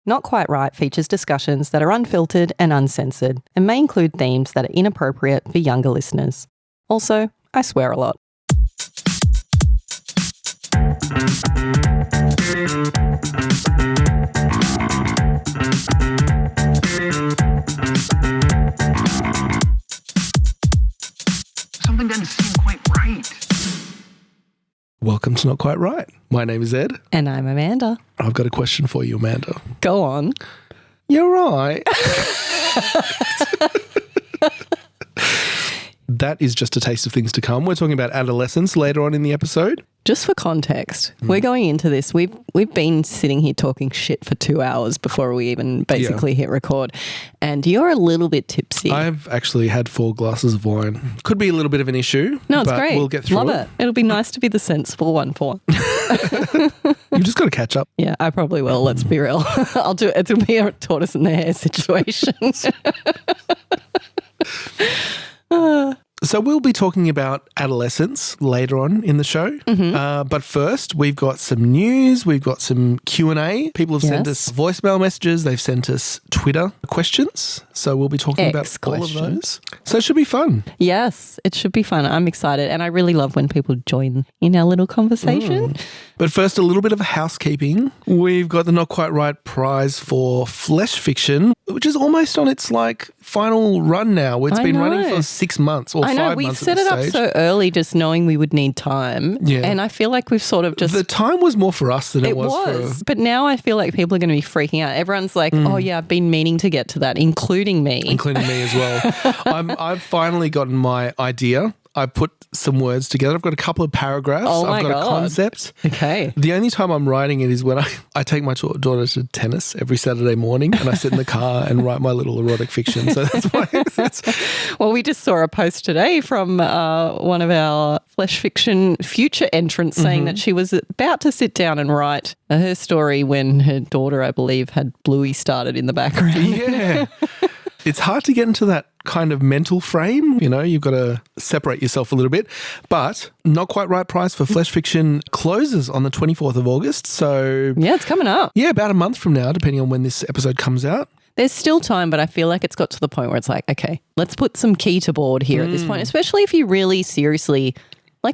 Not Quite Right features discussions that are unfiltered and uncensored and may include themes that are inappropriate for younger listeners. Also, I swear a lot. Something doesn't seem quite right. Welcome to Not Quite Right. My name is Ed. And I'm Amanda. I've got a question for you, Amanda. Go on. You're right. That is just a taste of things to come. We're talking about adolescence later on in the episode. Just for context, we're going into this. We've been sitting here talking shit for 2 hours before we even basically hit record. And you're a little bit tipsy. I've actually had 4 glasses of wine. Could be a little bit of an issue. No, it's but great. We'll get through Love it. It'll be nice to be the sensible one for once. You've just got to catch up. Yeah, I probably will. Let's be real. I'll do it. It'll be a tortoise in the hare situation. So we'll be talking about adolescence later on in the show. But first, we've got some news. We've got some Q&A. People have sent us voicemail messages. They've sent us Twitter questions. So we'll be talking about all of those. So it should be fun. Yes, it should be fun. I'm excited. And I really love when people join in our little conversation. But first, a little bit of housekeeping. We've got the Not Quite Right prize for flesh fiction, which is almost on its final run now. It's been running for 6 months or 5 months. We set it up so early just knowing we would need time. Yeah. And I feel like we've sort of just... The time was more for us than it was for... But now I feel like people are going to be freaking out. Everyone's like, oh yeah, I've been meaning to get to that, including me. Including me as well. I've finally gotten my idea. I put some words together. I've got a couple of paragraphs. I've got a concept. Okay. The only time I'm writing it is when I take my daughter to tennis every Saturday morning and I sit in the car and write my little erotic fiction. So that's why. Well, we just saw a post today from one of our flesh fiction future entrants saying that she was about to sit down and write her story when her daughter, I believe, had Bluey started in the background. Yeah. It's hard to get into that kind of mental frame. You know, you've got to separate yourself a little bit. But Not Quite Right prize for flesh fiction closes on the 24th of August. So yeah, it's coming up. Yeah, about a month from now, depending on when this episode comes out. There's still time, but I feel like it's got to the point where it's like, okay, let's put some key to board here at this point, especially if you really seriously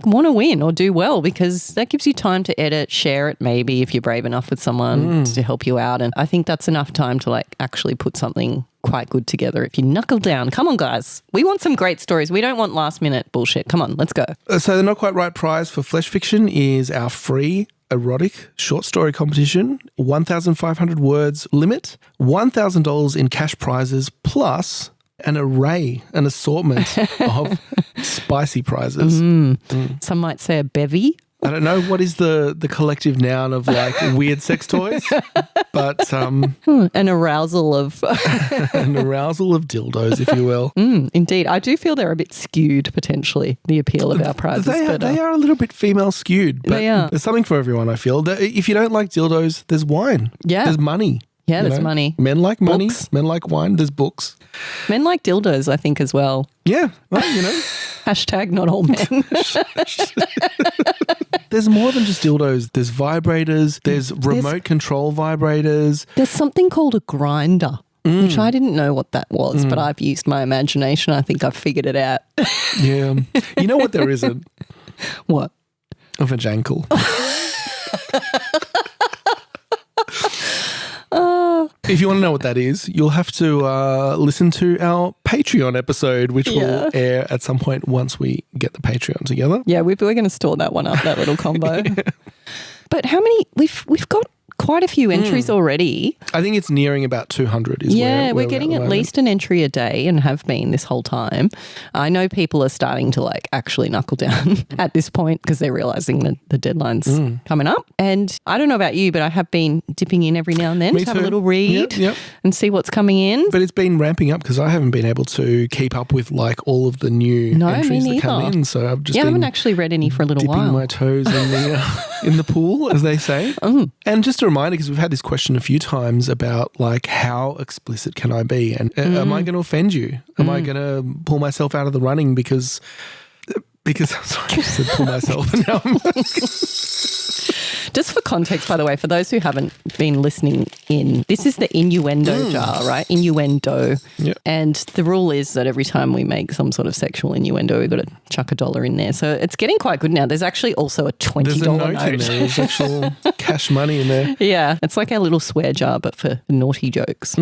want to win or do well, because that gives you time to edit, share it maybe if you're brave enough with someone to help you out. And I think that's enough time to actually put something quite good together if you knuckle down. Come on, guys. We want some great stories. We don't want last minute bullshit. Come on, let's go. So the Not Quite Right prize for flesh fiction is our free erotic short story competition, 1,500 words limit, $1,000 in cash prizes, plus an array, an assortment of spicy prizes. Some might say a bevy. I don't know what is the collective noun of weird sex toys, but an arousal of an arousal of dildos, if you will. Indeed, I do feel they're a bit skewed potentially. The appeal of our prizes. They are a little bit female skewed, but there's something for everyone. I feel if you don't like dildos, there's wine. Yeah, there's money. Yeah, there's money. Men like money. Books. Men like wine. There's books. Men like dildos, I think, as well. Yeah, well, Hashtag not all men. There's more than just dildos. There's vibrators. There's remote control vibrators. There's something called a grinder, which I didn't know what that was, but I've used my imagination. I think I've figured it out. Yeah. You know what there isn't? What? A vajankle. If you want to know what that is, you'll have to listen to our Patreon episode, which will air at some point once we get the Patreon together. Yeah, we're going to store that one up, that little combo. But how many? We've got quite a few entries already. I think it's nearing about 200 is where we're getting at least an entry a day and have been this whole time. I know people are starting to actually knuckle down at this point because they're realising that the deadline's coming up. And I don't know about you, but I have been dipping in every now and then to have a little read and see what's coming in. But it's been ramping up because I haven't been able to keep up with all of the new entries that come in. So I've just I haven't actually read any for a little while. Dipping my toes in the pool, as they say. And just a reminder, because we've had this question a few times about how explicit can I be, and am I going to offend you? Am I going to pull myself out of the running because sorry, I said pull myself. Just for context, by the way, for those who haven't been listening in, this is the innuendo jar, right? Innuendo. Yep. And the rule is that every time we make some sort of sexual innuendo, we've got to chuck $1 in there. So it's getting quite good now. There's actually also a $20 There's a note note. in there. There's actual cash money in there. Yeah. It's like our little swear jar, but for naughty jokes.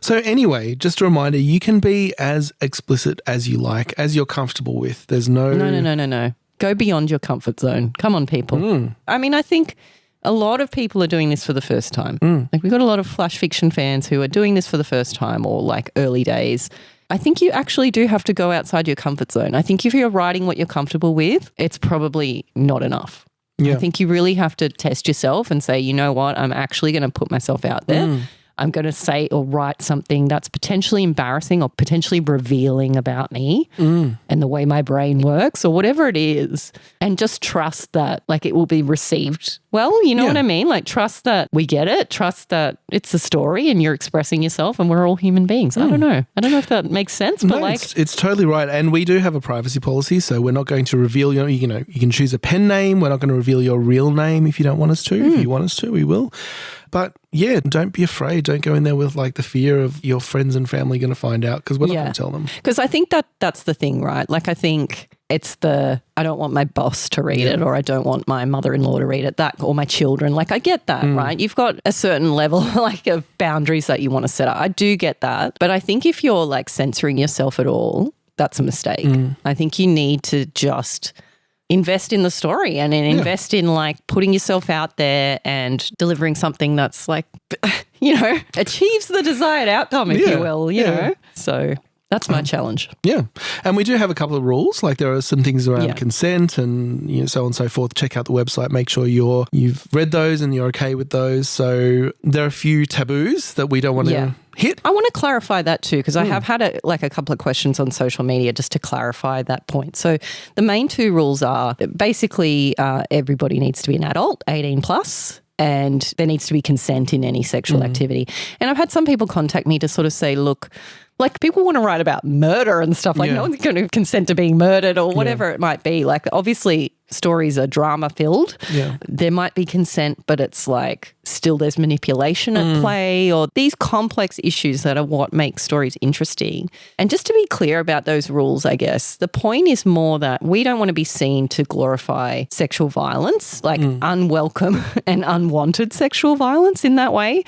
So anyway, just a reminder, you can be as explicit as you like, as you're comfortable with. There's no... No. Go beyond your comfort zone. Come on, people. I mean, I think a lot of people are doing this for the first time. Like we've got a lot of flash fiction fans who are doing this for the first time or like early days. I think you actually do have to go outside your comfort zone. I think if you're writing what you're comfortable with, it's probably not enough. Yeah. I think you really have to test yourself and say, you know what, I'm actually going to put myself out there. I'm going to say or write something that's potentially embarrassing or potentially revealing about me and the way my brain works or whatever it is. And just trust that like it will be received well, you know what I mean? Like trust that we get it. Trust that it's a story and you're expressing yourself and we're all human beings. I don't know. I don't know if that makes sense, but No, it's totally right. And we do have a privacy policy, so we're not going to reveal your, you can choose a pen name. We're not going to reveal your real name if you don't want us to. If you want us to, we will. But yeah, don't be afraid. Don't go in there with like the fear of your friends and family going to find out because we're not going to tell them. Because I think that's the thing, right? Like I think it's I don't want my boss to read it or I don't want my mother-in-law to read it, that or my children. Like I get that, right? You've got a certain level like of boundaries that you want to set up. I do get that. But I think if you're like censoring yourself at all, that's a mistake. I think you need to just invest in the story and invest in like putting yourself out there and delivering something that's like, achieves the desired outcome, if you will, you know. So that's my challenge. Yeah. And we do have a couple of rules. Like there are some things around consent and so on and so forth. Check out the website. Make sure you've read those and you're okay with those. So there are a few taboos that we don't want to hit. I want to clarify that too because I have had a couple of questions on social media just to clarify that point. So the main two rules are basically everybody needs to be an adult, 18 plus. And there needs to be consent in any sexual activity. And I've had some people contact me to sort of say, look, like people want to write about murder and stuff. Like no one's going to consent to being murdered or whatever it might be. Like obviously stories are drama filled. Yeah. There might be consent, but it's like still there's manipulation at play or these complex issues that are what makes stories interesting. And just to be clear about those rules, I guess, the point is more that we don't want to be seen to glorify sexual violence, like unwelcome and unwanted sexual violence in that way.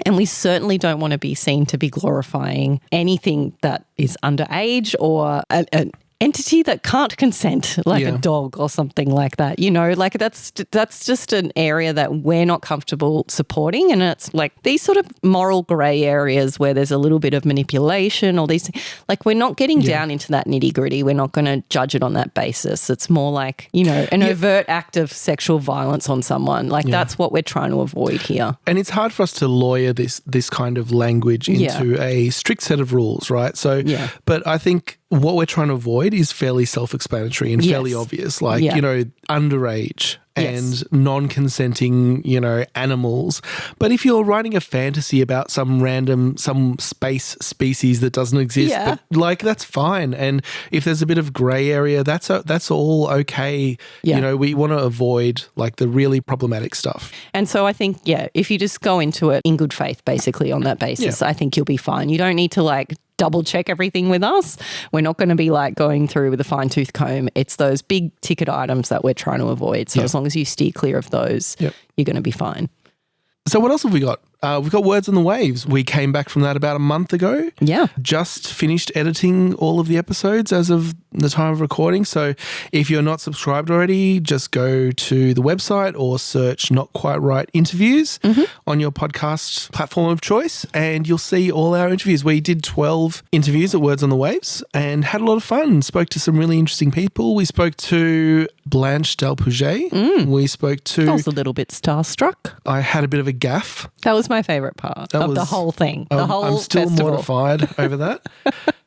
And we certainly don't want to be seen to be glorifying anything that is underage or an entity that can't consent, like a dog or something like that. Like that's just an area that we're not comfortable supporting. And it's like these sort of moral grey areas where there's a little bit of manipulation or these, like we're not getting down into that nitty gritty. We're not going to judge it on that basis. It's more like, an overt act of sexual violence on someone. Like that's what we're trying to avoid here. And it's hard for us to lawyer this kind of language into a strict set of rules, right? So, but I think what we're trying to avoid is fairly self-explanatory and fairly obvious, like, underage and non-consenting, animals. But if you're writing a fantasy about some space species that doesn't exist, but like that's fine. And if there's a bit of grey area, that's all okay. We want to avoid like the really problematic stuff. And so I think, if you just go into it in good faith, basically on that basis, I think you'll be fine. You don't need to like double check everything with us. We're not going to be like going through with a fine tooth comb. It's those big ticket items that we're trying to avoid. So as long as you steer clear of those, you're going to be fine. So what else have we got? We've got Words on the Waves. We came back from that about a month ago. Yeah. Just finished editing all of the episodes as of the time of recording. So if you're not subscribed already, just go to the website or search Not Quite Right Interviews on your podcast platform of choice and you'll see all our interviews. We did 12 interviews at Words on the Waves and had a lot of fun. Spoke to some really interesting people. We spoke to Blanche Delpouget. We spoke to... I was a little bit starstruck. I had a bit of a gaffe. That was my favourite part of the whole thing, the whole I'm still festival. Mortified over that.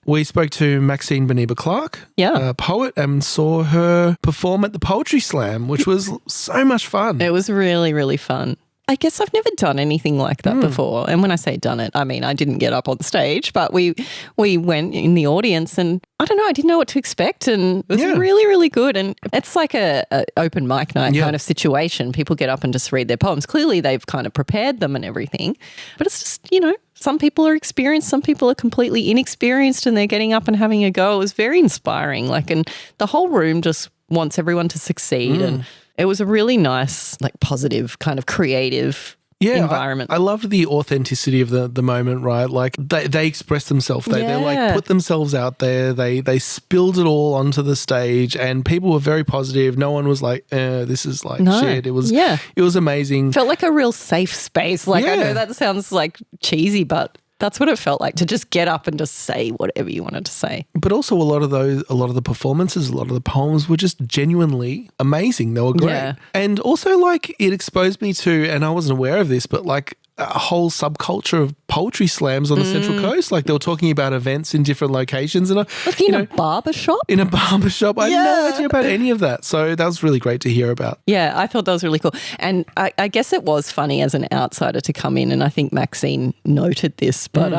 We spoke to Maxine Beniba-Clark, a poet, and saw her perform at the Poetry Slam, which was so much fun. It was really, really fun. I guess I've never done anything like that before. And when I say done it, I mean I didn't get up on stage, but we went in the audience and I don't know, I didn't know what to expect, and it was really, really good. And it's like a open mic night kind of situation. People get up and just read their poems. Clearly they've kind of prepared them and everything, but it's just, you know, some people are experienced, some people are completely inexperienced, and they're getting up and having a go. It was very inspiring. Like, and the whole room just wants everyone to succeed. And it was a really nice, like, positive kind of creative environment. I loved the authenticity of the moment, right? Like they expressed themselves. They like put themselves out there. They spilled it all onto the stage, and people were very positive. No one was like, this is like shit. It was amazing. Felt like a real safe space. Like I know that sounds like cheesy, but that's what it felt like, to just get up and just say whatever you wanted to say. But also a lot of the performances, a lot of the poems were just genuinely amazing. They were great. Yeah. And also, like, it exposed me to, and I wasn't aware of this, but like a whole subculture of poetry slams on the Central Coast. Like, they were talking about events in different locations. And like in a barbershop? In a barbershop. I had no idea about any of that. So that was really great to hear about. Yeah, I thought that was really cool. And I guess it was funny as an outsider to come in, and I think Maxine noted this, but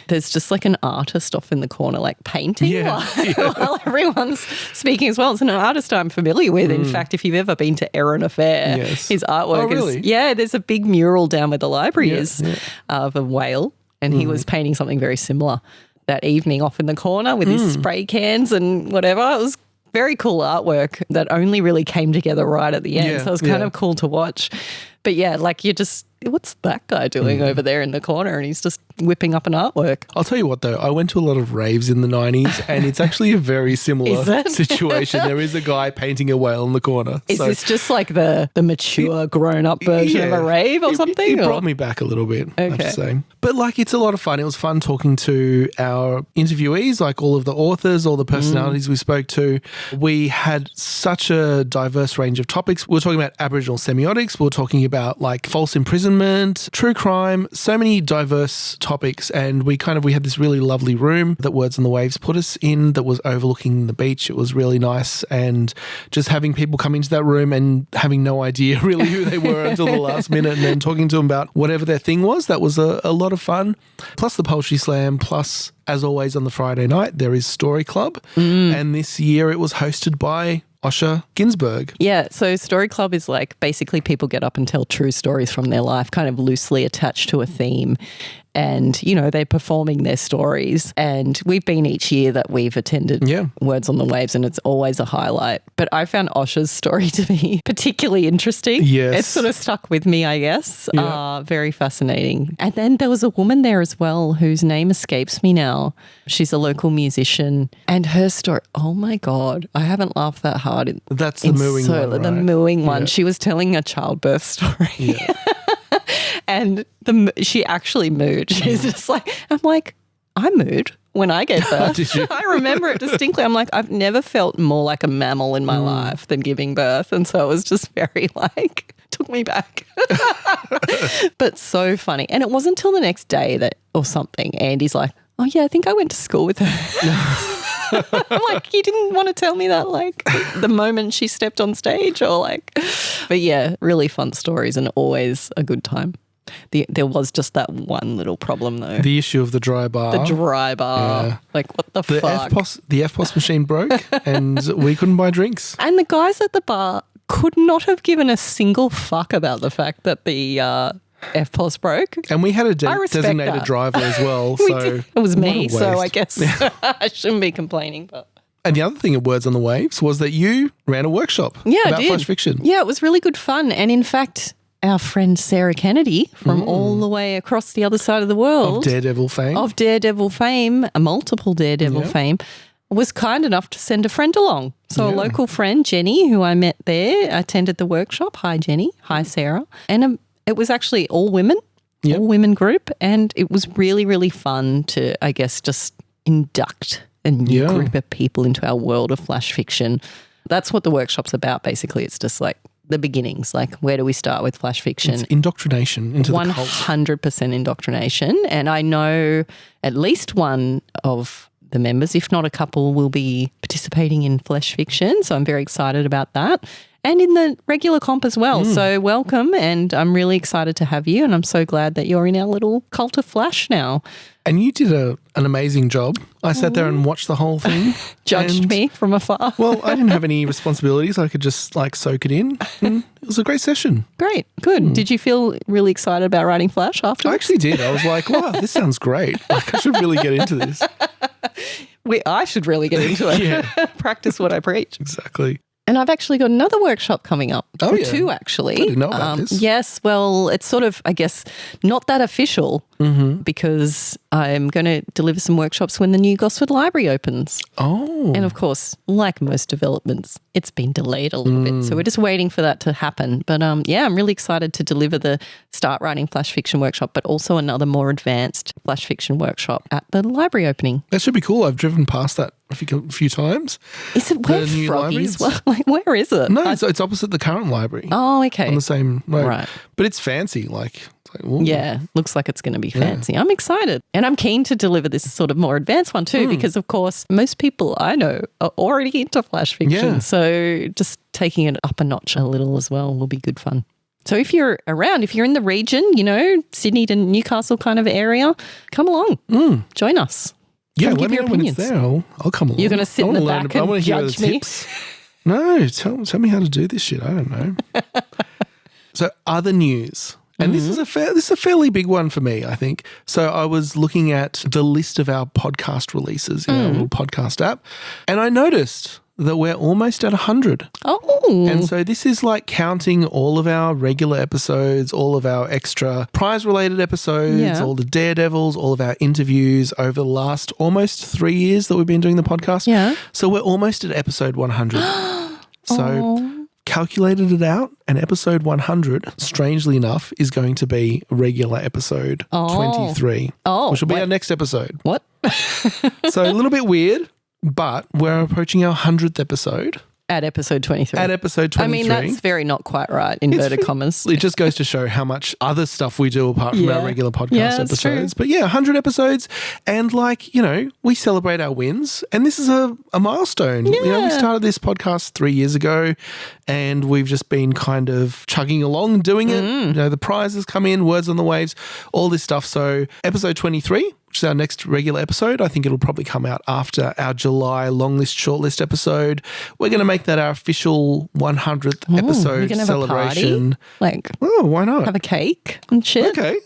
there's just like an artist off in the corner like painting while everyone's speaking as well. It's an artist I'm familiar with. In fact, if you've ever been to Erin Affair, his artwork is, there's a big mural down where the library is of a whale, and he was painting something very similar that evening off in the corner with his spray cans and whatever. It was very cool artwork that only really came together right at the end. So it was kind of cool to watch. But yeah, like you just, what's that guy doing over there in the corner? And he's just whipping up an artwork. I'll tell you what though, I went to a lot of raves in the 90s and it's actually a very similar situation. There is a guy painting a whale in the corner. Is this just like the mature grown up version of a rave or something? It brought me back a little bit, I have to say. But like, it's a lot of fun. It was fun talking to our interviewees, like all of the authors, all the personalities we spoke to. We had such a diverse range of topics. We were talking about Aboriginal semiotics. We were talking about like false imprisonment, true crime, so many diverse topics. And we had this really lovely room that Words on the Waves put us in that was overlooking the beach. It was really nice. And just having people come into that room and having no idea really who they were until the last minute, and then talking to them about whatever their thing was, that was a lot of fun. Plus the Poetry Slam, plus as always on the Friday night, there is Story Club. And this year it was hosted by Osher Ginsberg. Yeah, so Story Club is like basically people get up and tell true stories from their life, kind of loosely attached to a theme. And, you know, they're performing their stories. And we've been each year that we've attended Words on the Waves, and it's always a highlight. But I found Osher's story to be particularly interesting. Yes. It sort of stuck with me, I guess. Yeah. Very fascinating. And then there was a woman there as well whose name escapes me now. She's a local musician. And her story, oh my God, I haven't laughed that hard. That's the mooing one, right? The mooing one. She was telling a childbirth story. Yeah. And she actually mooed. She's just like, I'm like, I mooed when I gave birth. Did you? I remember it distinctly. I'm like, I've never felt more like a mammal in my life than giving birth. And so it was just very like, took me back. But so funny. And it wasn't until the next day that, or something, Andy's like, oh yeah, I think I went to school with her. I'm like, you didn't want to tell me that like the moment she stepped on stage, or like, but yeah, really fun stories and always a good time. There was just that one little problem though. The issue of the dry bar. The dry bar. Yeah. Like what the fuck? The FPOS machine broke and we couldn't buy drinks. And the guys at the bar could not have given a single fuck about the fact that the FPOS broke. And we had a designated driver as well. So it was me, so I guess I shouldn't be complaining. But and the other thing at Words on the Waves was that you ran a workshop about flash fiction. Yeah, it was really good fun. And in fact, our friend Sarah Kennedy from all the way across the other side of the world. Of Daredevil fame. Multiple Daredevil fame, was kind enough to send a friend along. So a local friend, Jenny, who I met there, attended the workshop. Hi, Jenny. Hi, Sarah. And it was actually all women, all women group. And it was really, really fun to, I guess, just induct a new group of people into our world of flash fiction. That's what the workshop's about, basically. It's just like the beginnings, like where do we start with flash fiction? It's indoctrination into the cult. 100% indoctrination. And I know at least one of the members, if not a couple, will be participating in flash fiction. So I'm very excited about that. and in the regular comp as well. So welcome, and I'm really excited to have you, and I'm so glad that you're in our little cult of Flash now. And you did an amazing job. I sat there and watched the whole thing. Judged me from afar. Well, I didn't have any responsibilities. I could just soak it in. And it was a great session. Great. Good. Did you feel really excited about writing Flash afterwards? I actually did. I was like, wow, this sounds great. Like, I should really get into this. I should really get into it. Yeah. Practice what I preach. Exactly. And I've actually got another workshop coming up. Oh, or yeah. two, actually. I didn't know about this. Yes. Well, it's sort of, I guess, not that official because I'm going to deliver some workshops when the new Gosford Library opens. Oh. And of course, like most developments, it's been delayed a little bit. So we're just waiting for that to happen. But yeah, I'm really excited to deliver the Start Writing Flash Fiction workshop, but also another more advanced flash fiction workshop at the library opening. That should be cool. I've driven past that a few times. Is it where The new Froggies? libraries? Well, like, where is it? No, it's opposite the current library. Oh, okay. On the same road. Right. But it's fancy. Ooh. Yeah, looks like it's going to be fancy. I'm excited. And I'm keen to deliver this sort of more advanced one too, because of course, most people I know are already into flash fiction. Yeah. So just taking it up a notch a little as well will be good fun. So if you're around, if you're in the region, Sydney to Newcastle kind of area, come along, join us. Yeah, Come let give me your know when it's opinions. there. I'll come along. You're going to sit in the back I wanna and hear judge the me? tips. No, tell me how to do this shit. I don't know. So other news. And this is a fairly big one for me, I think. So I was looking at the list of our podcast releases in our little podcast app, and I noticed that we're almost at 100. Oh. And so this is like counting all of our regular episodes, all of our extra prize-related episodes, all the Daredevils, all of our interviews over the last almost 3 years that we've been doing the podcast. Yeah. So we're almost at episode 100. So calculated it out, and episode 100, strangely enough, is going to be regular episode 23, which will be our next episode. What? So a little bit weird, but we're approaching our 100th episode. At episode 23. At episode 23. I mean, that's very not quite right, inverted commas. It just goes to show how much other stuff we do apart from our regular podcast episodes. True. But yeah, 100 episodes, and we celebrate our wins, and this is a milestone. Yeah. We started this podcast 3 years ago, and we've just been kind of chugging along doing it. The prizes come in, words on the waves, all this stuff. So episode 23, which is our next regular episode. I think it'll probably come out after our July long list, short list episode. We're going to make that our official 100th episode You're gonna have celebration. A party? Oh, why not? Have a cake and shit. Okay.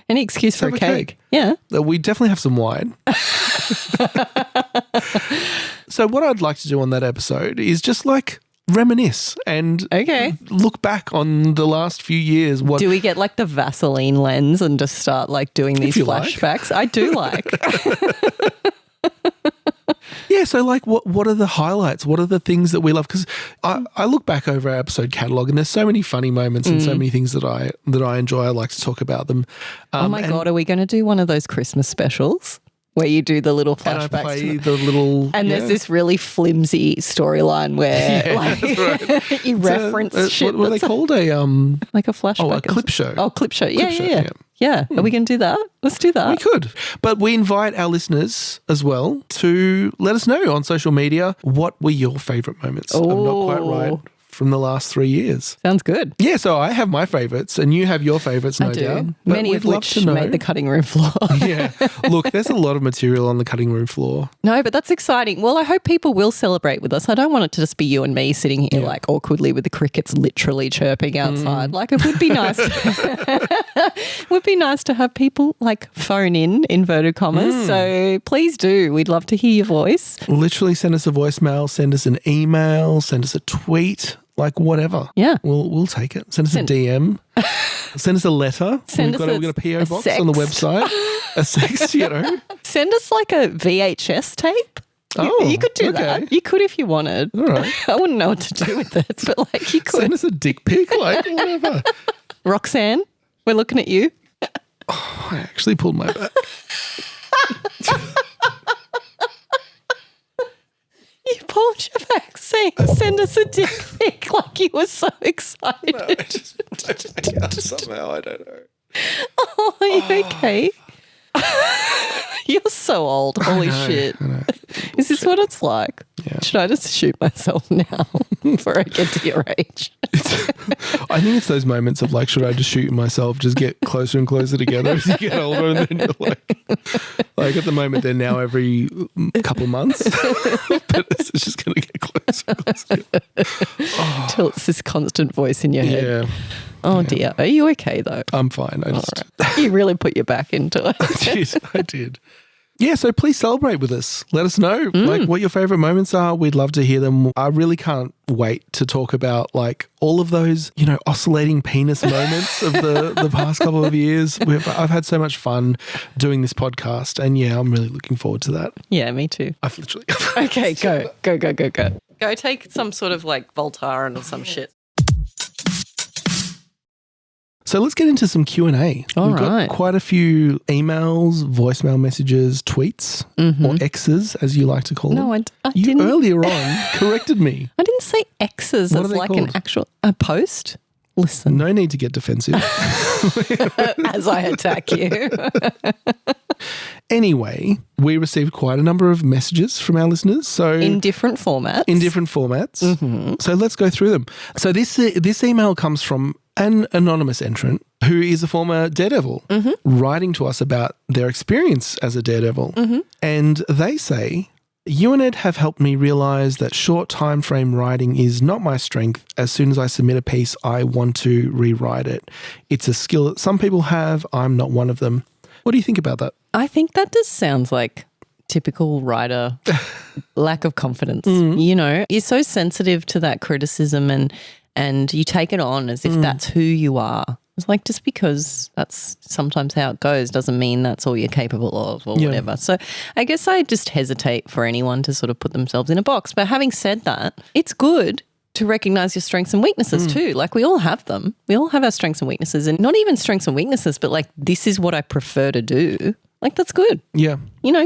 Any excuse for a have a cake. cake. Yeah. We definitely have some wine. So what I'd like to do on that episode is just reminisce and look back on the last few years. Do we get the Vaseline lens and just start doing these flashbacks? I do like. Yeah, so what are the highlights? What are the things that we love? Because I look back over our episode catalogue, and there's so many funny moments and so many things that I enjoy. I like to talk about them. Oh my God, are we going to do one of those Christmas specials? Where you do the little flashbacks. And I play the little... And there's this really flimsy storyline where you reference shit. What are they called? A flashback. Oh, a clip show. Oh, clip show. Yeah. Are we going to do that? Let's do that. We could. But we invite our listeners as well to let us know on social media what were your favourite moments of Not Quite Right from the last 3 years. Sounds good. Yeah, so I have my favourites and you have your favourites, no doubt. But Many of which made the cutting room floor. Yeah. Look, there's a lot of material on the cutting room floor. No, but that's exciting. Well, I hope people will celebrate with us. I don't want it to just be you and me sitting here awkwardly with the crickets literally chirping outside. It would be nice. It would be nice to have people phone in, inverted commas. So please do. We'd love to hear your voice. Literally send us a voicemail, send us an email, send us a tweet. Whatever. Yeah. We'll take it. Send us a DM. Send us a letter. We've got a PO box on the website. A sext, Send us a VHS tape. Oh, you could do that. You could if you wanted. All right. I wouldn't know what to do with it, but you could. Send us a dick pic, whatever. Roxanne, we're looking at you. Oh, I actually pulled my back. You pulled your vaccine. Send us a dick pic you were so excited. No, I can't somehow. I don't know. Oh, are you okay? You're so old. Holy shit. I know. Is this what it's like? Should I just shoot myself now before I get to your age? I think it's those moments of like, should I just shoot myself? Just get closer and closer together as you get older, and then you're like at the moment they're now every couple of months, but it's just going to get closer and closer. Till it's this constant voice in your head. Yeah. Oh dear. Are you okay though? I'm fine. You really put your back into it. I did. Yeah, so please celebrate with us. Let us know like what your favorite moments are. We'd love to hear them. I really can't wait to talk about like all of those, oscillating penis moments of the past couple of years. I've had so much fun doing this podcast, and yeah, I'm really looking forward to that. Yeah, me too. I've literally Okay, go. Go take some sort of like Voltaren or some shit. So let's get into some Q&A. We've got quite a few emails, voicemail messages, tweets, or X's, as you like to call them. No, I you didn't. earlier on corrected me. I didn't say X's as like called? An actual post. Listen. No need to get defensive. As I attack you. Anyway, we received quite a number of messages from our listeners. So in different formats. So let's go through them. So this email comes from an anonymous entrant who is a former daredevil writing to us about their experience as a daredevil. And they say, you and Ed have helped me realise that short time frame writing is not my strength. As soon as I submit a piece, I want to rewrite it. It's a skill that some people have. I'm not one of them. What do you think about that? I think that just sounds like typical writer lack of confidence. You're so sensitive to that criticism and you take it on as if that's who you are. It's like just because that's sometimes how it goes doesn't mean that's all you're capable of or whatever. So I guess I just hesitate for anyone to sort of put themselves in a box. But having said that, it's good to recognize your strengths and weaknesses too. Like we all have them. We all have our strengths and weaknesses, and not even strengths and weaknesses, but like this is what I prefer to do. Like that's good. Yeah.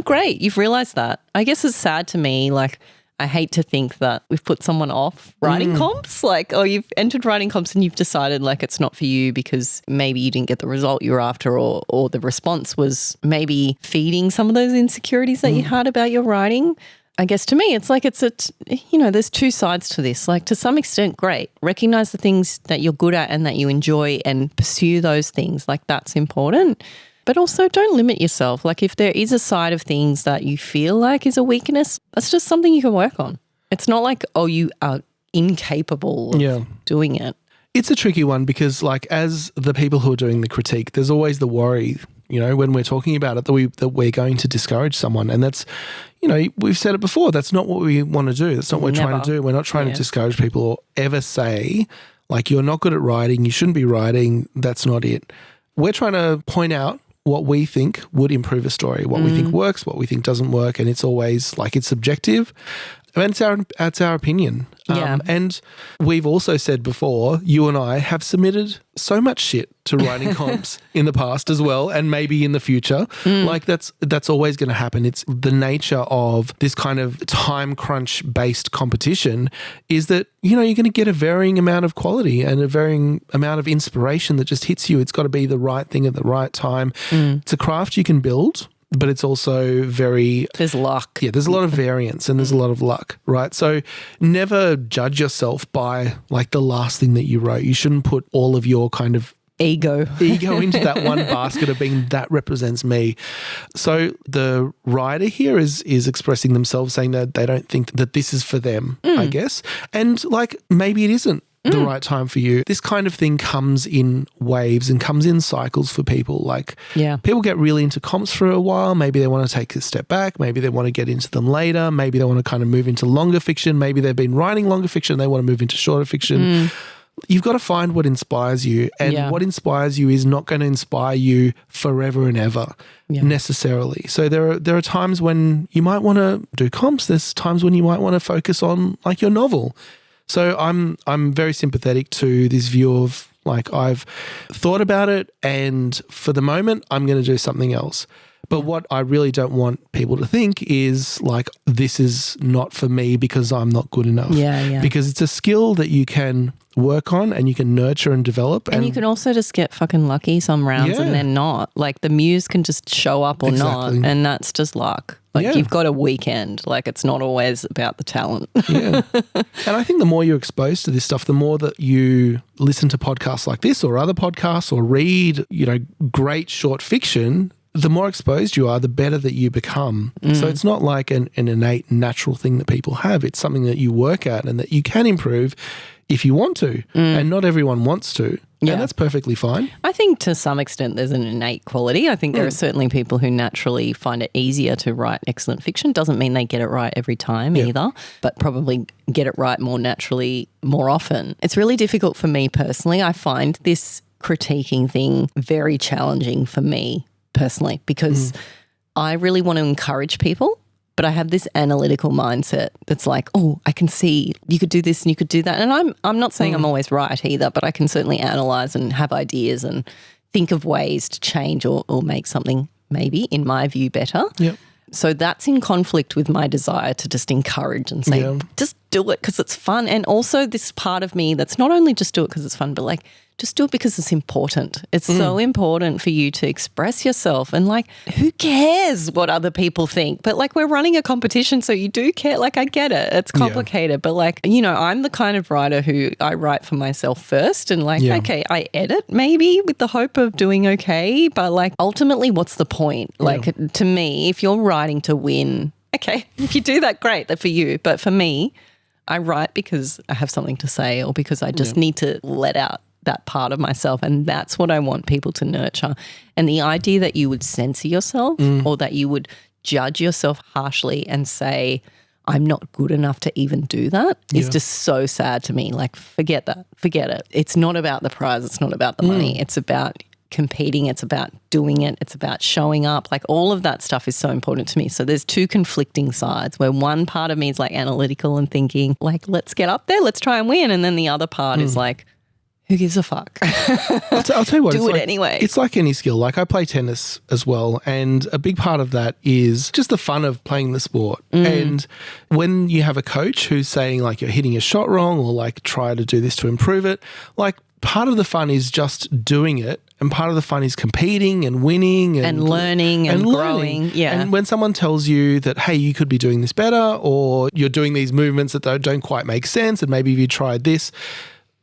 Great. You've realized that. I guess it's sad to me. Like I hate to think that we've put someone off writing comps. Like, you've entered writing comps and you've decided like it's not for you because maybe you didn't get the result you were after or the response was maybe feeding some of those insecurities that you had about your writing. I guess to me, it's like there's two sides to this. Like to some extent, great. Recognize the things that you're good at and that you enjoy and pursue those things. Like that's important. But also don't limit yourself. Like if there is a side of things that you feel like is a weakness, that's just something you can work on. It's not like, you are incapable of doing it. It's a tricky one because like as the people who are doing the critique, there's always the worry, when we're talking about it, that we're going to discourage someone. And that's, we've said it before, that's not what we want to do. That's not what we're trying to do. We're not trying to discourage people or ever say like you're not good at writing, you shouldn't be writing. That's not it. We're trying to point out what we think would improve a story, what we think works, what we think doesn't work. And it's always like it's subjective. And it's our opinion. And we've also said before, you and I have submitted so much shit to writing comps in the past as well, and maybe in the future. Like that's always going to happen. It's the nature of this kind of time crunch based competition is that, you're going to get a varying amount of quality and a varying amount of inspiration that just hits you. It's got to be the right thing at the right time. It's a craft you can build. But it's also there's luck. Yeah, there's a lot of variance and there's a lot of luck, right? So never judge yourself by like the last thing that you wrote. You shouldn't put all of your kind of ego into that one basket of being that represents me. So the writer here is expressing themselves saying that they don't think that this is for them, I guess. And like maybe it isn't the right time for you. This kind of thing comes in waves and comes in cycles for people. Like people get really into comps for a while. Maybe they want to take a step back. Maybe they want to get into them later. Maybe they want to kind of move into longer fiction. Maybe they've been writing longer fiction. They want to move into shorter fiction. You've got to find what inspires you. And what inspires you is not going to inspire you forever and ever necessarily. So there are times when you might want to do comps. There's times when you might want to focus on like your novel. So I'm very sympathetic to this view of like I've thought about it and for the moment I'm going to do something else. But what I really don't want people to think is like, this is not for me because I'm not good enough. Yeah. Because it's a skill that you can work on and you can nurture and develop. And you can also just get fucking lucky some rounds and then not. Like the muse can just show up or not, and that's just luck. Like you've got a weekend. Like it's not always about the talent. Yeah. And I think the more you're exposed to this stuff, the more that you listen to podcasts like this or other podcasts or read, great short fiction, the more exposed you are, the better that you become. So it's not like an innate natural thing that people have. It's something that you work at and that you can improve if you want to. And not everyone wants to. Yeah. And that's perfectly fine. I think to some extent there's an innate quality. I think there are certainly people who naturally find it easier to write excellent fiction. Doesn't mean they get it right every time either, but probably get it right more naturally more often. It's really difficult for me personally. I find this critiquing thing very challenging for me personally because I really want to encourage people. But I have this analytical mindset that's like, oh, I can see you could do this and you could do that. And I'm not saying I'm always right either, but I can certainly analyse and have ideas and think of ways to change or make something maybe, in my view, better. Yep. So that's in conflict with my desire to just encourage and say, just do it because it's fun. And also this part of me that's not only just do it because it's fun, but like just do it because it's important. It's so important for you to express yourself. And like, who cares what other people think? But like, we're running a competition, so you do care. Like, I get it. It's complicated. But like, I'm the kind of writer who I write for myself first and like, okay, I edit maybe with the hope of doing okay. But like, ultimately, what's the point? Like, to me, if you're writing to win, okay, if you do that, great, that's for you. But for me, I write because I have something to say or because I just need to let out that part of myself, and that's what I want people to nurture. And the idea that you would censor yourself or that you would judge yourself harshly and say, I'm not good enough to even do that is just so sad to me. Like, forget that. Forget it. It's not about the prize. It's not about the money. It's about competing. It's about doing it. It's about showing up. Like, all of that stuff is so important to me. So there's two conflicting sides where one part of me is like analytical and thinking like, let's get up there. Let's try and win. And then the other part is like, who gives a fuck? I'll tell you what. Do it anyway. It's like any skill. Like, I play tennis as well, and a big part of that is just the fun of playing the sport. And when you have a coach who's saying like you're hitting a shot wrong or like try to do this to improve it, like part of the fun is just doing it, and part of the fun is competing and winning and learning and growing. Yeah. And when someone tells you that, hey, you could be doing this better, or you're doing these movements that don't quite make sense, and maybe if you tried this,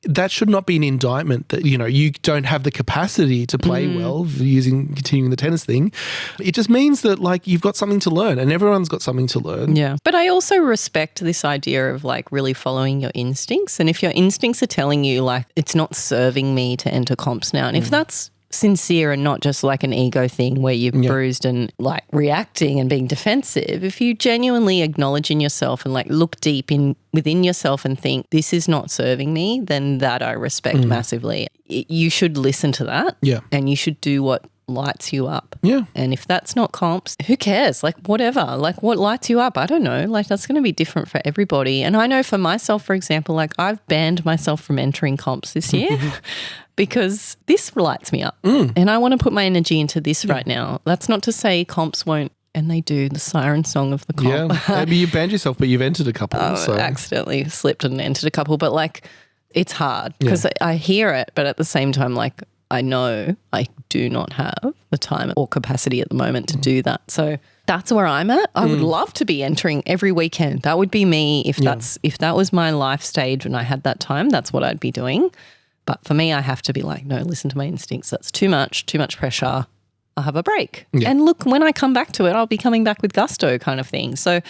that should not be an indictment that, you don't have the capacity to play well continuing the tennis thing. It just means that like you've got something to learn, and everyone's got something to learn. Yeah. But I also respect this idea of like really following your instincts. And if your instincts are telling you like it's not serving me to enter comps now, and if that's sincere and not just like an ego thing where you're bruised and like reacting and being defensive, if you genuinely acknowledge in yourself and like look deep within yourself and think this is not serving me, then that I respect massively. You should listen to that and you should do what lights you up. Yeah. And if that's not comps, who cares? Like whatever, like what lights you up? I don't know. Like that's going to be different for everybody. And I know for myself, for example, like I've banned myself from entering comps this year because this lights me up and I want to put my energy into this right now. That's not to say comps won't, and they do, the siren song of the comp. Yeah, maybe you banned yourself, but you've entered a couple. So. Accidentally slipped and entered a couple, but like it's hard because I hear it, but at the same time, like I know I do not have the time or capacity at the moment to do that. So that's where I'm at. I would love to be entering every weekend. That would be me if that was my life stage when I had that time. That's what I'd be doing. But for me, I have to be like, no, listen to my instincts. That's too much pressure. I'll have a break. Yeah. And look, when I come back to it, I'll be coming back with gusto kind of thing. So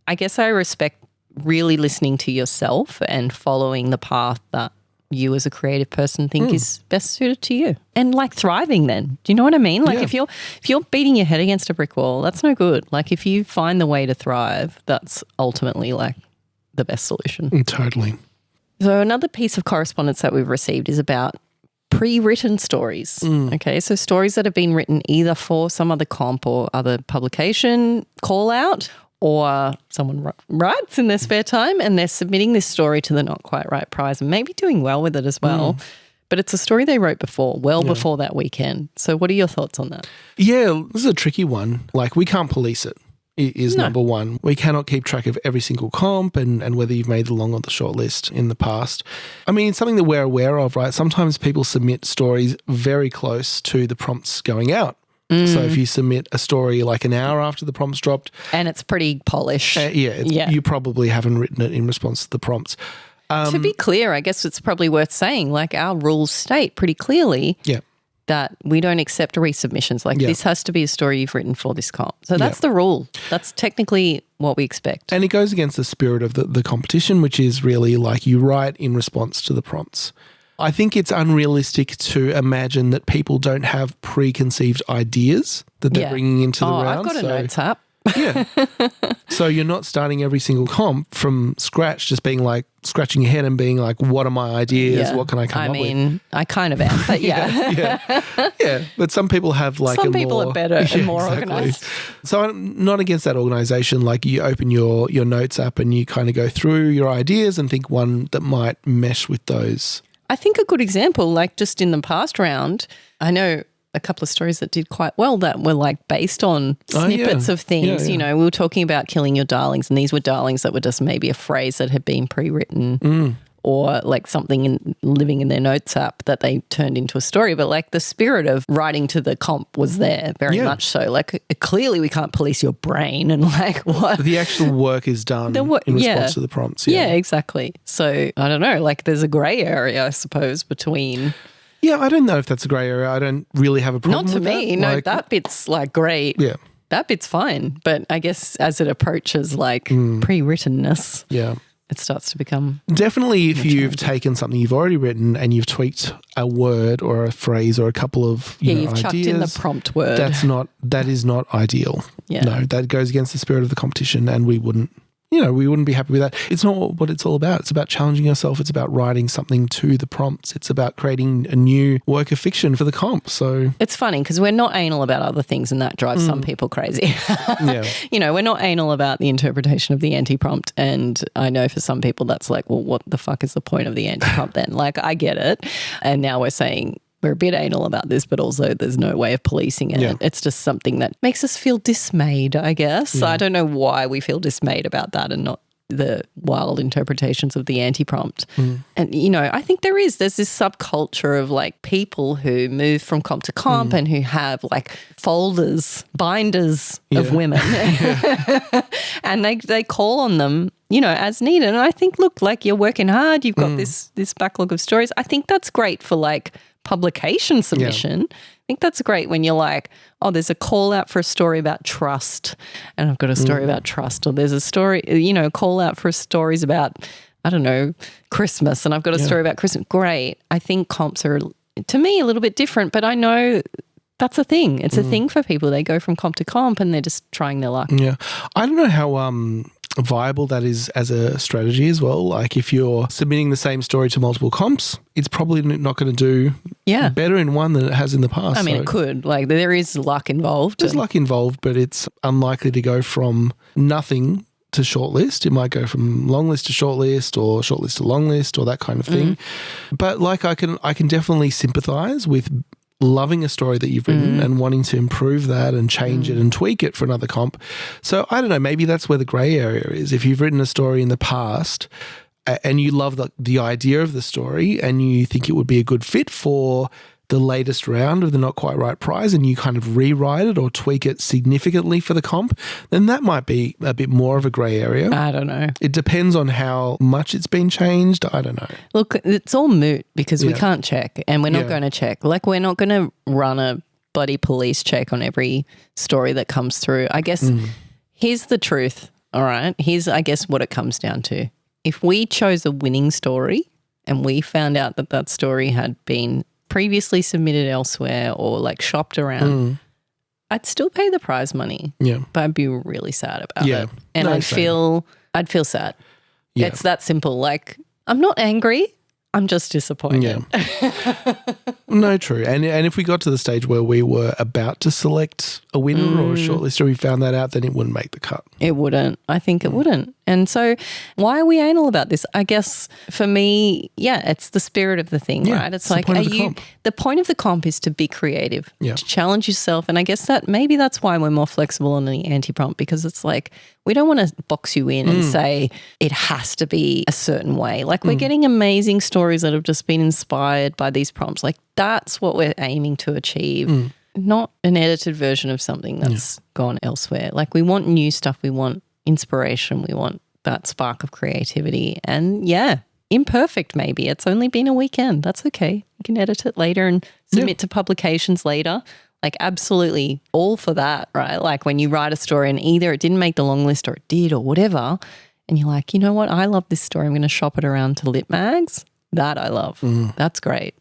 I guess I respect really listening to yourself and following the path that you as a creative person think is best suited to you, and like thriving then. Do you know what I mean? Like if you're beating your head against a brick wall, that's no good. Like if you find the way to thrive, that's ultimately like the best solution. Totally. So another piece of correspondence that we've received is about pre-written stories. Okay, so stories that have been written either for some other comp or other publication call out, or someone writes in their spare time and they're submitting this story to the Not Quite Right prize and maybe doing well with it as well. But it's a story they wrote before, before that weekend. So what are your thoughts on that? Yeah, this is a tricky one. Like, we can't police it. Is number one. We cannot keep track of every single comp and whether you've made the long or the short list in the past. I mean, it's something that we're aware of, right? Sometimes people submit stories very close to the prompts going out. So if you submit a story like an hour after the prompts dropped. And it's pretty polished. You probably haven't written it in response to the prompts. To be clear, I guess it's probably worth saying, like, our rules state pretty clearly that we don't accept resubmissions. Like, this has to be a story you've written for this comp. So that's the rule. That's technically what we expect. And it goes against the spirit of the competition, which is really like you write in response to the prompts. I think it's unrealistic to imagine that people don't have preconceived ideas that they're bringing into the round. I've got a notes app. Yeah. So you're not starting every single comp from scratch, just being like scratching your head and being like, what are my ideas? What can I come up with? I mean, I kind of am, but yeah. But some people have like some people are better and more organised. So I'm not against that organisation. Like, you open your notes app and you kind of go through your ideas and think one that might mesh with those. I think a good example, like just in the past round, I know a couple of stories that did quite well that were like based on snippets of things. You know, we were talking about killing your darlings, and these were darlings that were just maybe a phrase that had been pre-written or like something living in their notes app that they turned into a story. But like the spirit of writing to the comp was there very much so. Like, clearly we can't police your brain and like what. The actual work is done in response to the prompts. Yeah, exactly. So I don't know, like there's a grey area, I suppose, between... Yeah, I don't know if that's a grey area. I don't really have a problem with that. Not to me. No, that bit's like great. Yeah. That bit's fine. But I guess as it approaches like pre-writtenness, it starts to become... Definitely if you've taken something you've already written and you've tweaked a word or a phrase or a couple of you've ideas, chucked in the prompt word. That is not ideal. Yeah. No, that goes against the spirit of the competition, and we wouldn't be happy with that. It's not what it's all about. It's about challenging yourself. It's about writing something to the prompts. It's about creating a new work of fiction for the comp. So it's funny because we're not anal about other things, and that drives some people crazy. You know, we're not anal about the interpretation of the anti-prompt, and I know for some people that's like, well, what the fuck is the point of the anti-prompt then? Like, I get it. And now we're saying we're a bit anal about this, but also there's no way of policing it. Yeah. It's just something that makes us feel dismayed, I guess. Yeah. I don't know why we feel dismayed about that and not the wild interpretations of the anti-prompt. And, you know, I think there's this subculture of like people who move from comp to comp and who have like binders of women and they call on them, you know, as needed. And I think, look, like you're working hard, you've got this backlog of stories. I think that's great for like publication submission. I think that's great when you're like, oh, there's a call out for a story about trust and I've got a story about trust, or there's a story, you know, call out for stories about, I don't know, Christmas and I've got a story about Christmas. Great. I think comps are, to me, a little bit different, but I know that's a thing. It's a thing for people. They go from comp to comp and they're just trying their luck. Yeah. I don't know how viable that is as a strategy as well. Like if you're submitting the same story to multiple comps, it's probably not going to do better in one than it has in the past. I mean, it could. Like there is luck involved. There's luck involved, but it's unlikely to go from nothing to shortlist. It might go from long list to shortlist or shortlist to long list or that kind of thing. But like I can definitely sympathise with loving a story that you've written and wanting to improve that and change it and tweak it for another comp. So I don't know, maybe that's where the grey area is. If you've written a story in the past and you love the idea of the story and you think it would be a good fit for the latest round of the Not Quite Right prize and you kind of rewrite it or tweak it significantly for the comp, then that might be a bit more of a grey area. I don't know. It depends on how much it's been changed. I don't know. Look, it's all moot because we can't check and we're not going to check. Like we're not going to run a bloody police check on every story that comes through. I guess here's the truth, all right? Here's, I guess, what it comes down to. If we chose a winning story and we found out that that story had been previously submitted elsewhere or like shopped around, I'd still pay the prize money. Yeah. But I'd be really sad about it. And I'd feel sad. Yeah. It's that simple. Like I'm not angry. I'm just disappointed. Yeah. No, true. And if we got to the stage where we were about to select a winner or a shortlist and we found that out, then it wouldn't make the cut. It wouldn't. I think it wouldn't. And so why are we anal about this? I guess for me, it's the spirit of the thing, right? It's like, the point of the comp is to be creative, to challenge yourself. And I guess that maybe that's why we're more flexible on the anti-prompt, because it's like, we don't want to box you in and say it has to be a certain way. Like we're getting amazing stories that have just been inspired by these prompts. Like that's what we're aiming to achieve, not an edited version of something that's gone elsewhere. Like we want new stuff. We want inspiration. We want that spark of creativity. And imperfect maybe. It's only been a weekend. That's okay. You can edit it later and submit to publications later. Like absolutely all for that, right? Like when you write a story and either it didn't make the long list or it did or whatever, and you're like, you know what? I love this story. I'm going to shop it around to lit mags. That I love. That's great.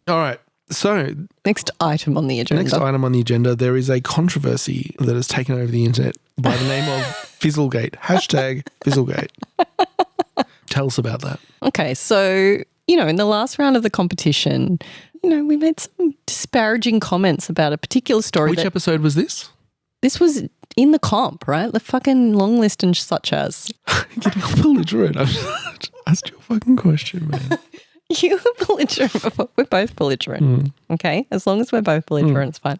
All right. So next item on the agenda. There is a controversy that has taken over the internet by the name of Fizzlegate. #Fizzlegate. Tell us about that. Okay. So, in the last round of the competition, we made some disparaging comments about a particular story. Which episode was this? This was in the comp, right? The fucking long list and such as. Getting all belligerent. I just asked you a fucking question, man. You were belligerent. We're both belligerent. Okay? As long as we're both belligerent, it's fine.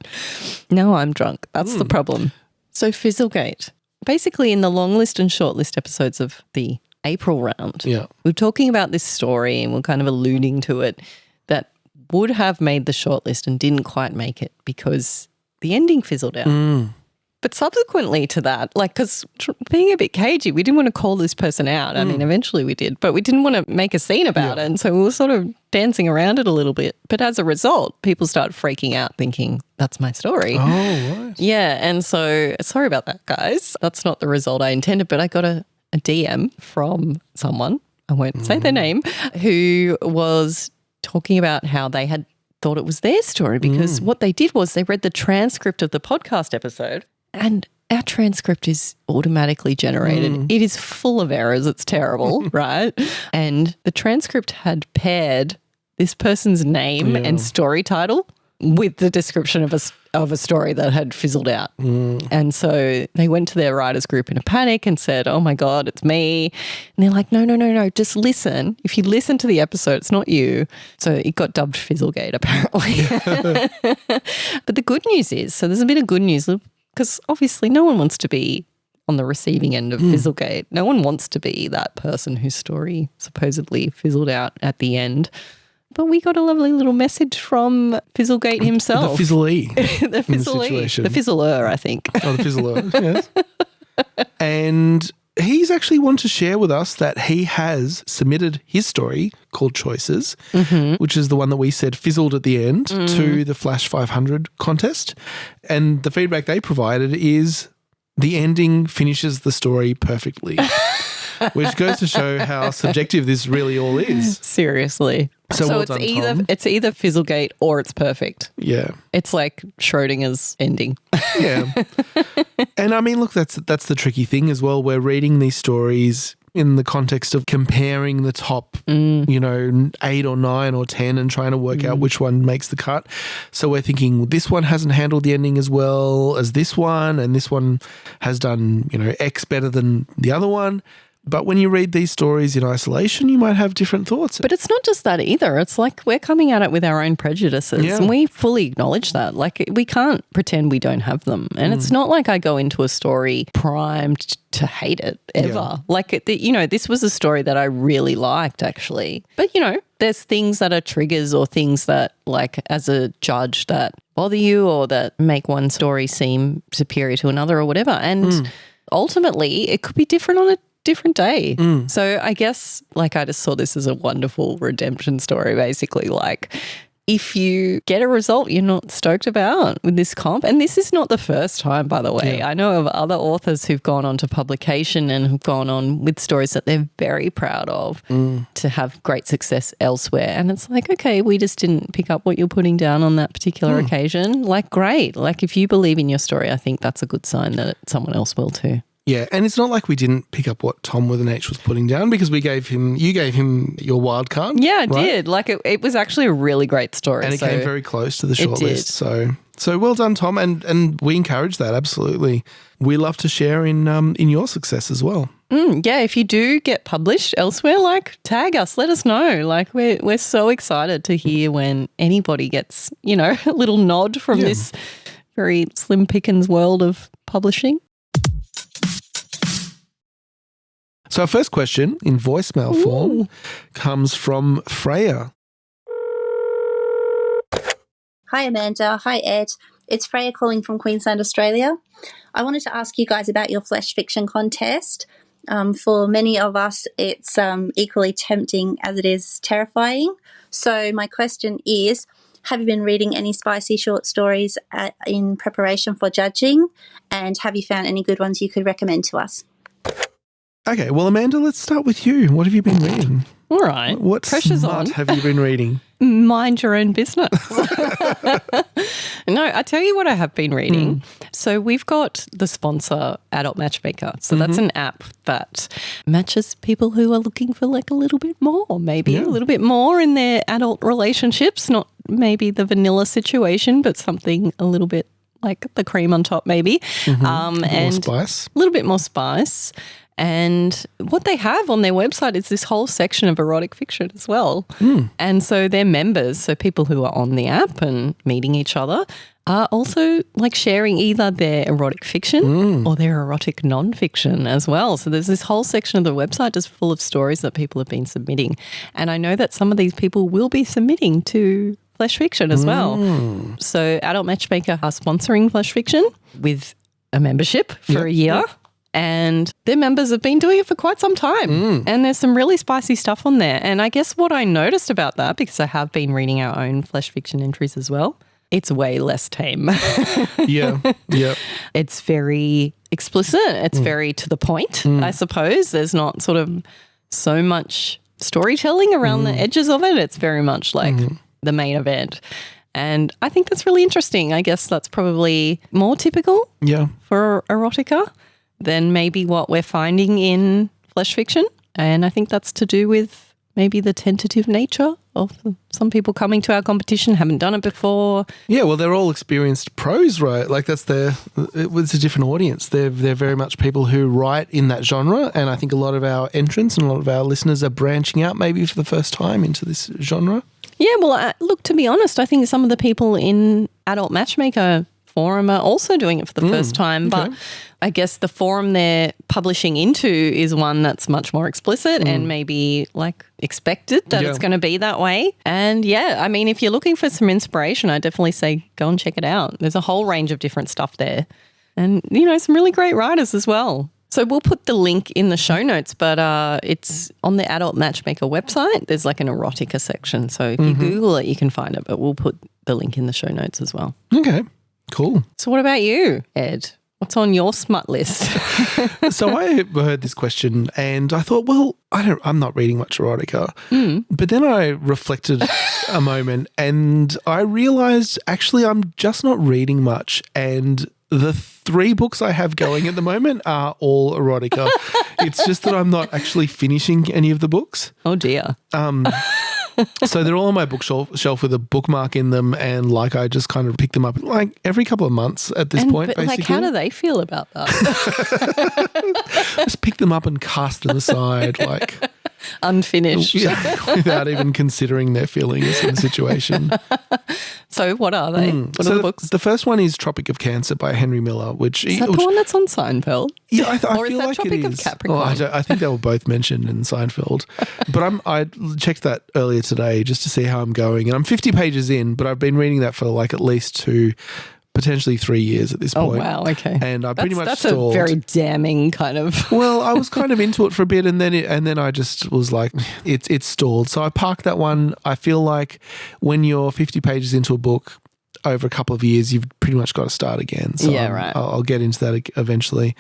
Now I'm drunk. That's the problem. So Fizzlegate. Basically in the long list and short list episodes of the April round, we're talking about this story and we're kind of alluding to it that would have made the shortlist and didn't quite make it because the ending fizzled out. But subsequently to that, because being a bit cagey, we didn't want to call this person out. I mean, eventually we did, but we didn't want to make a scene about it. And so we were sort of dancing around it a little bit. But as a result, people started freaking out thinking, that's my story. Oh, right. Yeah. And so sorry about that, guys. That's not the result I intended, but I got a DM from someone, I won't say their name, who was talking about how they had thought it was their story because what they did was they read the transcript of the podcast episode and our transcript is automatically generated. It is full of errors. It's terrible, right? And the transcript had paired this person's name and story title with the description of a story that had fizzled out. And so they went to their writers group in a panic and said, oh my God, it's me. And they're like, no, just listen. If you listen to the episode, it's not you. So it got dubbed Fizzlegate apparently. But the good news is, so there's a bit of good news because obviously no one wants to be on the receiving end of Fizzlegate. No one wants to be that person whose story supposedly fizzled out at the end. But we got a lovely little message from Fizzlegate himself. The Fizzle-E. The Fizzle-E. The Fizzler, I think. Oh, the Fizzler, yes. And he's actually wanted to share with us that he has submitted his story called Choices, which is the one that we said fizzled at the end, to the Flash 500 contest. And the feedback they provided is the ending finishes the story perfectly. Which goes to show how subjective this really all is. Seriously. So well it's done, either Tom. it's either Fizzlegate or it's perfect. Yeah. It's like Schrodinger's ending. Yeah. And I mean, look, that's the tricky thing as well. We're reading these stories in the context of comparing the top, 8 or 9 or 10 and trying to work out which one makes the cut. So we're thinking this one hasn't handled the ending as well as this one, and this one has done, X better than the other one. But when you read these stories in isolation, you might have different thoughts. But it's not just that either. It's like we're coming at it with our own prejudices and we fully acknowledge that. Like we can't pretend we don't have them. And it's not like I go into a story primed to hate it ever. Yeah. Like, this was a story that I really liked actually. But, there's things that are triggers or things that like as a judge that bother you or that make one story seem superior to another or whatever. And ultimately it could be different on a different day. So I guess I just saw this as a wonderful redemption story basically. Like if you get a result you're not stoked about with this comp, and this is not the first time by the way. I know of other authors who've gone on to publication and who've gone on with stories that they're very proud of to have great success elsewhere, and it's like, okay, we just didn't pick up what you're putting down on that particular occasion. Like great, like if you believe in your story, I think that's a good sign that someone else will too. Yeah, and it's not like we didn't pick up what Tom with an H was putting down because you gave him your wild card. Yeah, I did. Like it was actually a really great story. And it came very close to the shortlist. So well done, Tom, and we encourage that, absolutely. We love to share in your success as well. Yeah, if you do get published elsewhere, like tag us, let us know. Like we're so excited to hear when anybody gets, a little nod from this very slim pickings world of publishing. So our first question in voicemail form comes from Freya. Hi, Amanda. Hi, Ed. It's Freya calling from Queensland, Australia. I wanted to ask you guys about your flash fiction contest. For many of us, it's equally tempting as it is terrifying. So my question is, have you been reading any spicy short stories in preparation for judging? And have you found any good ones you could recommend to us? Okay, well, Amanda, let's start with you. What have you been reading? All right. What Pressure's smut on. have you been reading? Mind your own business. No, I tell you what I have been reading. So we've got the sponsor, Adult Matchmaker. So that's an app that matches people who are looking for like a little bit more, maybe a little bit more in their adult relationships, not maybe the vanilla situation, but something a little bit like the cream on top maybe. More spice. A little bit more spice. And what they have on their website is this whole section of erotic fiction as well. And so their members, so people who are on the app and meeting each other, are also like sharing either their erotic fiction or their erotic non-fiction as well. So there's this whole section of the website just full of stories that people have been submitting. And I know that some of these people will be submitting to Flash Fiction as well. So Adult Matchmaker are sponsoring Flash Fiction with a membership for a year. And their members have been doing it for quite some time. And there's some really spicy stuff on there. And I guess what I noticed about that, because I have been reading our own Flash Fiction entries as well, it's way less tame. Yeah. It's very explicit. It's very to the point, I suppose. There's not sort of so much storytelling around the edges of it. It's very much like the main event. And I think that's really interesting. I guess that's probably more typical for erotica than maybe what we're finding in Flash Fiction. And I think that's to do with maybe the tentative nature of some people coming to our competition, haven't done it before. Yeah, well, they're all experienced pros, right? Like it's a different audience. They're very much people who write in that genre. And I think a lot of our entrants and a lot of our listeners are branching out maybe for the first time into this genre. Yeah, well, look, to be honest, I think some of the people in Adult Matchmaker forum are also doing it for the first time. But I guess the forum they're publishing into is one that's much more explicit and maybe like expected that it's going to be that way. And I mean, if you're looking for some inspiration, I definitely say go and check it out. There's a whole range of different stuff there and, some really great writers as well. So we'll put the link in the show notes, but it's on the Adult Matchmaker website. There's like an erotica section. So if you Google it, you can find it, but we'll put the link in the show notes as well. Okay. Cool. So what about you, Ed? What's on your smut list? So I heard this question and I thought, well, I'm not reading much erotica. But then I reflected a moment and I realized actually I'm just not reading much, and the 3 books I have going at the moment are all erotica. It's just that I'm not actually finishing any of the books. Oh dear. So they're all on my bookshelf with a bookmark in them, and like I just kind of pick them up like every couple of months at this point. But basically, like, how do they feel about that? Just pick them up and cast them aside, like unfinished, without even considering their feelings in the situation. So what are they? What are the books? The first one is Tropic of Cancer by Henry Miller, which is that the one that's on Seinfeld? Yeah, I or feel is that like Tropic it of is. Capricorn? I think they were both mentioned in Seinfeld, but I checked that earlier today just to see how I'm going, and I'm 50 pages in, but I've been reading that for like at least 2, potentially 3 years at this point. Oh wow, okay. And I pretty much that's stalled. a very damning kind of. Well, I was kind of into it for a bit, and then I just was like, it's stalled. So I parked that one. I feel like when you're 50 pages into a book over a couple of years, you've pretty much got to start again. So right. I'll get into that eventually.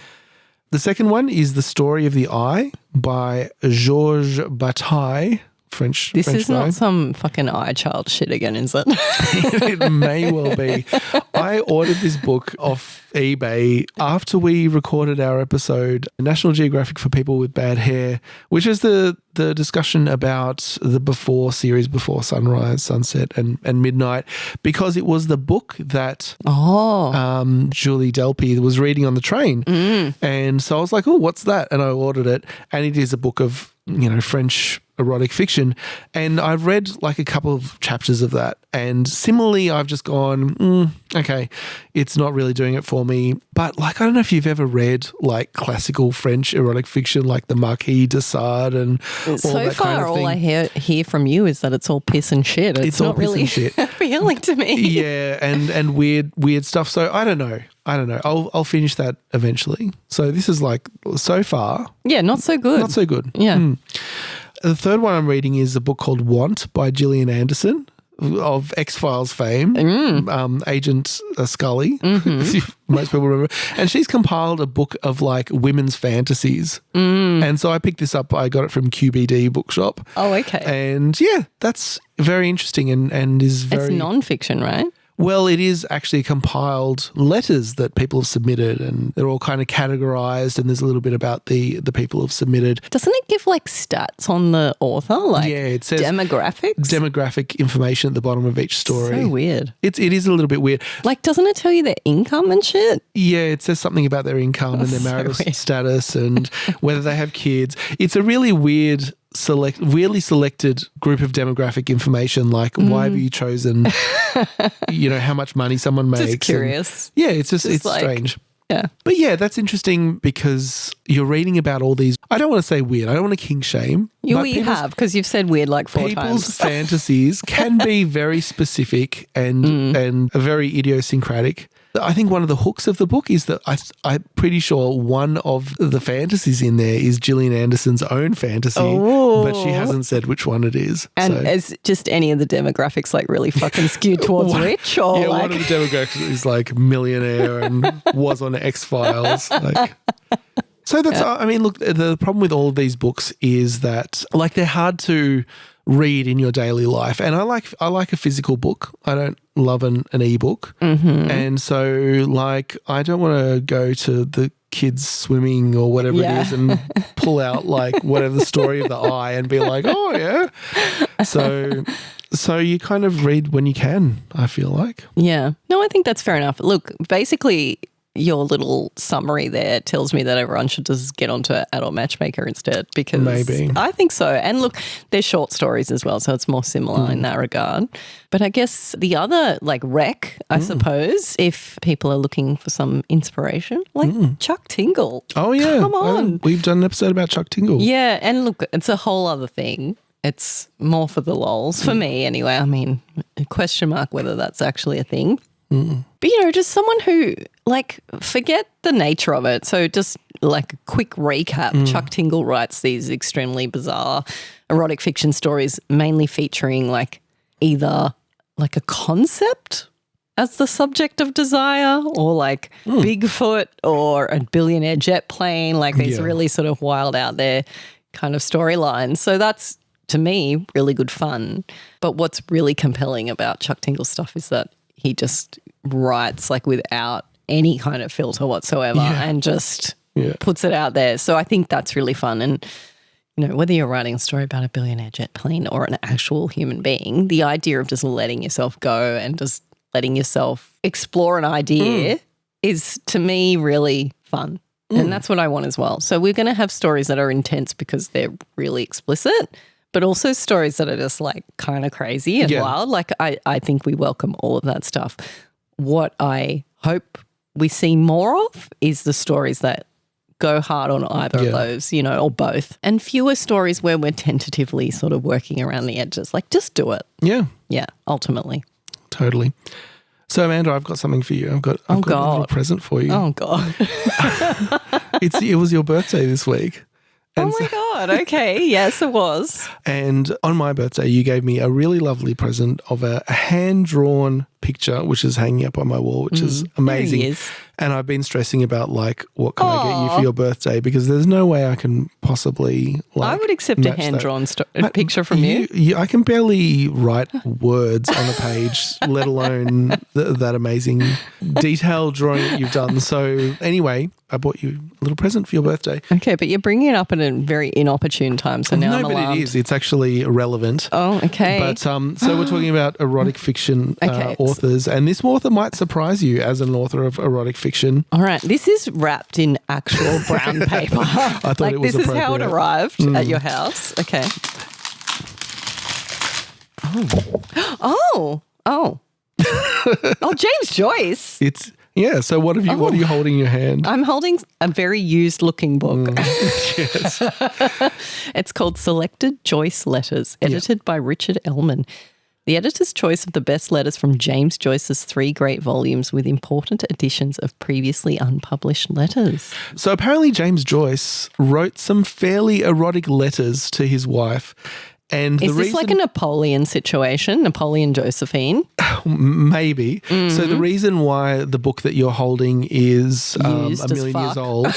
The second one is The Story of the Eye by Georges Bataille French. This French is not vibe. some fucking iChild shit again, is it? It may well be. I ordered this book off eBay after we recorded our episode, National Geographic for People with Bad Hair, which is the discussion about the before series, before sunrise, sunset and midnight, because it was the book that Julie Delpy was reading on the train. And so I was like, oh, what's that? And I ordered it. And it is a book of, French erotic fiction. And I've read like a couple of chapters of that. And similarly, I've just gone, okay, it's not really doing it for me. But like, I don't know if you've ever read like classical French erotic fiction, like the Marquis de Sade and all So that far, kind of thing. all I hear from you is that it's all piss and shit. It's all not piss really and shit. appealing to me. Yeah, and weird stuff. So I don't know. I'll finish that eventually. So this is like, so far, Yeah, not so good. not so good. Yeah. The third one I'm reading is a book called Want by Gillian Anderson of X-Files fame, Agent Scully, most people remember. And she's compiled a book of like women's fantasies. And so I picked this up. I got it from QBD Bookshop. Oh, okay. And yeah, that's very interesting and is very... It's non-fiction, right? Well, it is actually compiled letters that people have submitted, and they're all kind of categorized, and there's a little bit about the people who've submitted. Doesn't it give like stats on the author? Like Yeah, it says demographics? demographic information at the bottom of each story. So weird. It is a little bit weird. Like, doesn't it tell you their income and shit? Yeah, it says something about their income and their So marital weird. status and whether they have kids. It's a really weirdly selected group of demographic information, like why have you chosen, how much money someone makes. Just curious. And, yeah, it's it's like- strange. Yeah. But yeah, that's interesting because you're reading about all these, I don't want to say weird, I don't want to king shame. You but people's- have, because you've said weird like 4 People's times. fantasies can be very specific and very idiosyncratic. I think one of the hooks of the book is that I'm pretty sure one of the fantasies in there is Gillian Anderson's own fantasy, but she hasn't said which one it is. And So- is just any of the demographics like really fucking skewed towards rich or yeah, like one of the demographics is like millionaire and was on X-Files. Like, so that's, I mean, look, the problem with all of these books is that like they're hard to read in your daily life. And I like a physical book. I don't love an e-book. And so like I don't want to go to the kids swimming or whatever it is and pull out like whatever the story of the eye and be like, oh yeah. So you kind of read when you can, I feel like. Yeah. No, I think that's fair enough. Look, basically your little summary there tells me that everyone should just get onto Adult Matchmaker instead because Maybe. I think so. And look, they're short stories as well, so it's more similar in that regard. But I guess the other like rec, I suppose, if people are looking for some inspiration, like Chuck Tingle. Oh yeah. Come on. We've done an episode about Chuck Tingle. Yeah, and look, it's a whole other thing. It's more for the lols, for me anyway. I mean, a question mark whether that's actually a thing. But, just someone who, like, forget the nature of it. So just like a quick recap, Chuck Tingle writes these extremely bizarre erotic fiction stories, mainly featuring like either like a concept as the subject of desire or like Bigfoot or a billionaire jet plane, like these really sort of wild out there kind of storylines. So that's, to me, really good fun. But what's really compelling about Chuck Tingle's stuff is that he just writes like without any kind of filter whatsoever and just puts it out there. So I think that's really fun. And, whether you're writing a story about a billionaire jet plane or an actual human being, the idea of just letting yourself go and just letting yourself explore an idea is, to me, really fun. And that's what I want as well. So we're going to have stories that are intense because they're really explicit, but also stories that are just like kind of crazy and wild. Like I think we welcome all of that stuff. What I hope we see more of is the stories that go hard on either of those, or both. And fewer stories where we're tentatively sort of working around the edges. Like just do it. Yeah. Yeah, ultimately. Totally. So Amanda, I've got something for you. I've got a little present for you. Oh God. It was your birthday this week. Oh And my so- God. Okay. Yes, it was. And on my birthday, you gave me a really lovely present of a hand-drawn picture, which is hanging up on my wall, which is amazing. There he is. And I've been stressing about, like, what can I get you for your birthday? Because there's no way I can possibly, like, I would accept a match that. hand-drawn picture from you. I can barely write words on a page, let alone that amazing detailed drawing that you've done. So anyway, I bought you a little present for your birthday. Okay, but you're bringing it up at a very inopportune time, so now I'm but alarmed. it is. It's actually relevant. Oh, okay. But so we're talking about erotic fiction authors, and this author might surprise you as an author of erotic fiction. All right, this is wrapped in actual brown paper. I thought it was this is how it appropriate. arrived at your house. Okay. Oh, James Joyce. So what have you? What are you holding in your hand? I'm holding a very used-looking book. Yes. It's called Selected Joyce Letters, edited by Richard Ellman. The editor's choice of the best letters from James Joyce's 3 great volumes with important additions of previously unpublished letters. So apparently James Joyce wrote some fairly erotic letters to his wife. And Is this like a Napoleon situation, Napoleon Josephine? Maybe. So the reason why the book that you're holding is a million years old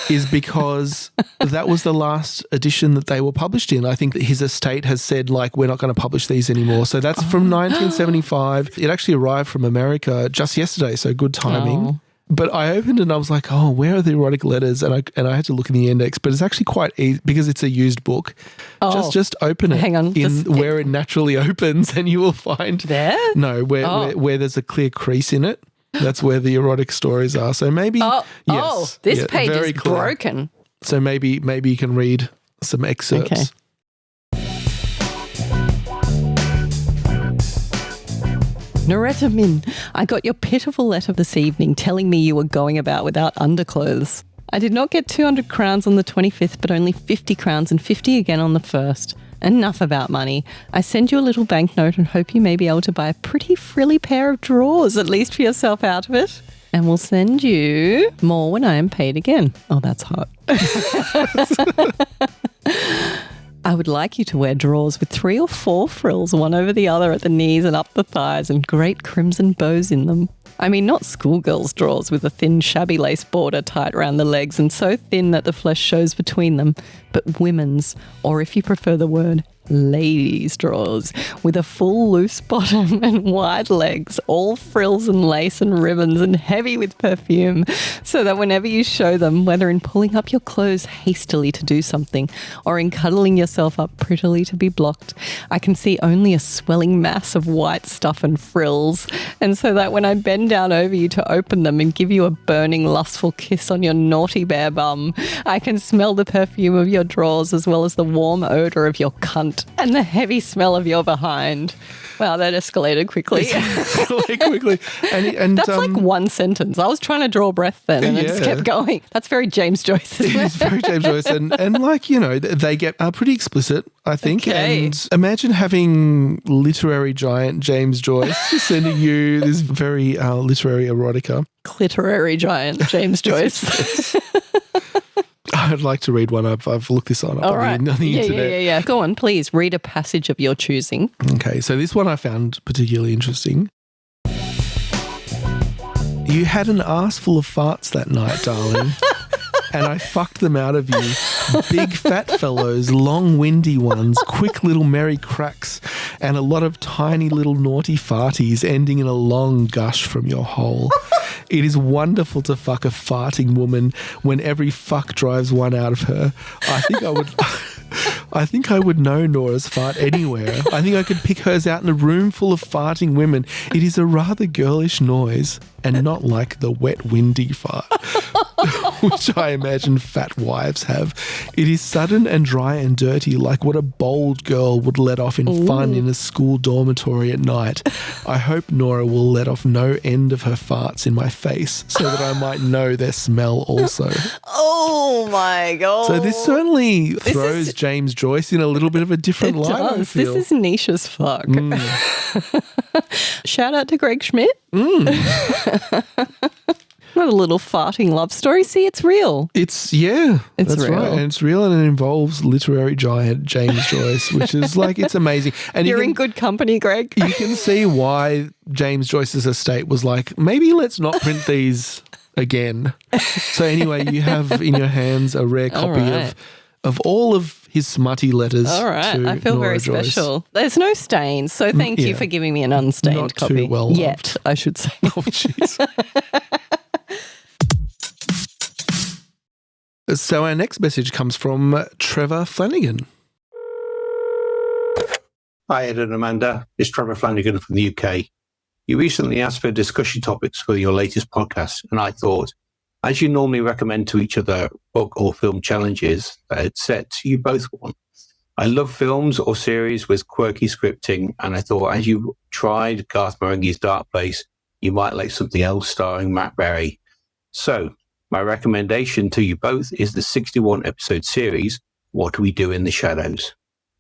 is because that was the last edition that they were published in. I think that his estate has said, like, we're not going to publish these anymore. So that's from 1975. It actually arrived from America just yesterday, so good timing. Oh. But I opened it and I was like, oh, where are the erotic letters? And I had to look in the index, but it's actually quite easy because it's a used book. Oh. Just open it. Hang on, where it naturally opens, and you will find there. No, where there's a clear crease in it. That's where the erotic stories are. So maybe This page very is clear. broken. So maybe you can read some excerpts. Okay. Noretta Min, I got your pitiful letter this evening telling me you were going about without underclothes. I did not get 200 crowns on the 25th, but only 50 crowns and 50 again on the 1st. Enough about money. I send you a little banknote and hope you may be able to buy a pretty frilly pair of drawers, at least for yourself out of it. And we'll send you more when I am paid again. Oh, that's hot. I would like you to wear drawers with 3 or 4 frills, one over the other at the knees and up the thighs, and great crimson bows in them. I mean, not schoolgirls' drawers with a thin shabby lace border tight round the legs and so thin that the flesh shows between them, but women's, or if you prefer the word, ladies' drawers, with a full loose bottom and wide legs, all frills and lace and ribbons and heavy with perfume, so that whenever you show them, whether in pulling up your clothes hastily to do something or in cuddling yourself up prettily to be blocked, I can see only a swelling mass of white stuff and frills, and so that when I bend down over you to open them and give you a burning, lustful kiss on your naughty bare bum, I can smell the perfume of your drawers as well as the warm odour of your cunt and the heavy smell of your behind. Wow, that escalated quickly. And That's like one sentence. I was trying to draw breath then and it just kept going. That's very James Joyce, isn't it? It's very James Joyce. And like, you know, they get pretty explicit, I think. Okay. And imagine having literary giant James Joyce sending you this very literary erotica. Cliterary giant James Joyce. I'd like to read one. I've looked this on, All right. on the internet. Yeah. Go on, please. Read a passage of your choosing. Okay, so this one I found particularly interesting. You had an ass full of farts that night, darling, and I fucked them out of you. Big fat fellows, long windy ones, quick little merry cracks, and a lot of tiny little naughty farties ending in a long gush from your hole. It is wonderful to fuck a farting woman when every fuck drives one out of her. I think I would know Nora's fart anywhere. I think I could pick hers out in a room full of farting women. It is a rather girlish noise and not like the wet, windy fart, which I imagine fat wives have. It is sudden and dry and dirty, like what a bold girl would let off in fun in a school dormitory at night. I hope Nora will let off no end of her farts in my face so that I might know their smell also. Oh my God. So this certainly throws James Joyce in a little bit of a different light, I feel. This is niche as fuck. Shout out to Greg Schmidt. Not a little farting love story. See, it's real. It's It's that's real. right. And it's real, and it involves literary giant James Joyce, which is like, it's amazing. And You're in good company, Greg. you can see why James Joyce's estate was like, maybe let's not print these again. So anyway, you have in your hands a rare copy right. of all of his smutty letters. All right. to I feel Nora very Joyce. special. There's no stains, so thank you yeah. for giving me an unstained Not too copy. well loved. Yet, I should say. Oh, jeez. So our next message comes from Trevor Flanagan. Hi, Ed and Amanda. It's Trevor Flanagan from the UK. You recently asked for discussion topics for your latest podcast, and I thought, as you normally recommend to each other book or film challenges that had set you both one. I love films or series with quirky scripting, and I thought as you tried Garth Marenghi's Dark Place, you might like something else starring Matt Berry. So, my recommendation to you both is the 61 episode series, What Do We Do in the Shadows?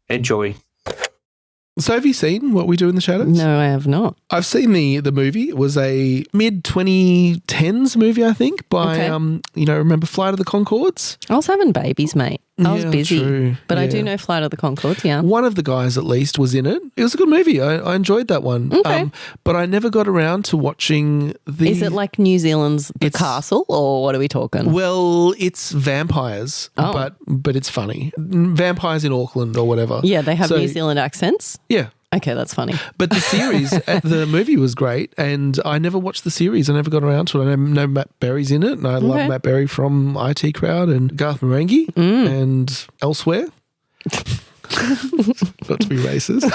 Enjoy. So have you seen What We Do in the Shadows? No, I have not. I've seen the movie. It was a mid-2010s movie, I think, by, remember Flight of the Conchords? I was having babies, mate. I was Yeah, busy. true. But I do Yeah. know Flight of the Conchords, yeah. One of the guys, at least, was in it. It was a good movie. I enjoyed that one. Okay. But I never got around to watching the... Is it like New Zealand's The It's- Castle, or what are we talking? Well, it's vampires, Oh. but it's funny. Vampires in Auckland or whatever. Yeah, they have So- New Zealand accents. Yeah. Okay, that's funny. But the series, the movie was great, and I never watched the series. I never got around to it. I know Matt Berry's in it, and I love Matt Berry from IT Crowd and Garth Marenghi and elsewhere. Not to be racist.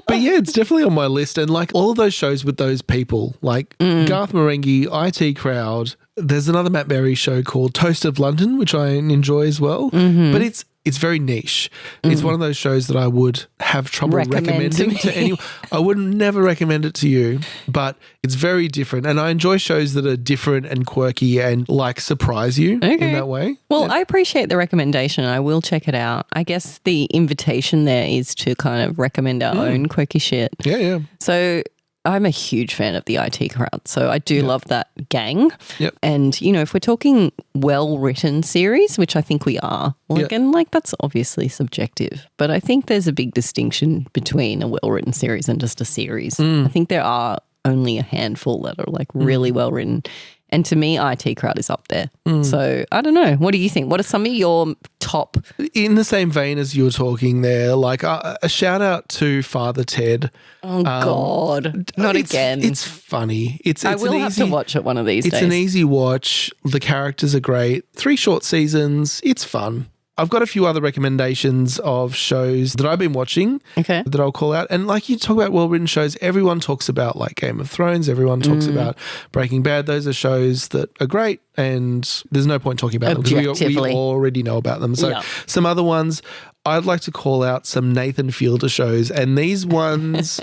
But yeah, it's definitely on my list. And like all of those shows with those people, like Garth Marenghi, IT Crowd, there's another Matt Berry show called Toast of London, which I enjoy as well. But it's very niche. It's one of those shows that I would have trouble recommending to anyone. I would never recommend it to you, but it's very different. And I enjoy shows that are different and quirky and like surprise you in that way. Well, I appreciate the recommendation. I will check it out. I guess the invitation there is to kind of recommend our own quirky shit. Yeah, yeah. So I'm a huge fan of the IT Crowd. So I do love that gang. Yep. And, you know, if we're talking well-written series, which I think we are, and that's obviously subjective, but I think there's a big distinction between a well-written series and just a series. I think there are only a handful that are like really well-written. And to me, IT Crowd is up there. So I don't know. What do you think? What are some of your top? In the same vein as you were talking there, like a shout out to Father Ted. Oh, God. Not again. It's funny. I will have to watch it one of these days. It's an easy watch. The characters are great. 3 short seasons. It's fun. I've got a few other recommendations of shows that I've been watching that I'll call out. And like you talk about well-written shows, everyone talks about like Game of Thrones. Everyone talks about Breaking Bad. Those are shows that are great and there's no point talking about them because we already know about them. So some other ones, I'd like to call out some Nathan Fielder shows. And these ones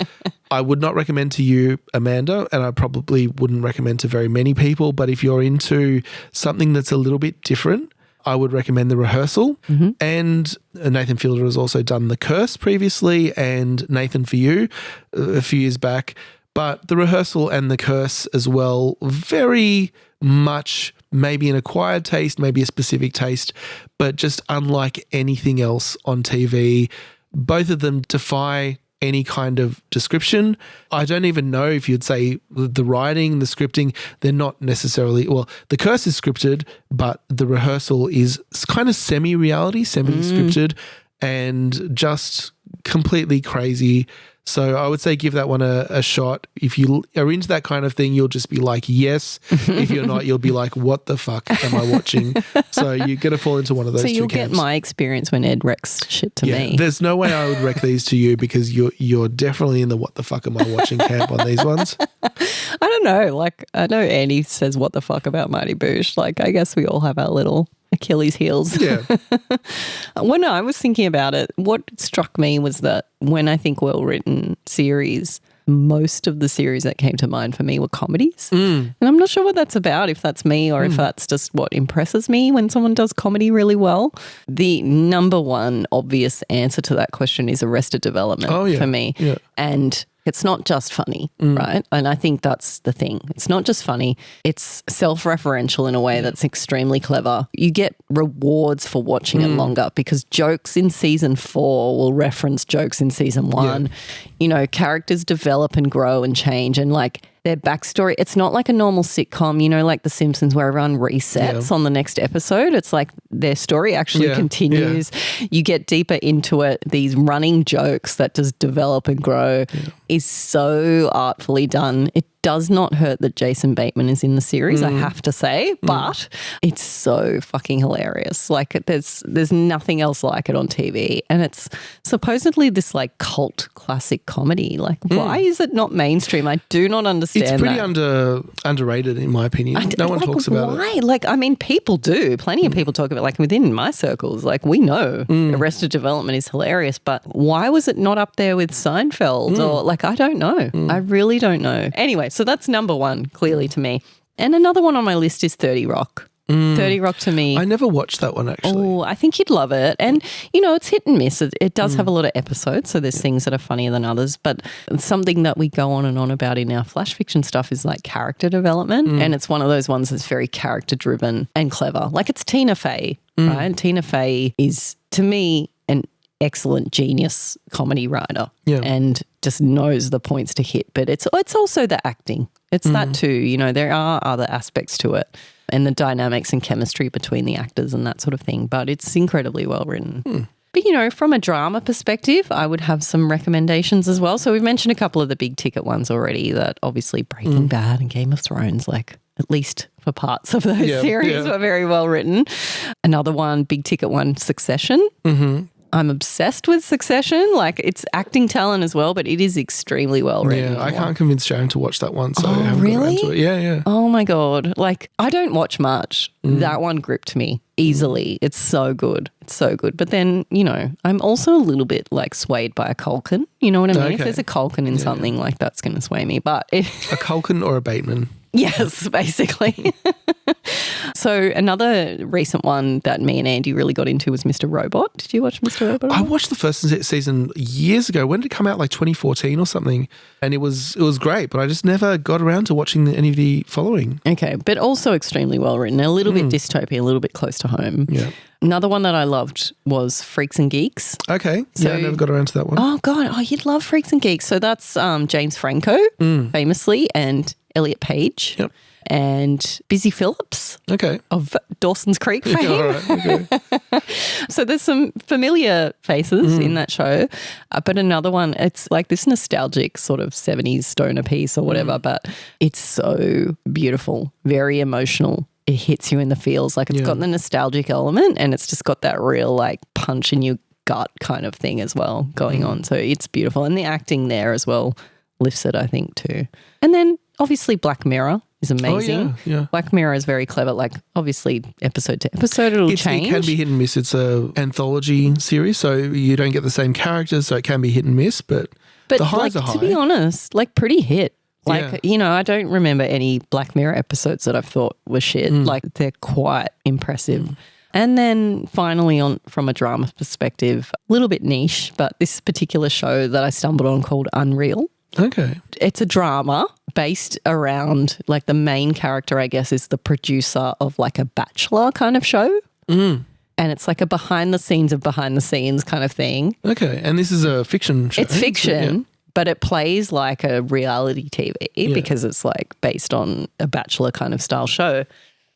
I would not recommend to you, Amanda, and I probably wouldn't recommend to very many people. But if you're into something that's a little bit different, I would recommend The Rehearsal. And Nathan Fielder has also done The Curse previously and Nathan For You a few years back. But The Rehearsal and The Curse as well, very much maybe an acquired taste, maybe a specific taste, but just unlike anything else on TV. Both of them defy any kind of description. I don't even know if you'd say the writing, the scripting, they're not necessarily, well, The Curse is scripted, but The Rehearsal is kind of semi-reality, semi-scripted, and just completely crazy. So I would say give that one a shot. If you are into that kind of thing, you'll just be like, yes. If you're not, you'll be like, what the fuck am I watching? So you're going to fall into one of those two camps. So you'll get my experience when Ed wrecks shit to me. There's no way I would wreck these to you because you're definitely in the what the fuck am I watching camp on these ones. I don't know. Like, I know Andy says what the fuck about Mighty Boosh. Like, I guess we all have our little Achilles heels. Yeah. When I was thinking about it, what struck me was that when I think well-written series, most of the series that came to mind for me were comedies. And I'm not sure what that's about, if that's me or if that's just what impresses me when someone does comedy really well. The number one obvious answer to that question is Arrested Development for me. Yeah. And It's not just funny, right? And I think that's the thing. It's not just funny. It's self-referential in a way that's extremely clever. You get rewards for watching it longer because jokes in season 4 will reference jokes in season 1. Yeah. You know, characters develop and grow and change, and like their backstory. It's not like a normal sitcom, you know, like The Simpsons where everyone resets on the next episode. It's like their story actually continues. Yeah. You get deeper into it. These running jokes that just develop and grow is so artfully done. It does not hurt that Jason Bateman is in the series, I have to say, but it's so fucking hilarious. Like there's nothing else like it on TV, and it's supposedly this like cult classic comedy. Like why is it not mainstream? I do not understand. It's pretty underrated in my opinion. No one talks about it. Why? Like, I mean, people do. Plenty of people talk about it. Like within my circles, like we know Arrested Development is hilarious, but why was it not up there with Seinfeld? Or like, I don't know. I really don't know. Anyway, so that's number 1, clearly to me. And another one on my list is 30 Rock. 30 Rock to me. I never watched that one actually. Oh, I think you'd love it. And, you know, it's hit and miss. It does have a lot of episodes, so there's things that are funnier than others. But something that we go on and on about in our flash fiction stuff is like character development. And it's one of those ones that's very character driven and clever. Like it's Tina Fey, right? Tina Fey is, to me, an excellent genius comedy writer and just knows the points to hit. But it's also the acting. It's that too. You know, there are other aspects to it and the dynamics and chemistry between the actors and that sort of thing. But it's incredibly well written. But, you know, from a drama perspective, I would have some recommendations as well. So we've mentioned a couple of the big ticket ones already, that obviously Breaking Bad and Game of Thrones, like at least for parts of those series were very well written. Another one, big ticket one, Succession. I'm obsessed with Succession. Like it's acting talent as well, but it is extremely well written. Yeah, I can't convince Sharon to watch that one, so I haven't got around to it. Yeah. Oh my God. Like I don't watch much. That one gripped me easily. It's so good. It's so good. But then, you know, I'm also a little bit like swayed by a Culkin. You know what I mean? If there's a Culkin in something, like that's going to sway me. But a Culkin or a Bateman? Yes, basically. So another recent one that me and Andy really got into was Mr. Robot. Did you watch Mr. Robot? I watched the first season years ago. When did it come out? Like 2014 or something. And it was great, but I just never got around to watching any of the following. Okay, but also extremely well written. A little bit dystopian, a little bit close to home. Yeah. Another one that I loved was Freaks and Geeks. Okay. So, I never got around to that one. Oh, God. Oh, you'd love Freaks and Geeks. So that's James Franco, famously, and Elliot Page. Yep. And Busy Phillips of Dawson's Creek fame. All right, okay. So there's some familiar faces in that show, but another one, it's like this nostalgic sort of 70s stoner piece or whatever, but it's so beautiful, very emotional. It hits you in the feels. Like it's got the nostalgic element and it's just got that real like punch in your gut kind of thing as well going on. So it's beautiful. And the acting there as well lifts it, I think, too. And then obviously Black Mirror is amazing. Oh, yeah. Black Mirror is very clever. Like obviously episode to episode it'll change. It can be hit and miss. It's a anthology series, so you don't get the same characters, so it can be hit and miss, but the highs are high. To be honest, like pretty hit. Like, you know, I don't remember any Black Mirror episodes that I've thought were shit. Like they're quite impressive. And then finally from a drama perspective, a little bit niche, but this particular show that I stumbled on called Unreal. Okay. It's a drama based around like the main character, I guess, is the producer of like a Bachelor kind of show. And it's like a behind the scenes kind of thing. Okay. And this is a fiction show. It's fiction, but it plays like a reality TV because it's like based on a Bachelor kind of style show.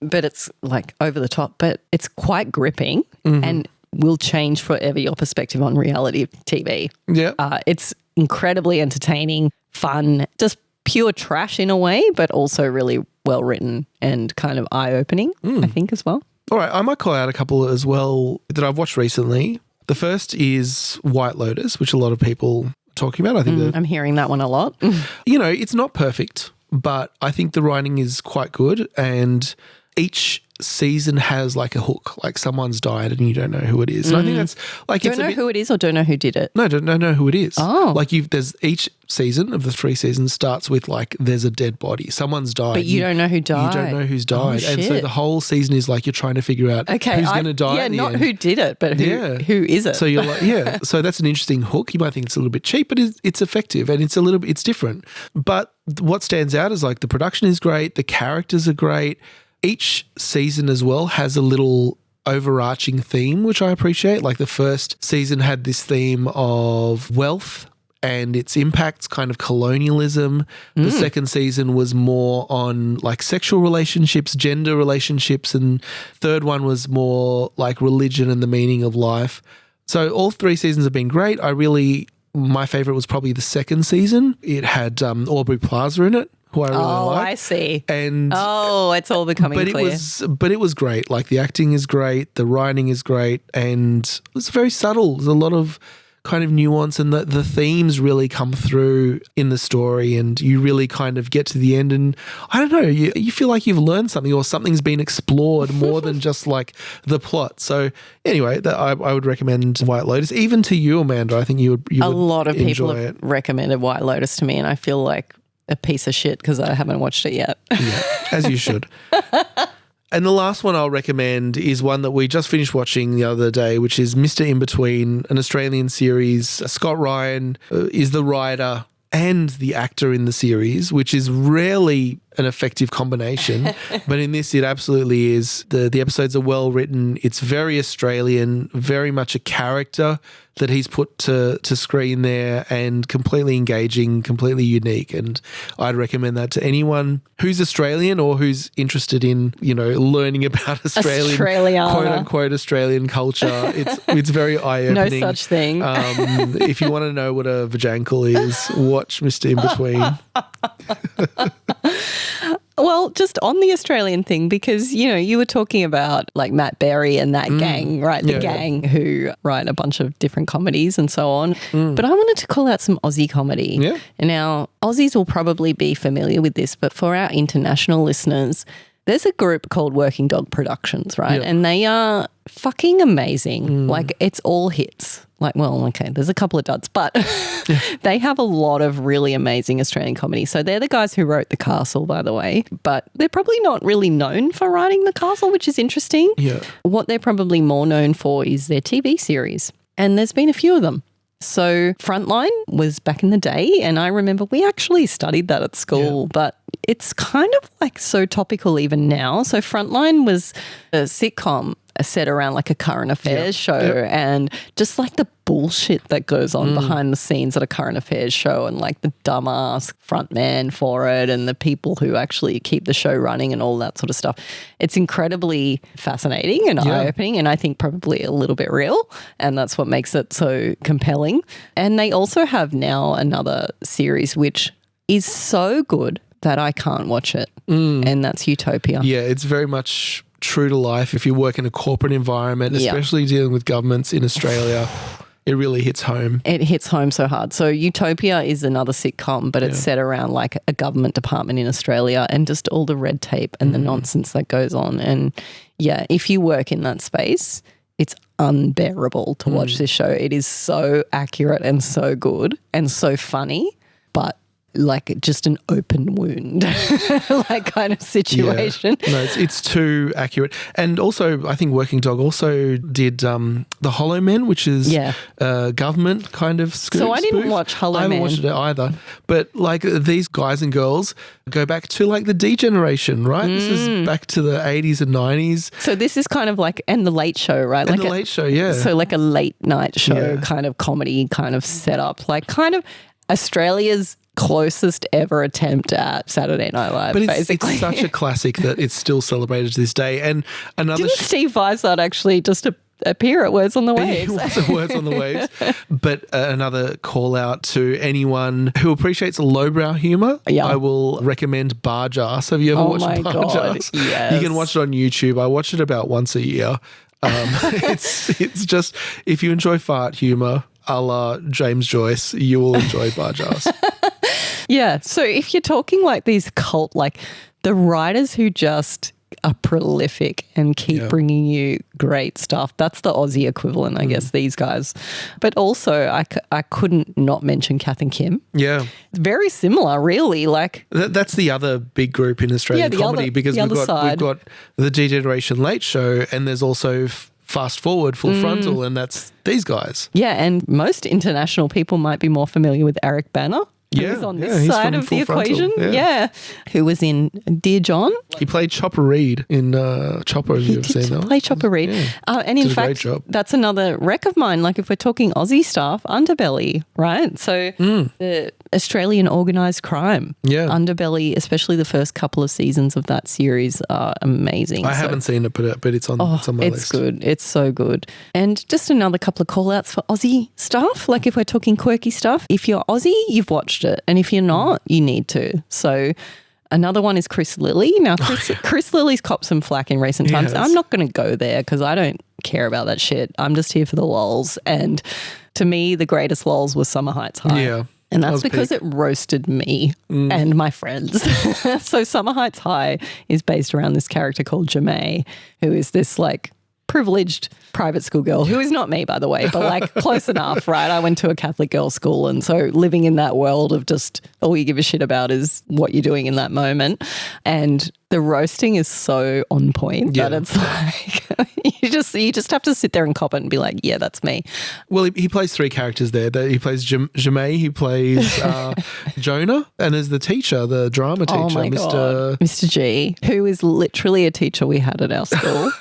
But it's like over the top, but it's quite gripping and will change forever your perspective on reality TV. Yeah. It's incredibly entertaining, fun, just pure trash in a way, but also really well written and kind of eye-opening, I think, as well. All right, I might call out a couple as well that I've watched recently. The first is White Lotus, which a lot of people are talking about. I think I'm hearing that one a lot. You know, it's not perfect, but I think the writing is quite good, and each season has like a hook, like someone's died and you don't know who it is. And I think that's like Don't know who it is or don't know who did it? No, don't know who it is. Oh. Like there's each season of the 3 seasons starts with like there's a dead body. Someone's died. But you don't know who died. You don't know who's died. Oh, and so shit. the whole season is like you're trying to figure out who's going to die Yeah, at the not end. who did it, but who is it? So you're like, yeah. So that's an interesting hook. You might think it's a little bit cheap, but it's effective and it's different. But what stands out is like the production is great. The characters are great. Each season as well has a little overarching theme, which I appreciate. Like the first season had this theme of wealth and its impacts, kind of colonialism. The second season was more on like sexual relationships, gender relationships, and third one was more like religion and the meaning of life. So all 3 seasons have been great. My favorite was probably the second season. It had Aubrey Plaza in it, who I really like. I see. And it's all becoming clear. But it was great. Like the acting is great, the writing is great, and it's very subtle. There's a lot of kind of nuance, and the themes really come through in the story, and you really kind of get to the end and I don't know, you feel like you've learned something or something's been explored more than just like the plot. So anyway, I would recommend White Lotus. Even to you, Amanda, I think you would a lot of people enjoy have recommended White Lotus to me, and I feel like a piece of shit because I haven't watched it yet. Yeah, as you should. And the last one I'll recommend is one that we just finished watching the other day, which is Mr. In Between, an Australian series. Scott Ryan is the writer and the actor in the series, which is rarely an effective combination. But in this, it absolutely is. The episodes are well written. It's very Australian, very much a character that he's put to screen there, and completely engaging, completely unique. And I'd recommend that to anyone who's Australian or who's interested in, learning about Australian, quote unquote Australian culture. It's very eye-opening. No such thing. If you want to know what a vajankle is, watch Mr. In Between. Well, just on the Australian thing, because, you were talking about like Matt Berry and that gang, right? The gang who write a bunch of different comedies and so on. But I wanted to call out some Aussie comedy. Yeah. And now Aussies will probably be familiar with this, but for our international listeners, there's a group called Working Dog Productions, right? Yeah. And they are fucking amazing. Like, it's all hits. Like, well, okay, there's a couple of duds, but they have a lot of really amazing Australian comedy. So they're the guys who wrote The Castle, by the way, but they're probably not really known for writing The Castle, which is interesting. Yeah. What they're probably more known for is their TV series, and there's been a few of them. So Frontline was back in the day, and I remember we actually studied that at school, but it's kind of like so topical even now. So Frontline was a sitcom set around like a current affairs show and just like the bullshit that goes on behind the scenes at a current affairs show, and like the dumbass front man for it and the people who actually keep the show running and all that sort of stuff. It's incredibly fascinating and eye-opening, and I think probably a little bit real, and that's what makes it so compelling. And they also have now another series which is so good that I can't watch it, and that's Utopia. Yeah, it's very much true to life. If you work in a corporate environment, especially dealing with governments in Australia, it really hits home. It hits home so hard. So Utopia is another sitcom, but it's set around like a government department in Australia and just all the red tape and the nonsense that goes on. And yeah, if you work in that space, it's unbearable to watch this show. It is so accurate and so good and so funny, but like just an open wound like kind of situation. Yeah. No, it's too accurate. And also I think Working Dog also did The Hollow Men, which is a government kind of spoof. So I didn't watch Hollow Men. I haven't watched it either. But like these guys and girls go back to like the D generation, right? This is back to the 80s and 90s. So this is kind of like, and The Late Show, right? And like The Late Show, yeah. So like a late night show kind of comedy kind of setup, like kind of Australia's closest ever attempt at Saturday Night Live, but basically. It's such a classic that it's still celebrated to this day. And another Didn't Steve Vizard actually just appear at Words on the Waves? He was at Words on the Waves. But another call out to anyone who appreciates lowbrow humour. Yeah. I will recommend Barjas. Have you ever watched Barjas? Yes. You can watch it on YouTube. I watch it about once a year. It's just, if you enjoy fart humour, a la James Joyce, you will enjoy Barjas. Yeah. So if you're talking like these cult, like the writers who just are prolific and keep bringing you great stuff. That's the Aussie equivalent, I guess, these guys. But also I couldn't not mention Kath and Kim. Yeah. Very similar, really. Like That's the other big group in Australian comedy because we've got the D-Generation Late Show and there's also Fast Forward, Full Frontal, and that's these guys. Yeah, and most international people might be more familiar with Eric Banner. Who's on this side of the equation. Yeah. Who was in Dear John. He played Chopper Reed in Chopper. He did play Chopper Reed. Yeah. And in fact, that's another rec of mine. Like if we're talking Aussie stuff, Underbelly, right? So the Australian organised crime. Yeah. Underbelly, especially the first couple of seasons of that series are amazing. I haven't seen it, but it's on my list. It's good. It's so good. And just another couple of call-outs for Aussie stuff. Like if we're talking quirky stuff, if you're Aussie, you've watched it. And if you're not, you need to. So another one is Chris Lilly. Now, Chris Lilly's copped some flack in recent times. I'm not going to go there because I don't care about that shit. I'm just here for the lols. And to me, the greatest lols was Summer Heights High. Yeah. And that's because it roasted me and my friends. So Summer Heights High is based around this character called Jamae, who is this like privileged private school girl who is not me, by the way, but like close enough, right? I went to a Catholic girls' school, and so living in that world of just all you give a shit about is what you're doing in that moment. And the roasting is so on point that it's like you just have to sit there and cop it and be like, yeah, that's me. Well, he plays three characters there. He plays Jamae, he plays Jonah, and as the teacher, the drama teacher, Oh my God. Mr. G, who is literally a teacher we had at our school.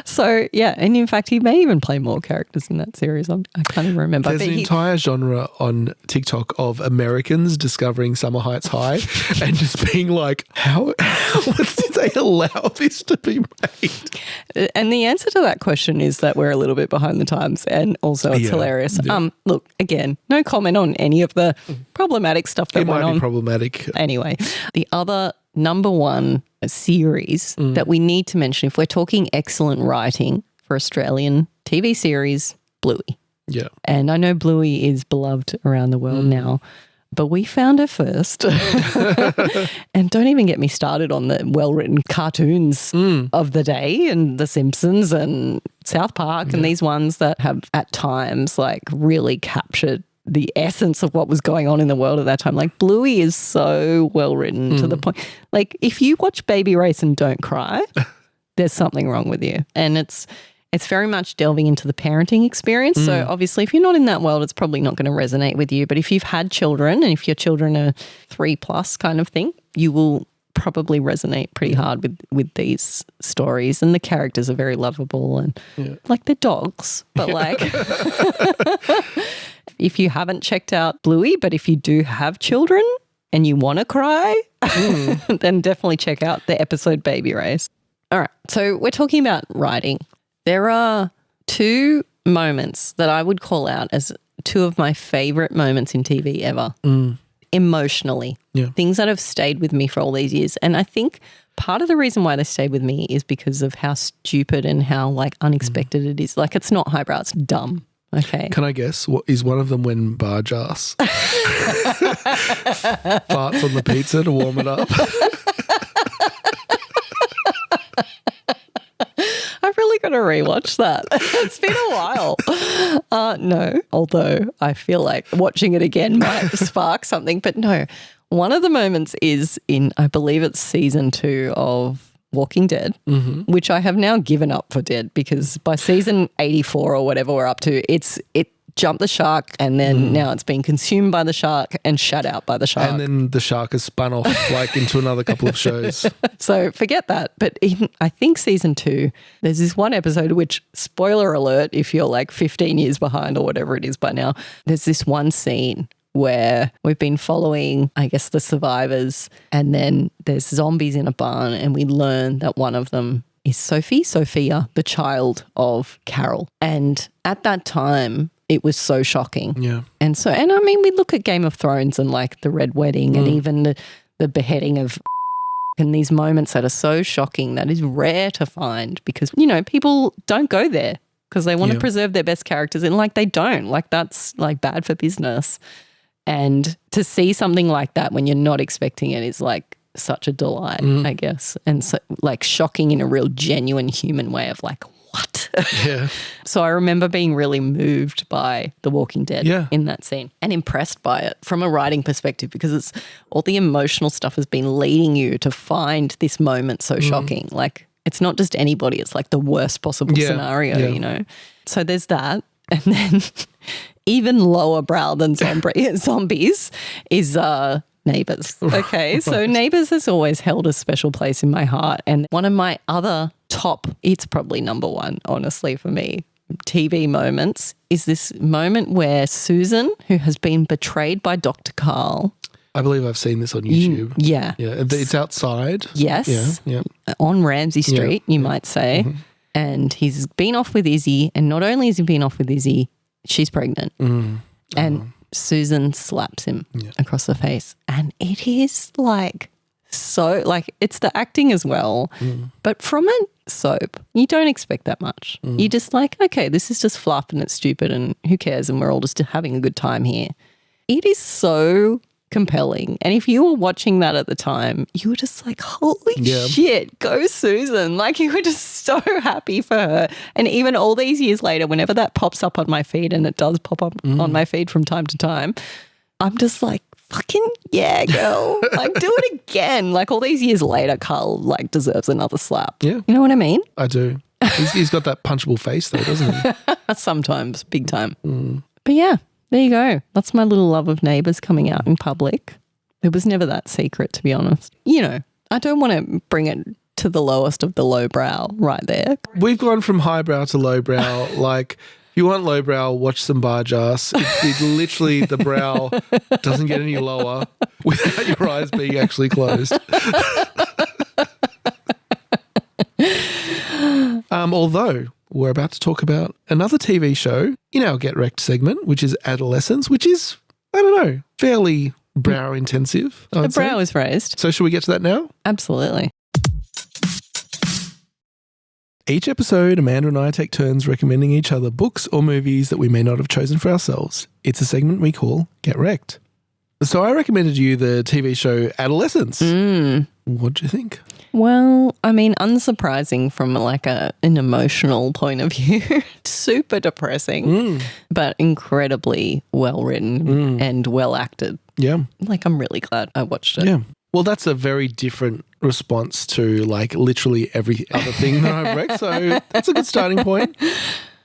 So, yeah, and in fact, he may even play more characters in that series. I can't even remember. There's an entire genre on TikTok of Americans discovering Summer Heights High and just being like, how did they allow this to be made? And the answer to that question is that we're a little bit behind the times, and also it's hilarious. Yeah. Look, again, no comment on any of the problematic stuff that went on. It might be problematic. Anyway, the other number one series that we need to mention if we're talking excellent writing for Australian TV series, Bluey. Yeah. And I know Bluey is beloved around the world now, but we found her first. And don't even get me started on the well-written cartoons of the day and The Simpsons and South Park and these ones that have at times like really captured the essence of what was going on in the world at that time. Like Bluey is so well written to the point. Like if you watch Baby Race and don't cry, there's something wrong with you. And it's very much delving into the parenting experience. So obviously if you're not in that world, it's probably not going to resonate with you. But if you've had children and if your children are 3+ kind of thing, you will probably resonate pretty hard with these stories. And the characters are very lovable and like they're dogs, but like if you haven't checked out Bluey, but if you do have children and you want to cry, then definitely check out the episode Baby Race. All right. So we're talking about writing. There are two moments that I would call out as two of my favorite moments in TV ever. Emotionally. Yeah. Things that have stayed with me for all these years. And I think part of the reason why they stayed with me is because of how stupid and how like unexpected it is. Like it's not highbrow, it's dumb. Okay. Can I guess? What is one of them when Barjas farts on the pizza to warm it up? I've really got to rewatch that. It's been a while. No, although I feel like watching it again might spark something. But no, one of the moments is in, I believe it's season 2 of Walking Dead, which I have now given up for dead because by season 84 or whatever we're up to, it jumped the shark and then now it's been consumed by the shark and shut out by the shark. And then the shark has spun off like into another couple of shows. So forget that. But I think season 2, there's this one episode which, spoiler alert, if you're like 15 years behind or whatever it is by now, there's this one scene where we've been following, I guess, the survivors, and then there's zombies in a barn and we learn that one of them is Sophia, the child of Carol. And at that time, it was so shocking. Yeah. And I mean, we look at Game of Thrones and like the Red Wedding and even the beheading of and these moments that are so shocking that is rare to find because, you know, people don't go there because they want to preserve their best characters and like they don't. Like that's like bad for business. And to see something like that when you're not expecting it is like such a delight, I guess. And so like shocking in a real genuine human way of like, what? Yeah. So I remember being really moved by The Walking Dead in that scene and impressed by it from a writing perspective, because it's all the emotional stuff has been leading you to find this moment so shocking. Like it's not just anybody, it's like the worst possible scenario, you know? So there's that. And then even lower brow than zombies is Neighbours. Okay, so Neighbours has always held a special place in my heart. And one of my other top, it's probably number one, honestly, for me, TV moments is this moment where Susan, who has been betrayed by Dr. Carl. I believe I've seen this on YouTube. Yeah. It's outside. Yes. Yeah. On Ramsay Street, you might say. Mm-hmm. And he's been off with Izzy. And not only has he been off with Izzy, she's pregnant. And Susan slaps him across the face. And it is like so, like it's the acting as well. But from a soap, you don't expect that much. You're just like, okay, this is just fluff and it's stupid and who cares, and we're all just having a good time here. It is so compelling. And if you were watching that at the time, you were just like, holy shit, go Susan. Like you were just so happy for her. And even all these years later, whenever that pops up on my feed, and it does pop up on my feed from time to time, I'm just like, fucking yeah, girl. Like do it again. Like all these years later, Carl like deserves another slap. Yeah. You know what I mean? I do. He's got that punchable face though, doesn't he? Sometimes, big time. But yeah. There you go. That's my little love of Neighbours coming out in public. It was never that secret, to be honest. You know, I don't want to bring it to the lowest of the lowbrow right there. We've gone from highbrow to lowbrow. Like, if you want lowbrow, watch some barge ass. It literally, the brow doesn't get any lower without your eyes being actually closed. Although we're about to talk about another TV show in our Get Wrecked segment, which is Adolescence, which is, I don't know, fairly brow intensive. The brow is raised. So should we get to that now? Absolutely. Each episode, Amanda and I take turns recommending each other books or movies that we may not have chosen for ourselves. It's a segment we call Get Wrecked. So I recommended you the TV show Adolescence. What do you think? Well, I mean, unsurprising from like an emotional point of view. Super depressing, but incredibly well written and well acted. Yeah. Like I'm really glad I watched it. Yeah. Well, that's a very different response to like literally every other thing that I've read. So that's a good starting point.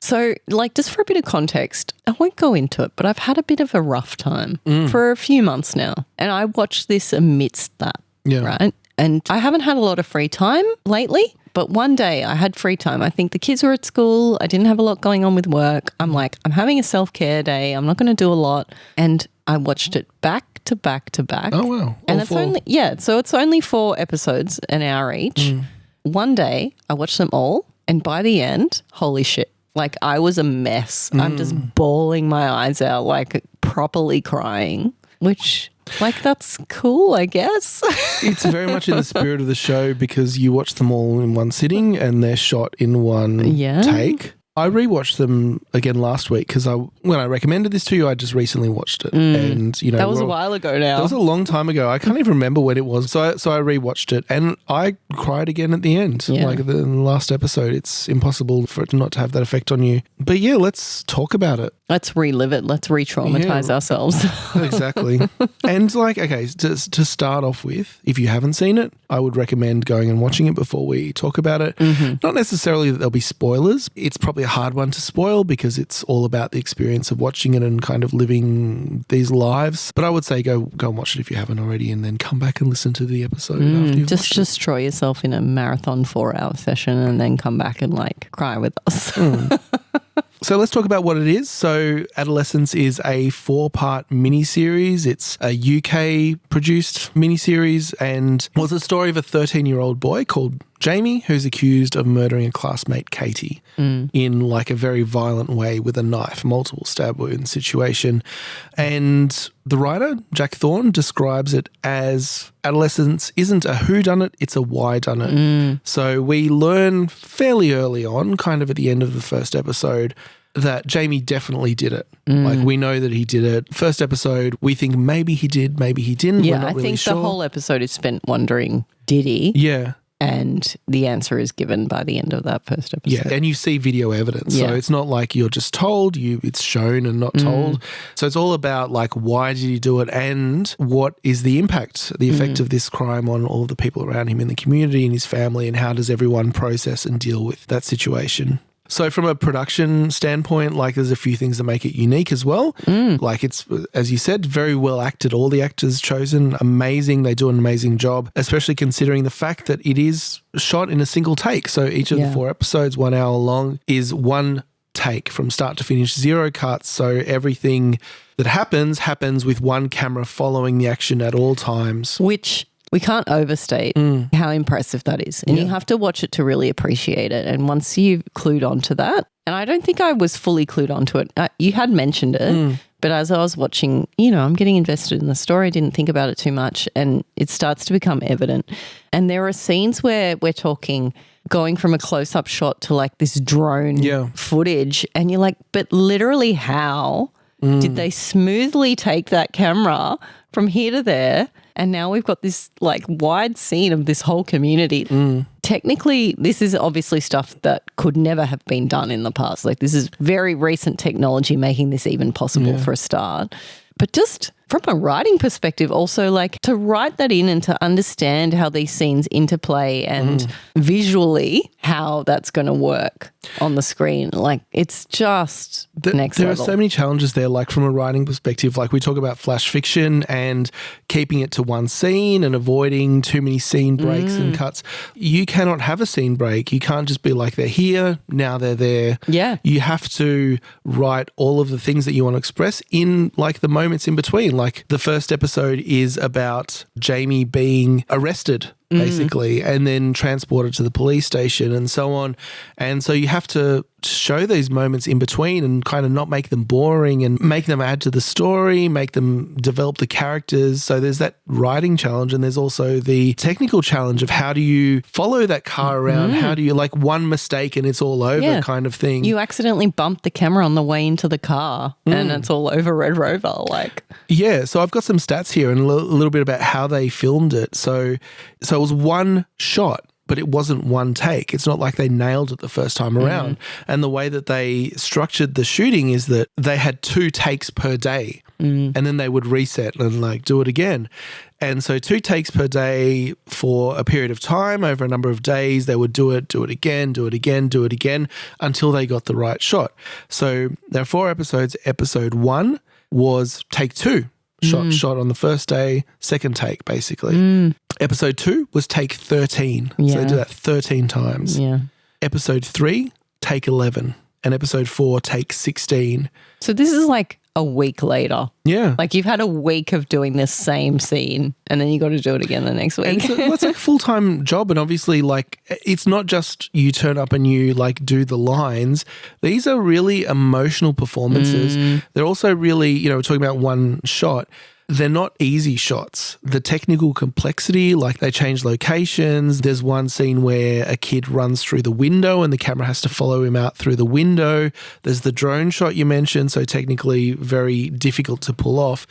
So like just for a bit of context, I won't go into it, but I've had a bit of a rough time for a few months now. And I watched this amidst that, right? And I haven't had a lot of free time lately, but one day I had free time. I think the kids were at school. I didn't have a lot going on with work. I'm like, I'm having a self-care day. I'm not going to do a lot. And I watched it back to back to back. Oh, wow. And it's only, so it's only 4 episodes, an hour each. One day I watched them all. And by the end, holy shit. Like I was a mess. I'm just bawling my eyes out, like properly crying, which like that's cool, I guess. It's very much in the spirit of the show because you watch them all in one sitting and they're shot in one take. I rewatched them again last week because when I recommended this to you, I just recently watched it. And you know, that was a while ago now. That was a long time ago. I can't even remember when it was. So I rewatched it and I cried again at the end. Like in the last episode, it's impossible for it not to have that effect on you. But yeah, let's talk about it. Let's relive it. Let's re-traumatize ourselves. Exactly. And like, okay, to start off with, if you haven't seen it, I would recommend going and watching it before we talk about it. Not necessarily that there'll be spoilers. It's probably a hard one to spoil because it's all about the experience of watching it and kind of living these lives. But I would say go and watch it if you haven't already and then come back and listen to the episode after you've just destroy yourself in a marathon 4-hour session and then come back and like cry with us. So let's talk about what it is. So Adolescence is a 4-part miniseries. It's a UK-produced miniseries and was a story of a 13-year-old boy called Jamie who's accused of murdering a classmate, Katie, in like a very violent way with a knife, multiple stab wound situation. And the writer, Jack Thorne, describes it as adolescence isn't a whodunit, it's a whydunit. So we learn fairly early on, kind of at the end of the first episode, that Jamie definitely did it. Like, we know that he did it. First episode, we think maybe he did, maybe he didn't. Yeah, We're not I really think sure. the whole episode is spent wondering, did he? Yeah. And the answer is given by the end of that first episode. Yeah, and you see video evidence. Yeah. So it's not like you're just told, it's shown and not told. So it's all about like, why did he do it and what is the impact, the effect of this crime on all the people around him in the community and his family, and how does everyone process and deal with that situation. So from a production standpoint, like, there's a few things that make it unique as well. Like, it's, as you said, very well acted. All the actors chosen, amazing. They do an amazing job, especially considering the fact that it is shot in a single take. So each of the 4 episodes, 1 hour long, is one take from start to finish, 0 cuts. So everything that happens with one camera following the action at all times. Which we can't overstate how impressive that is. And you have to watch it to really appreciate it. And once you've clued onto that, and I don't think I was fully clued onto it. You had mentioned it, but as I was watching, I'm getting invested in the story. I didn't think about it too much, and it starts to become evident. And there are scenes where we're talking going from a close-up shot to like this drone footage, and you're like, but literally how did they smoothly take that camera from here to there? And now we've got this like wide scene of this whole community. Technically, this is obviously stuff that could never have been done in the past. Like, this is very recent technology making this even possible for a start. But just from a writing perspective, also, like, to write that in and to understand how these scenes interplay and visually how that's going to work on the screen, like, it's just next level. There are so many challenges there, like, from a writing perspective. Like, we talk about flash fiction and keeping it to one scene and avoiding too many scene breaks and cuts. You cannot have a scene break. You can't just be like, they're here, now they're there. Yeah. You have to write all of the things that you want to express in, like, the moments in between. Like, the first episode is about Jamie being arrested, basically, and then transported to the police station and so on. And so you have to show these moments in between and kind of not make them boring and make them add to the story, make them develop the characters. So there's that writing challenge, and there's also the technical challenge of how do you follow that car around? How do you, like, one mistake and it's all over kind of thing. You accidentally bump the camera on the way into the car and it's all over Red Rover. Like, yeah, so I've got some stats here and a little bit about how they filmed it. So it was one shot, but it wasn't one take. It's not like they nailed it the first time around. And the way that they structured the shooting is that they had 2 takes per day, and then they would reset and like do it again. And so 2 takes per day for a period of time over a number of days. They would do it again, do it again until they got the right shot. So there are 4 episodes. Episode 1 was take 2. Shot on the first day, second take, basically. Episode 2 was take 13. So they did that 13 times. yeah. Episode 3, take 11. And episode 4, take 16. So this is like a week later. Yeah. Like, you've had a week of doing this same scene and then you got to do it again the next week. And so that's like a full-time job. And obviously, like, it's not just you turn up and you like do the lines. These are really emotional performances. They're also really, we're talking about one shot. They're not easy shots. The technical complexity, like, they change locations. There's one scene where a kid runs through the window and the camera has to follow him out through the window. There's the drone shot you mentioned, so technically very difficult to pull off.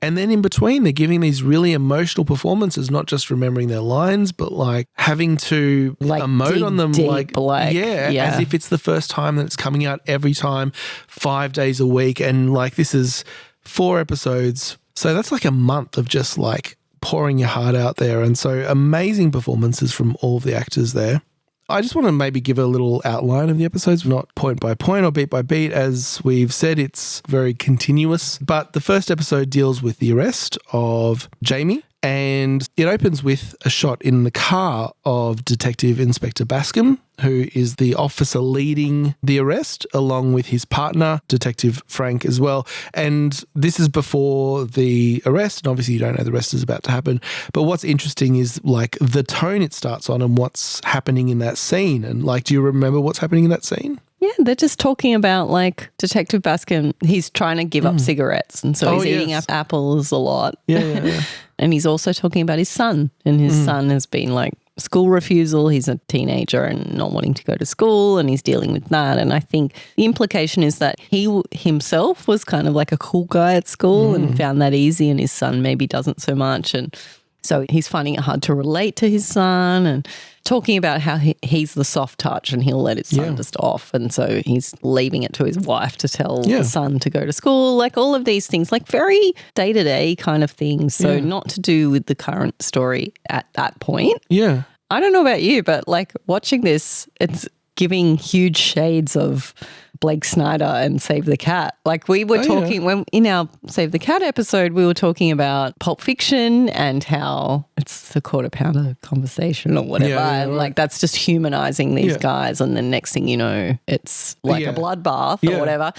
And then in between, they're giving these really emotional performances, not just remembering their lines, but like having to Like emote on them. deep, As if it's the first time that it's coming out every time, 5 days a week. And like, this is 4 episodes. So that's like a month of just like pouring your heart out there. And so amazing performances from all of the actors there. I just want to maybe give a little outline of the episodes, not point by point or beat by beat. As we've said, it's very continuous. But the first episode deals with the arrest of Jamie. And it opens with a shot in the car of Detective Inspector Bascom, who is the officer leading the arrest, along with his partner, Detective Frank, as well. And this is before the arrest, and obviously you don't know the rest is about to happen. But what's interesting is like the tone it starts on and what's happening in that scene. And like, do you remember what's happening in that scene? Yeah, they're just talking about like Detective Bascom. He's trying to give up cigarettes, and so he's eating apples a lot. Yeah. And he's also talking about his son, and his son has been like school refusal. He's a teenager and not wanting to go to school, and he's dealing with that. And I think the implication is that he himself was kind of like a cool guy at school and found that easy, and his son maybe doesn't so much. And so he's finding it hard to relate to his son and talking about how he's the soft touch and he'll let his son just off. And so he's leaving it to his wife to tell the son to go to school, like all of these things, like very day-to-day kind of things. So not to do with the current story at that point. Yeah. I don't know about you, but like watching this, it's giving huge shades of Blake Snyder and Save the Cat. Like we were talking when in our Save the Cat episode, we were talking about Pulp Fiction and how it's the quarter pounder conversation or whatever. And like that's just humanizing these guys. And then next thing you know, it's like a bloodbath or whatever.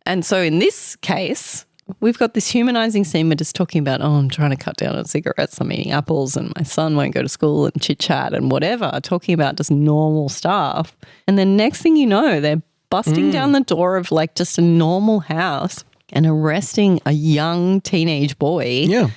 And so in this case, we've got this humanizing scene. We're just talking about, I'm trying to cut down on cigarettes, I'm eating apples, and my son won't go to school, and chit-chat and whatever, talking about just normal stuff. And then next thing you know, they're busting down the door of like just a normal house and arresting a young teenage boy. Yeah.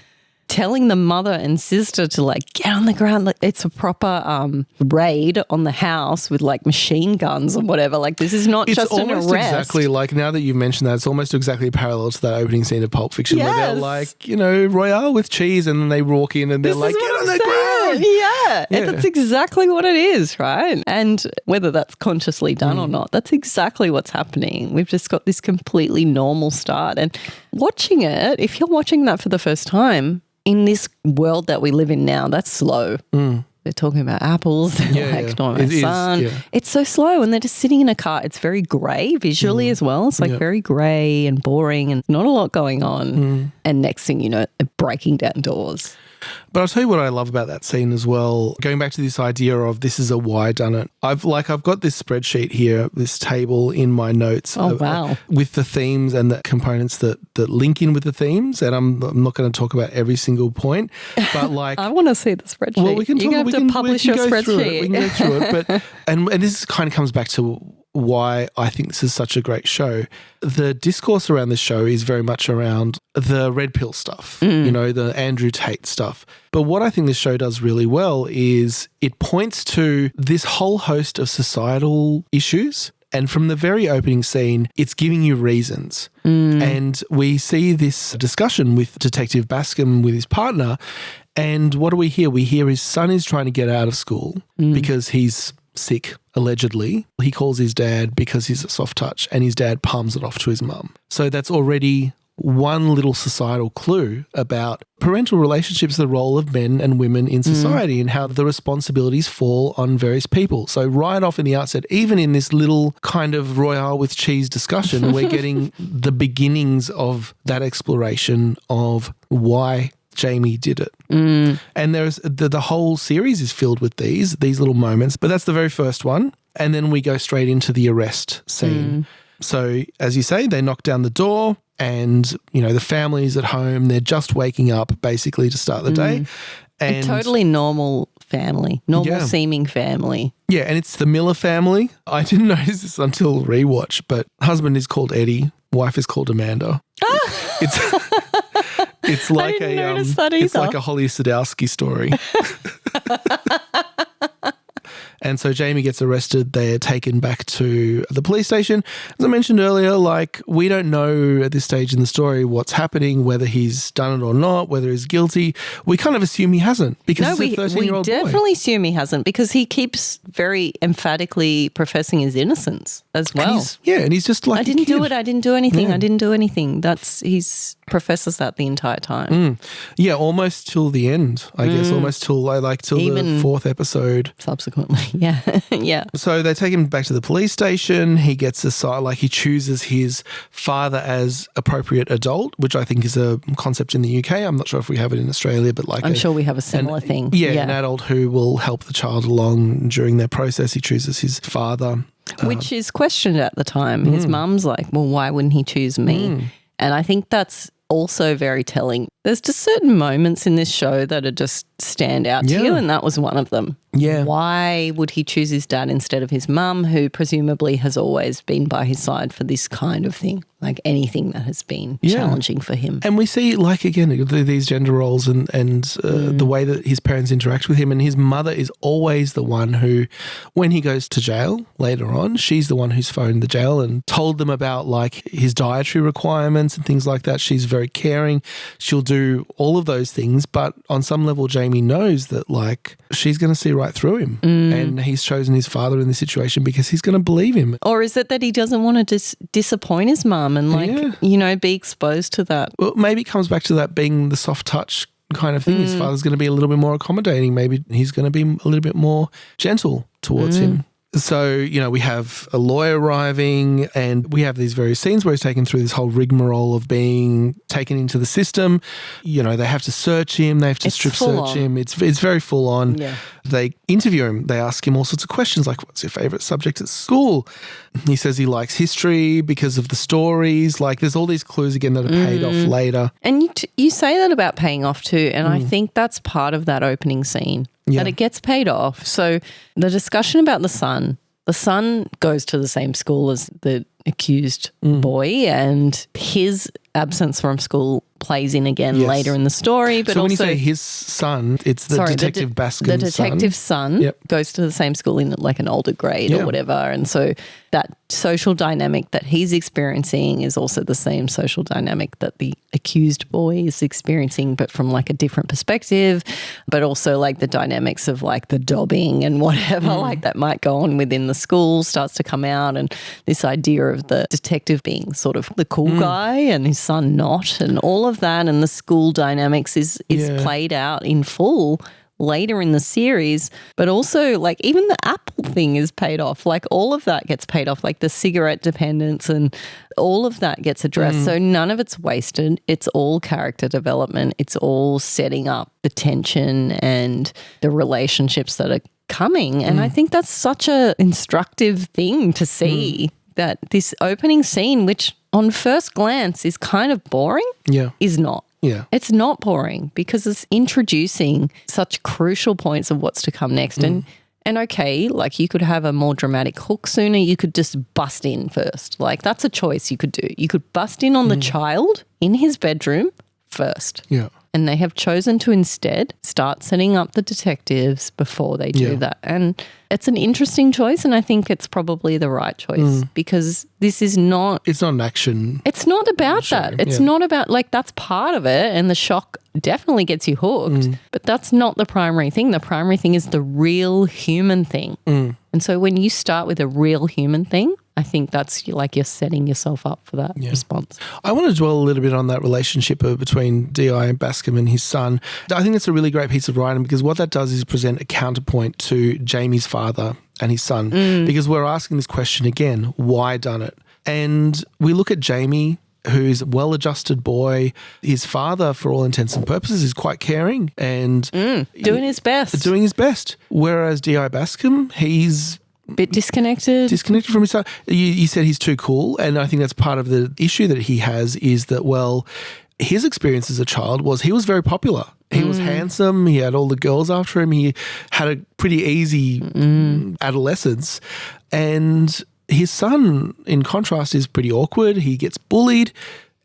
Telling the mother and sister to like get on the ground. Like it's a proper raid on the house with like machine guns and whatever. Like this is not just an arrest. It's almost exactly like, now that you've mentioned that, it's almost exactly parallel to that opening scene of Pulp Fiction where they're like, you know, Royale with cheese, and then they walk in and they're like, get on the ground. Yeah. That's exactly what it is, right? And whether that's consciously done or not, that's exactly what's happening. We've just got this completely normal start. And watching it, if you're watching that for the first time, in this world that we live in now, that's slow. They're talking about apples. Not my son. It's so slow, and they're just sitting in a car. It's very grey visually as well. It's like very grey and boring and not a lot going on. And next thing you know, they're breaking down doors. But I'll tell you what I love about that scene as well, going back to this idea of this is a why done it. I've got this spreadsheet here, this table in my notes. With the themes and the components that link in with the themes. And I'm not going to talk about every single point, but like I want to see the spreadsheet. Well, we can talk, you have to publish your spreadsheet. We can go through it. But and this kind of comes back to why I think this is such a great show. The discourse around this show is very much around the red pill stuff, you know, the Andrew Tate stuff. But what I think this show does really well is it points to this whole host of societal issues. And from the very opening scene, it's giving you reasons. And we see this discussion with Detective Bascom with his partner. And what do we hear? We hear his son is trying to get out of school because he's sick, allegedly. He calls his dad because he's a soft touch, and his dad palms it off to his mum. So that's already one little societal clue about parental relationships, the role of men and women in society, and how the responsibilities fall on various people. So right off in the outset, even in this little kind of Royale with cheese discussion, we're getting the beginnings of that exploration of why Jamie did it. And there's the whole series is filled with these little moments, but that's the very first one. And then we go straight into the arrest scene. So as you say, they knock down the door, and you know the family's at home. They're just waking up basically to start the day. And a totally normal family, seeming family. Yeah, and it's the Miller family. I didn't notice this until rewatch, but husband is called Eddie, wife is called Amanda. It's like it's like a Holly Sadowski story. And so Jamie gets arrested. They're taken back to the police station. As I mentioned earlier, like we don't know at this stage in the story what's happening, whether he's done it or not, whether he's guilty. We kind of assume he hasn't because he's a 13-year-old boy. We definitely assume he hasn't because he keeps very emphatically professing his innocence as well. And he's just like, I didn't do it. I didn't do anything. I didn't do anything. He's professes that the entire time. Yeah, almost till the end, I guess. Almost till the fourth episode. Subsequently, yeah. So they take him back to the police station. He gets he chooses his father as appropriate adult, which I think is a concept in the UK. I'm not sure if we have it in Australia, but I'm sure we have a similar thing. An adult who will help the child along during their process. He chooses his father. Which is questioned at the time. His mum's like, well, why wouldn't he choose me? And I think that's also very telling. There's just certain moments in this show that are just stand out to you, and that was one of them. Yeah. Why would he choose his dad instead of his mum, who presumably has always been by his side for this kind of thing, like anything that has been challenging for him? And we see, like, again, these gender roles and the way that his parents interact with him. And his mother is always the one who, when he goes to jail later on, she's the one who's phoned the jail and told them about, like, his dietary requirements and things like that. She's very caring. She'll do all of those things. But on some level, Jamie knows that, like, she's going to see right through him. And he's chosen his father in this situation because he's going to believe him. Or is it that he doesn't want to disappoint his mum and, like, you know, be exposed to that? Well, maybe it comes back to that being the soft touch kind of thing. His father's going to be a little bit more accommodating. Maybe he's going to be a little bit more gentle towards him. So, you know, we have a lawyer arriving and we have these various scenes where he's taken through this whole rigmarole of being taken into the system. You know, they have to search him. They have to strip search him. It's very full on. Yeah. They interview him. They ask him all sorts of questions like, what's your favourite subject at school? He says he likes history because of the stories. Like, there's all these clues again that are paid off later. And you say that about paying off too. And I think that's part of that opening scene. That it gets paid off. So the discussion about the son goes to the same school as the accused boy, and his absence from school plays in again later in the story. But so when also, you say his son, it's the Detective Bascom's son. The detective's son goes to the same school in like an older grade or whatever. And so that social dynamic that he's experiencing is also the same social dynamic that the accused boy is experiencing, but from like a different perspective, but also like the dynamics of like the dobbing and whatever like that might go on within the school starts to come out, and this idea of the detective being sort of the cool guy and his son not, and all of that, and the school dynamics is played out in full later in the series. But also, like, even the Apple thing is paid off. Like, all of that gets paid off, like the cigarette dependence and all of that gets addressed. So none of it's wasted. It's all character development. It's all setting up the tension and the relationships that are coming. And I think that's such a instructive thing to see, that this opening scene, which on first glance is kind of boring, is not. Yeah. It's not boring because it's introducing such crucial points of what's to come next. And okay, like, you could have a more dramatic hook sooner. You could just bust in first. Like, that's a choice you could do. You could bust in on the child in his bedroom first. Yeah. And they have chosen to instead start setting up the detectives before they do that. And it's an interesting choice, and I think it's probably the right choice because this is not... It's not an action. It's not about that. It's not about, like, that's part of it, and the shock definitely gets you hooked, but that's not the primary thing. The primary thing is the real human thing. And so when you start with a real human thing, I think that's like you're setting yourself up for that response. I want to dwell a little bit on that relationship between D.I. Bascom and his son. I think that's a really great piece of writing because what that does is present a counterpoint to Jamie's father and his son, because we're asking this question again, why done it? And we look at Jamie, who's a well-adjusted boy. His father, for all intents and purposes, is quite caring and doing his best. Whereas D.I. Bascom, he's bit disconnected from his son. You said he's too cool, and I think that's part of the issue that he has is that, well, his experience as a child was he was very popular. He was handsome. He had all the girls after him. He had a pretty easy adolescence. And his son, in contrast, is pretty awkward. He gets bullied.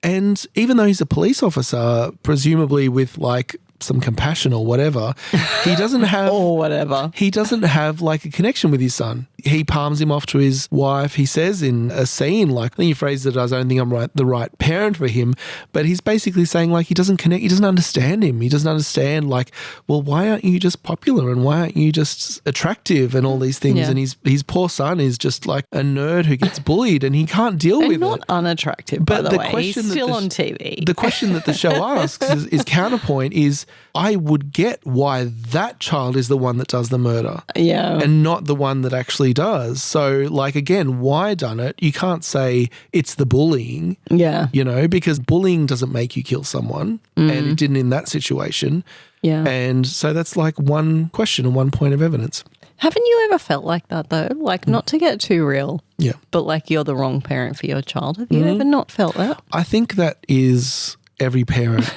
And even though he's a police officer, presumably with like some compassion or whatever, he doesn't have he doesn't have like a connection with his son. He palms him off to his wife. He says in a scene, like, I think he phrased it as, I don't think I'm the right parent for him, but he's basically saying like he doesn't connect, he doesn't understand him. He doesn't understand like, well, why aren't you just popular and why aren't you just attractive and all these things? And his poor son is just like a nerd who gets bullied and he can't deal with it. Not unattractive, by the way. He's still on TV. The question that the show asks is counterpoint is, I would get why that child is the one that does the murder. Yeah. And not the one that actually does. So, like, again, why done it? You can't say it's the bullying. Yeah. You know, because bullying doesn't make you kill someone. And it didn't in that situation. Yeah. And so that's like one question and one point of evidence. Haven't you ever felt like that though? Like, not to get too real. Yeah. But like you're the wrong parent for your child. Have you ever not felt that? I think that is every parent.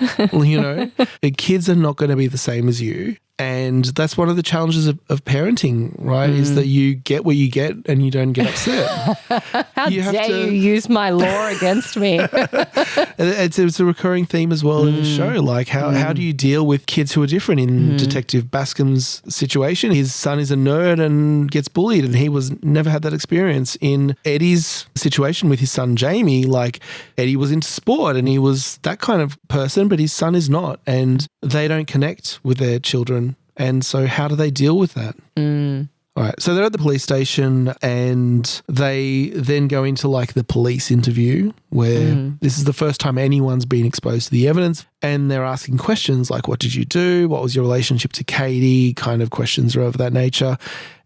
Kids are not going to be the same as you. And that's one of the challenges of parenting, right? Is that you get what you get and you don't get upset. How dare you use my law against me? It's a recurring theme as well in the show. Like how do you deal with kids who are different? In Detective Bascom's situation, his son is a nerd and gets bullied, and he never had that experience. In Eddie's situation with his son Jamie, like Eddie was into sport and he was that kind of person, but his son is not, and they don't connect with their children. And so how do they deal with that? All right. So they're at the police station and they then go into like the police interview where this is the first time anyone's been exposed to the evidence, and they're asking questions like, what did you do? What was your relationship to Katie? Kind of questions are of that nature.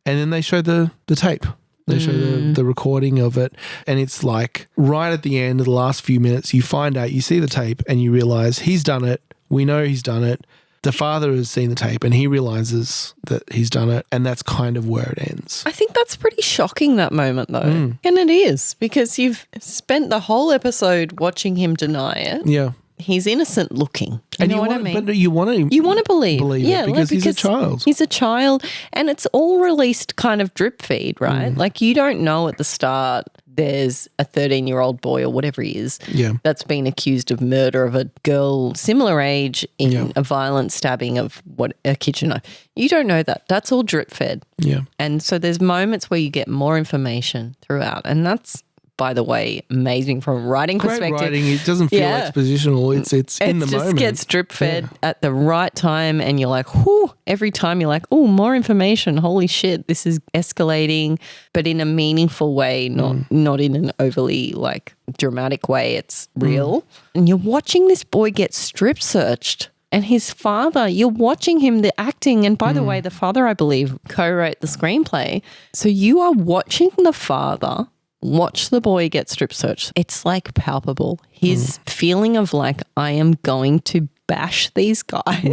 And then they show the tape. They show the recording of it, and it's like right at the end of the last few minutes, you find out, you see the tape and you realise he's done it. We know he's done it. The father has seen the tape and he realises that he's done it, and that's kind of where it ends. I think that's pretty shocking, that moment, though. And it is, because you've spent the whole episode watching him deny it. Yeah. He's innocent looking. You know what I mean? But you want to believe it because he's a child. He's a child, and it's all released kind of drip feed, right? Like you don't know at the start there's a 13-year-old boy or whatever he is that's been accused of murder of a girl similar age in a violent stabbing of a kitchen knife. You don't know that. That's all drip fed. Yeah. And so there's moments where you get more information throughout, and that's, by the way, amazing from a writing perspective. Great writing. It doesn't feel expositional. It's in the moment. It just gets drip fed at the right time, and you're like, whoo, every time you're like, oh, more information. Holy shit, this is escalating, but in a meaningful way, not in an overly like dramatic way. It's real. And you're watching this boy get strip searched. And his father, you're watching him, the acting. And by the way, the father, I believe, co-wrote the screenplay. So you are watching the father watch the boy get strip searched. It's like palpable. His feeling of like, I am going to bash these guys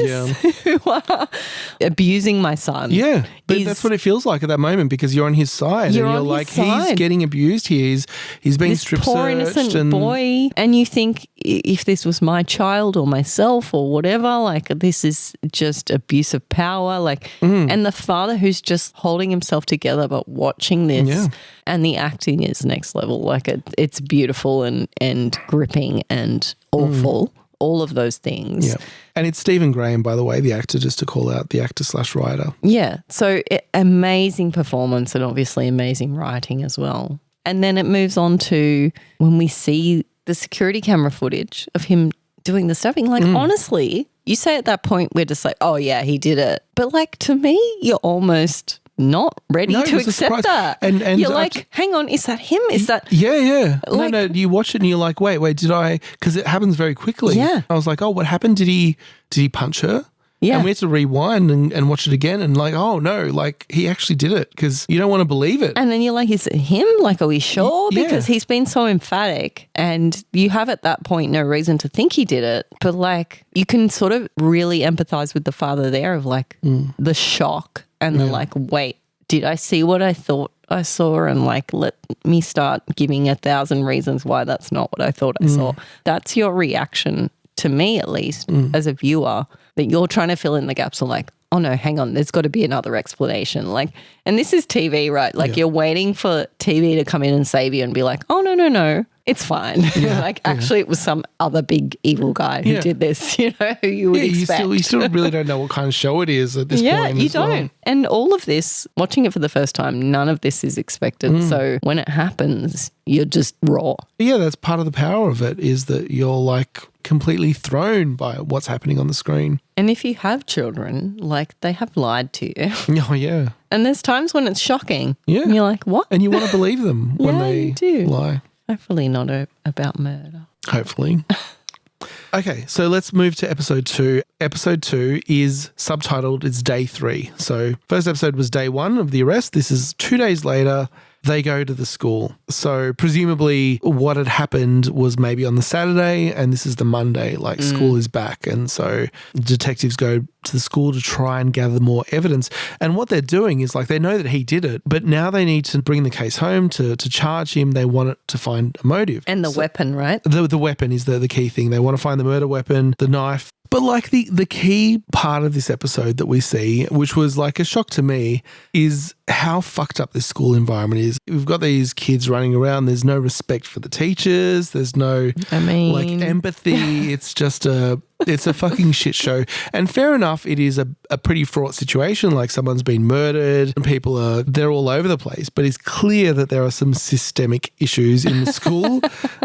who are abusing my son. Yeah, but that's what it feels like at that moment, because you're on his side and you're like, he's getting abused here. He's being strip searched. This poor innocent boy. And you think, if this was my child or myself or whatever, like this is just abuse of power. Like, and the father who's just holding himself together but watching this, and the acting is next level. Like it's beautiful and gripping and awful. All of those things. Yeah. And it's Stephen Graham, by the way, the actor, just to call out the actor/writer. Yeah. So amazing performance and obviously amazing writing as well. And then it moves on to when we see the security camera footage of him doing the stabbing. Like, honestly, you say at that point, we're just like, oh, yeah, he did it. But like, to me, you're almost not ready to accept that. And you're like, hang on, is that him? Is that... Yeah. Like, no, you watch it and you're like, wait, did I... Because it happens very quickly. Yeah. I was like, oh, what happened? Did he punch her? Yeah. And we had to rewind and watch it again and like, oh, no, like he actually did it, because you don't want to believe it. And then you're like, is it him? Like, are we sure? Because he's been so emphatic, and you have at that point no reason to think he did it. But like, you can sort of really empathize with the father there of like the shock and the like, wait, did I see what I thought I saw? And like, let me start giving 1,000 reasons why that's not what I thought I saw. That's your reaction, to me at least, as a viewer, that you're trying to fill in the gaps of like, oh no, hang on, there's got to be another explanation. Like, and this is TV, right? Like you're waiting for TV to come in and save you and be like, oh no, it's fine. Like actually it was some other big evil guy who did this, who you would expect. You still really don't know what kind of show it is at this point. Yeah, you don't. And all of this, watching it for the first time, none of this is expected. So when it happens, you're just raw. Yeah, that's part of the power of it, is that you're like completely thrown by what's happening on the screen. And if you have children, like they have lied to you. Oh, yeah. And there's times when it's shocking. Yeah. And you're like, what? And you want to believe them when they lie. Hopefully not about murder. Hopefully. Okay, so let's move to episode 2. Episode 2 is subtitled, it's day 3. So first episode was day 1 of the arrest. This is 2 days later. they go to the school. So presumably what had happened was maybe on the Saturday and this is the Monday, like school is back. And so detectives go to the school to try and gather more evidence. And what they're doing is like they know that he did it, but now they need to bring the case home to charge him. They want it to find a motive. And the weapon, right? The weapon is the key thing. They want to find the murder weapon, the knife. But like the key part of this episode that we see, which was like a shock to me, is how fucked up this school environment is. We've got these kids running around. There's no respect for the teachers. There's no like empathy. It's just it's a fucking shit show. And fair enough, it is a pretty fraught situation. Like someone's been murdered and they're all over the place. But it's clear that there are some systemic issues in the school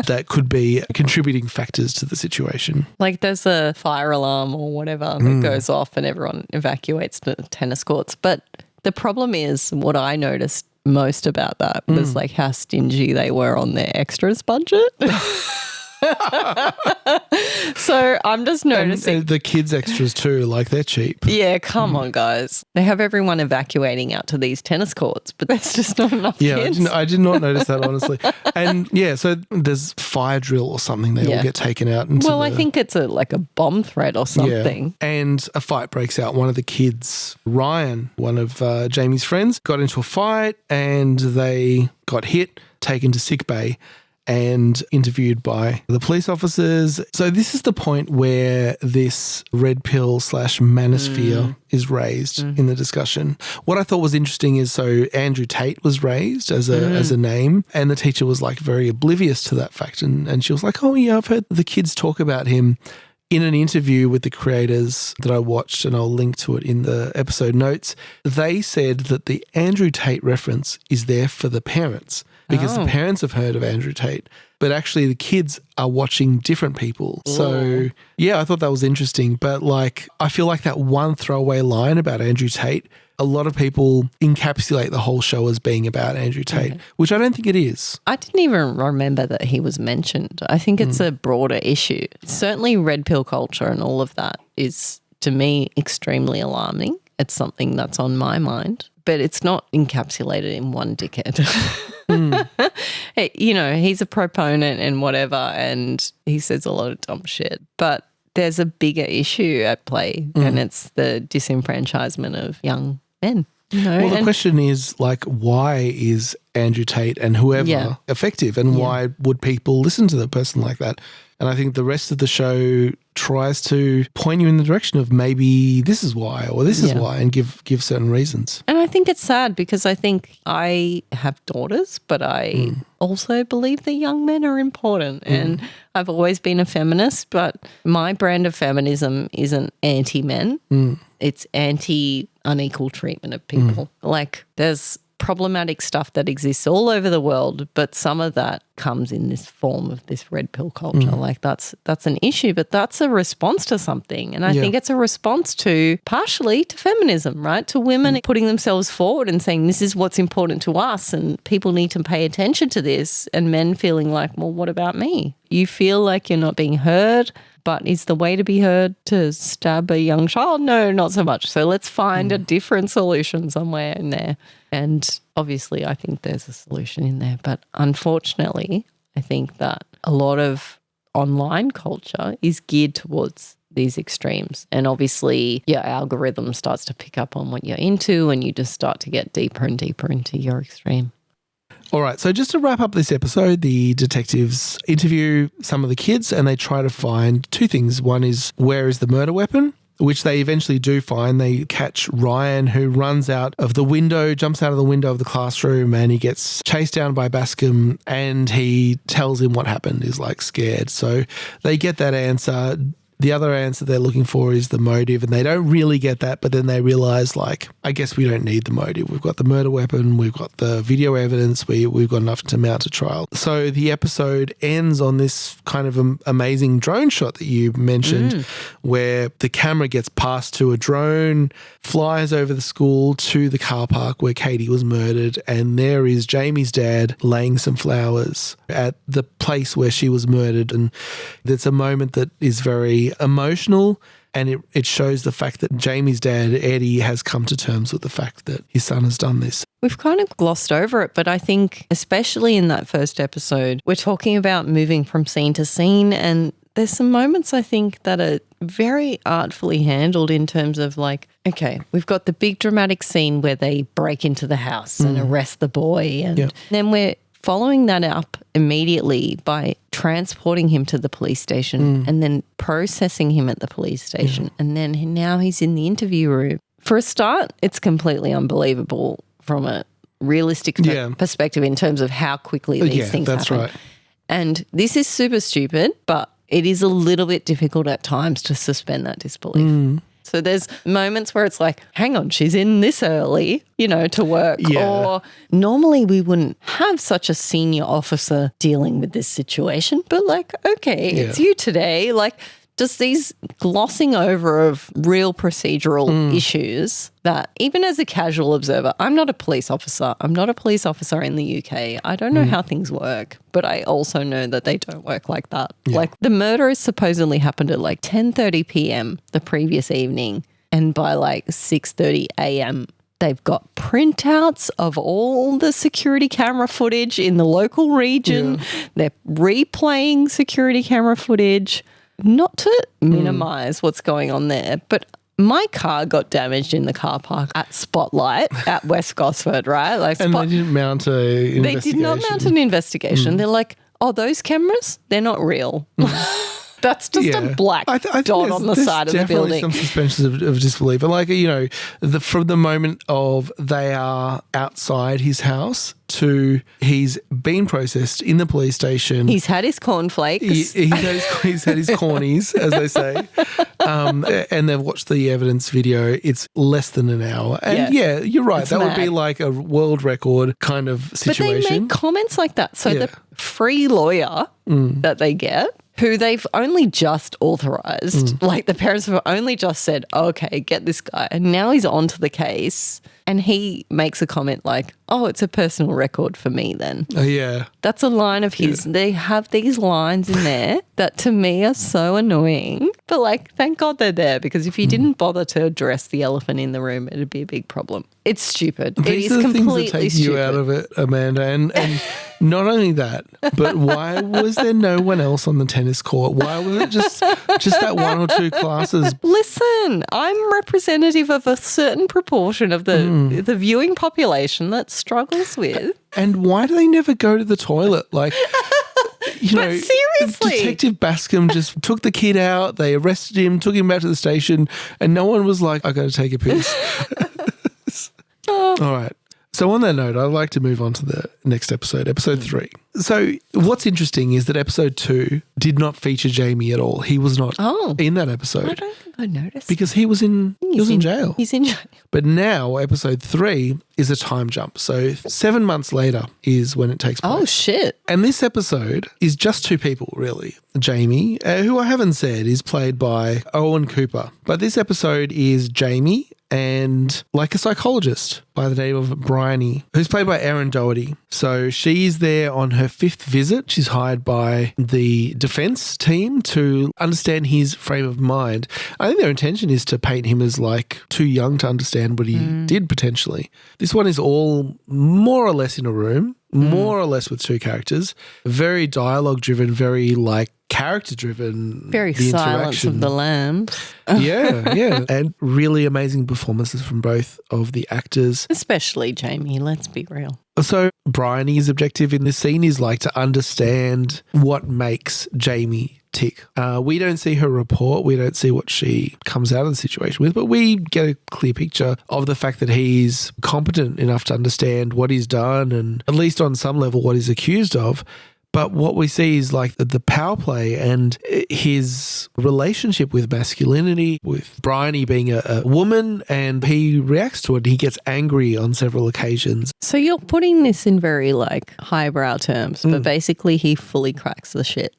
that could be contributing factors to the situation. Like there's a fire alarm or whatever that goes off and everyone evacuates the tennis courts. But the problem is what I noticed most about that was like how stingy they were on their extras budget. So I'm just noticing. And the kids' extras too, like they're cheap. Yeah, come on, guys. They have everyone evacuating out to these tennis courts, but there's just not enough kids. I did not notice that, honestly. And yeah, so there's fire drill or something. They all get taken out. I think it's like a bomb threat or something. Yeah. And a fight breaks out. One of the kids, Ryan, one of Jamie's friends, got into a fight and they got hit, taken to sick bay, and interviewed by the police officers. So this is the point where this red pill / manosphere is raised in the discussion. What I thought was interesting is so Andrew Tate was raised as a name, and the teacher was like very oblivious to that fact. And she was like, oh yeah, I've heard the kids talk about him. In an interview with the creators that I watched, and I'll link to it in the episode notes, they said that the Andrew Tate reference is there for the parents because the parents have heard of Andrew Tate, but actually the kids are watching different people. Ooh. So, yeah, I thought that was interesting. But like, I feel like that one throwaway line about Andrew Tate, a lot of people encapsulate the whole show as being about Andrew Tate, which I don't think it is. I didn't even remember that he was mentioned. I think it's a broader issue. Certainly red pill culture and all of that is, to me, extremely alarming. It's something that's on my mind, but it's not encapsulated in one dickhead. You know, he's a proponent and whatever, and he says a lot of dumb shit, but there's a bigger issue at play, and it's the disenfranchisement of young men. You know? Well, the question is, like, why is Andrew Tate and whoever effective, and why would people listen to a person like that? And I think the rest of the show tries to point you in the direction of maybe this is why or this is why, and give certain reasons. And I think it's sad because I think I have daughters, but I also believe that young men are important. And I've always been a feminist, but my brand of feminism isn't anti-men. It's anti-unequal treatment of people. Like there's problematic stuff that exists all over the world, but some of that comes in this form of this red pill culture. Like that's an issue, but that's a response to something. And I think it's a response to partially to feminism, right? To women putting themselves forward and saying this is what's important to us and people need to pay attention to this, and men feeling like, well, what about me? You feel like you're not being heard, but is the way to be heard to stab a young child? No, not so much. So let's find a different solution somewhere in there. And obviously I think there's a solution in there. But unfortunately, I think that a lot of online culture is geared towards these extremes. And obviously your algorithm starts to pick up on what you're into, and you just start to get deeper and deeper into your extreme. All right, so just to wrap up this episode, the detectives interview some of the kids and they try to find two things. One is, where is the murder weapon? Which they eventually do find. They catch Ryan, who runs out of the window, jumps out of the window of the classroom, and he gets chased down by Bascom, and he tells him what happened. He's like scared. So they get that answer. The other answer they're looking for is the motive, and they don't really get that, but then they realise, like, I guess we don't need the motive. We've got the murder weapon, we've got the video evidence, we've got enough to mount a trial. So the episode ends on this kind of amazing drone shot that you mentioned, where the camera gets passed to a drone, flies over the school to the car park where Katie was murdered, and there is Jamie's dad laying some flowers at the place where she was murdered. And it's a moment that is very really emotional, and it shows the fact that Jamie's dad, Eddie, has come to terms with the fact that his son has done this. We've kind of glossed over it, but I think especially in that first episode, we're talking about moving from scene to scene, and there's some moments I think that are very artfully handled in terms of like, okay, we've got the big dramatic scene where they break into the house and arrest the boy, and then we're following that up immediately by transporting him to the police station and then processing him at the police station. And then now he's in the interview room. For a start, it's completely unbelievable from a realistic perspective in terms of how quickly these things happen. Right. And this is super stupid, but it is a little bit difficult at times to suspend that disbelief. So there's moments where it's like, hang on, she's in this early, to work. Yeah. Or normally we wouldn't have such a senior officer dealing with this situation. But like, okay, it's you today. Like, just these glossing over of real procedural issues that even as a casual observer, I'm not a police officer. I'm not a police officer in the UK. I don't know how things work, but I also know that they don't work like that. Yeah. Like the murder has supposedly happened at like 10:30 p.m. the previous evening, and by like 6:30 a.m. they've got printouts of all the security camera footage in the local region. They're replaying security camera footage. Not to minimise what's going on there, but my car got damaged in the car park at Spotlight at West Gosford, right? Like, And they didn't mount an investigation. They did not mount an investigation. They're like, oh, those cameras, they're not real. That's just a black I think dot on the side of the building. Definitely some suspensions of disbelief. But like, from the moment of they are outside his house to he's been processed in the police station. He's had his cornflakes. He's had his cornies, as they say. And they've watched the evidence video. It's less than an hour. And you're right. It's that mad. would be like a world record kind of situation. But they make comments like that. So the free lawyer that they get, who they've only just authorised, like the parents have only just said, okay, get this guy. And now he's on to the case. And he makes a comment like, oh, it's a personal record for me then. Oh, yeah. That's a line of his. Yeah. They have these lines in there that to me are so annoying. But like, thank God they're there, because if you didn't bother to address the elephant in the room, it'd be a big problem. It's stupid. These it is are the completely things that take stupid. you out of it, Amanda. And not only that, but why was there no one else on the tennis court? Why was it just that one or two classes? Listen, I'm representative of a certain proportion of the viewing population that struggles with. And why do they never go to the toilet? Like, But seriously, Detective Bascom just took the kid out. They arrested him, took him back to the station, and no one was like, I got to take a piss. All right. So on that note, I'd like to move on to the next episode, episode 3. So what's interesting is that episode 2 did not feature Jamie at all. He was not in that episode. I don't think I noticed. Because he was in jail. He's in jail. But now episode 3 is a time jump. So 7 months later is when it takes place. Oh, shit. And this episode is just 2 people, really. Jamie, who I haven't said, is played by Owen Cooper. But this episode is Jamie and like a psychologist by the name of Bryony, who's played by Erin Doherty. So she's there on her 5th visit. She's hired by the defense team to understand his frame of mind. I think their intention is to paint him as like too young to understand what he did potentially. This one is all more or less in a room, more or less with 2 characters, very dialogue driven, very like character driven. Very Silence of the Lambs. Yeah. And really amazing performances from both of the actors. Especially Jamie, let's be real. So Bryony's objective in this scene is like to understand what makes Jamie tick. We don't see her report. We don't see what she comes out of the situation with, but we get a clear picture of the fact that he's competent enough to understand what he's done and at least on some level what he's accused of. But what we see is like the power play and his relationship with masculinity, with Bryony being a woman, and he reacts to it. He gets angry on several occasions. So you're putting this in very like highbrow terms, but basically he fully cracks the shit.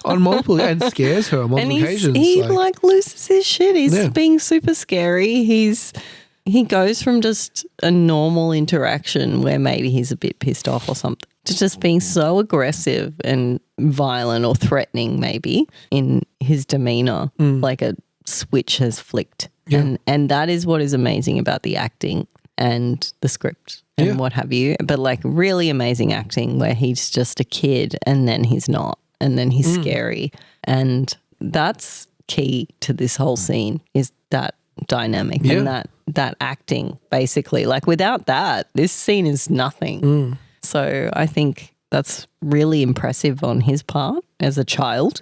On multiple, and scares her on multiple occasions. He like loses his shit. He's being super scary. He goes from just a normal interaction where maybe he's a bit pissed off or something to just being so aggressive and violent or threatening maybe in his demeanour, like a switch has flicked. Yeah. And that is what is amazing about the acting and the script and what have you. But like really amazing acting where he's just a kid and then he's not and then he's scary. And that's key to this whole scene is that dynamic and that acting basically. Like without that, this scene is nothing. So I think that's really impressive on his part as a child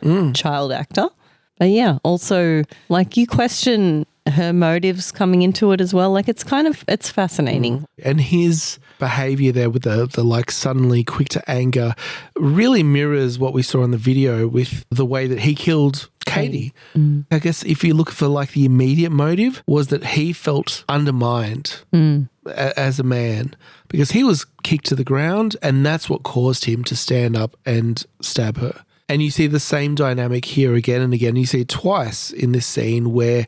actor. But yeah, also like you question her motives coming into it as well. Like it's fascinating. And his behaviour there with the like suddenly quick to anger really mirrors what we saw in the video with the way that he killed Katie. I guess if you look for like the immediate motive was that he felt undermined as a man because he was kicked to the ground and that's what caused him to stand up and stab her. And you see the same dynamic here again and again. You see it twice in this scene where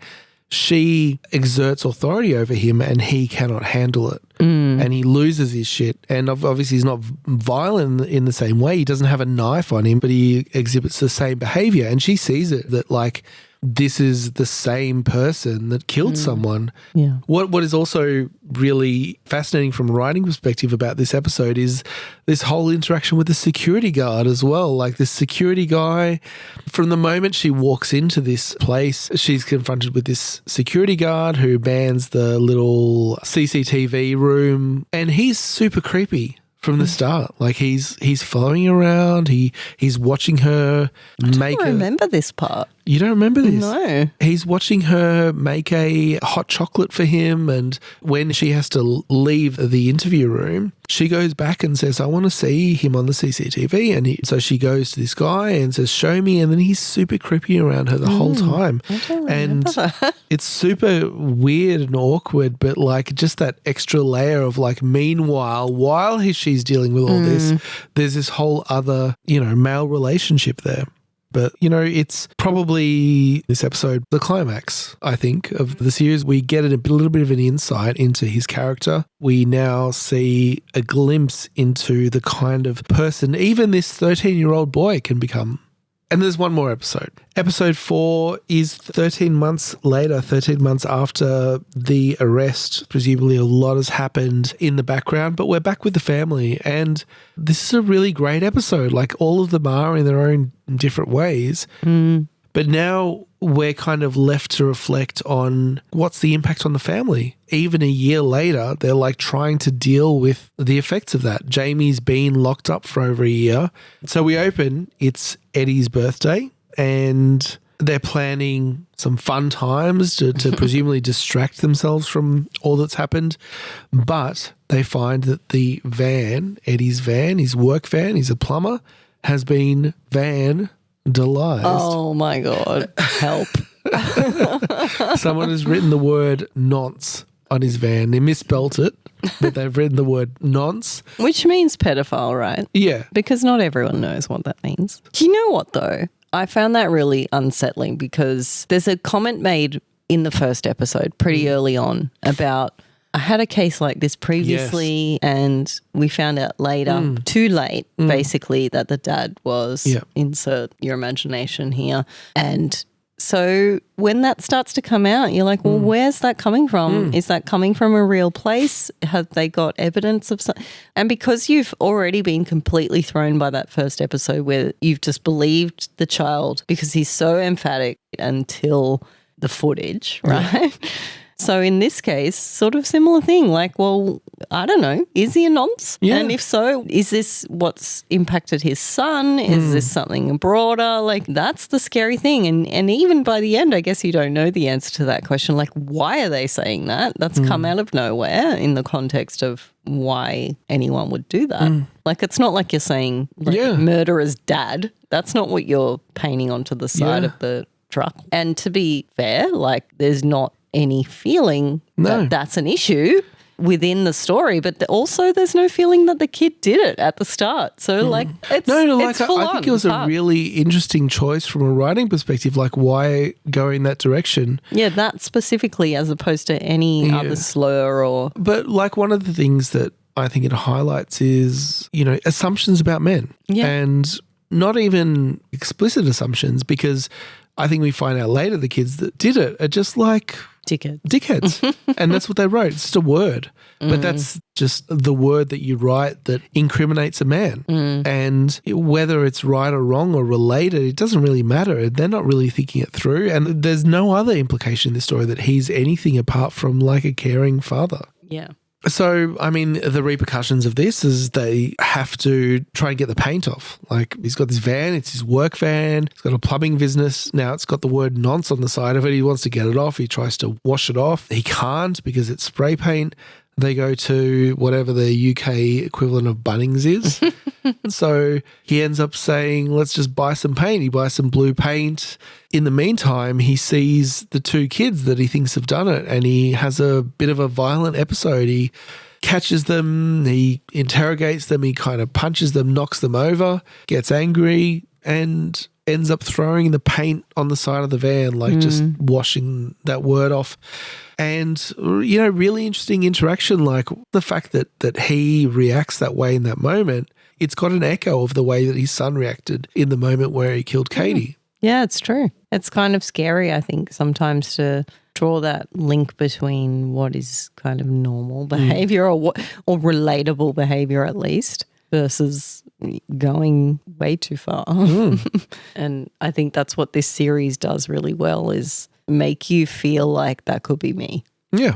she exerts authority over him and he cannot handle it. And he loses his shit. And obviously he's not violent in the same way. He doesn't have a knife on him, but he exhibits the same behavior. And she sees it that like this is the same person that killed someone. Yeah. What is also really fascinating from a writing perspective about this episode is this whole interaction with the security guard as well. Like this security guy, from the moment she walks into this place, she's confronted with this security guard who mans the little CCTV room and he's super creepy. From the start, like he's following around, he's watching her make. I don't remember this part. You don't remember this? No. He's watching her make a hot chocolate for him, and when she has to leave the interview room, she goes back and says, "I want to see him on the CCTV." And so she goes to this guy and says, "Show me." And then he's super creepy around her the whole time, and it's super weird and awkward. But like just that extra layer of like, meanwhile, while she's dealing with all this, there's this whole other, male relationship there. But, it's probably this episode, the climax, I think, of the series. We get a little bit of an insight into his character. We now see a glimpse into the kind of person even this 13-year-old boy can become. And there's one more episode. Episode 4 is 13 months later, 13 months after the arrest. Presumably a lot has happened in the background, but we're back with the family. And this is a really great episode. Like all of them are in their own different ways. But now we're kind of left to reflect on what's the impact on the family. Even a year later, they're like trying to deal with the effects of that. Jamie's been locked up for over a year. So we open, it's Eddie's birthday, and they're planning some fun times to presumably distract themselves from all that's happened. But they find that the van, Eddie's van, his work van, he's a plumber, has been vandalized. Oh my God. Help. Someone has written the word nonce on his van. They misspelt it, but they've written the word nonce. Which means pedophile, right? Yeah. Because not everyone knows what that means. Do you know what though? I found that really unsettling because there's a comment made in the first episode pretty early on about I had a case like this previously and we found out later, too late, basically, that the dad was, insert your imagination here. And so when that starts to come out, you're like, well, where's that coming from? Is that coming from a real place? Have they got evidence of something? And because you've already been completely thrown by that first episode where you've just believed the child because he's so emphatic until the footage, right? Yeah. So in this case, sort of similar thing, like, well, I don't know, is he a nonce? Yeah. And if so, is this what's impacted his son? Is this something broader? Like, that's the scary thing. And even by the end, I guess you don't know the answer to that question. Like, why are they saying that? That's come out of nowhere in the context of why anyone would do that. Like, it's not like you're saying murderer's dad. That's not what you're painting onto the side of the truck. And to be fair, like, there's not any feeling that that's an issue within the story, but also there's no feeling that the kid did it at the start. So like it's I think it was a really interesting choice from a writing perspective. Like, why go in that direction? Yeah, that specifically as opposed to any other slur or. But like one of the things that I think it highlights is, assumptions about men. Yeah. And not even explicit assumptions, because I think we find out later the kids that did it are just like dickheads. And that's what they wrote. It's just a word. But that's just the word that you write that incriminates a man. And whether it's right or wrong or related, it doesn't really matter. They're not really thinking it through. And there's no other implication in this story that he's anything apart from like a caring father. Yeah. So, I mean, the repercussions of this is they have to try and get the paint off. Like, he's got this van, it's his work van, he's got a plumbing business. Now, it's got the word nonce on the side of it. He wants to get it off. He tries to wash it off. He can't because it's spray paint. They go to whatever the UK equivalent of Bunnings is. So he ends up saying, let's just buy some paint. He buys some blue paint. In the meantime, he sees the two kids that he thinks have done it, and he has a bit of a violent episode. He catches them, he interrogates them, he kind of punches them, knocks them over, gets angry, and ends up throwing the paint on the side of the van, like just washing that word off. And, really interesting interaction, like the fact that he reacts that way in that moment, it's got an echo of the way that his son reacted in the moment where he killed Katie. Yeah, it's true. It's kind of scary, I think, sometimes to draw that link between what is kind of normal behavior or relatable behavior at least versus going way too far. And I think that's what this series does really well, is make you feel like that could be me. Yeah.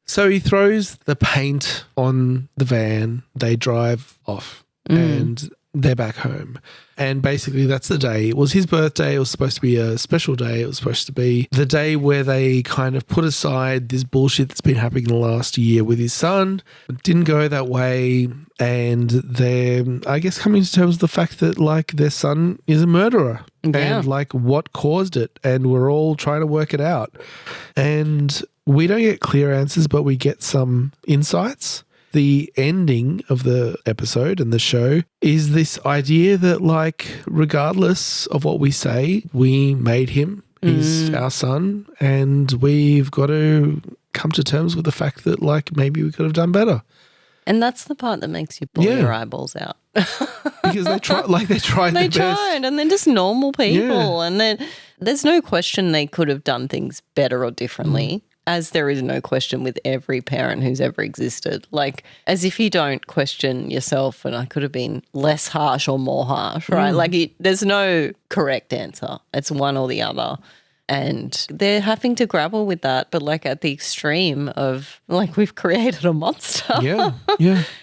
So he throws the paint on the van. They drive off and they're back home. And basically that's the day. It was his birthday. It was supposed to be a special day. It was supposed to be the day where they kind of put aside this bullshit that's been happening in the last year with his son. It didn't go that way. And they're, I guess, coming to terms with the fact that, like, their son is a murderer. Yeah. And, like, what caused it. And we're all trying to work it out. And we don't get clear answers, but we get some insights. The ending of the episode and the show is this idea that, like, regardless of what we say, we made him. He's our son, and we've got to come to terms with the fact that, like, maybe we could have done better. And that's the part that makes you pull your eyeballs out. Because they tried They their best. tried, and they're just normal people. And then there's no question they could have done things better or differently. As there is no question with every parent who's ever existed. Like, as if you don't question yourself and I could have been less harsh or more harsh, right? Like, there's no correct answer. It's one or the other. And they're having to grapple with that, but like at the extreme of, like, we've created a monster. Yeah.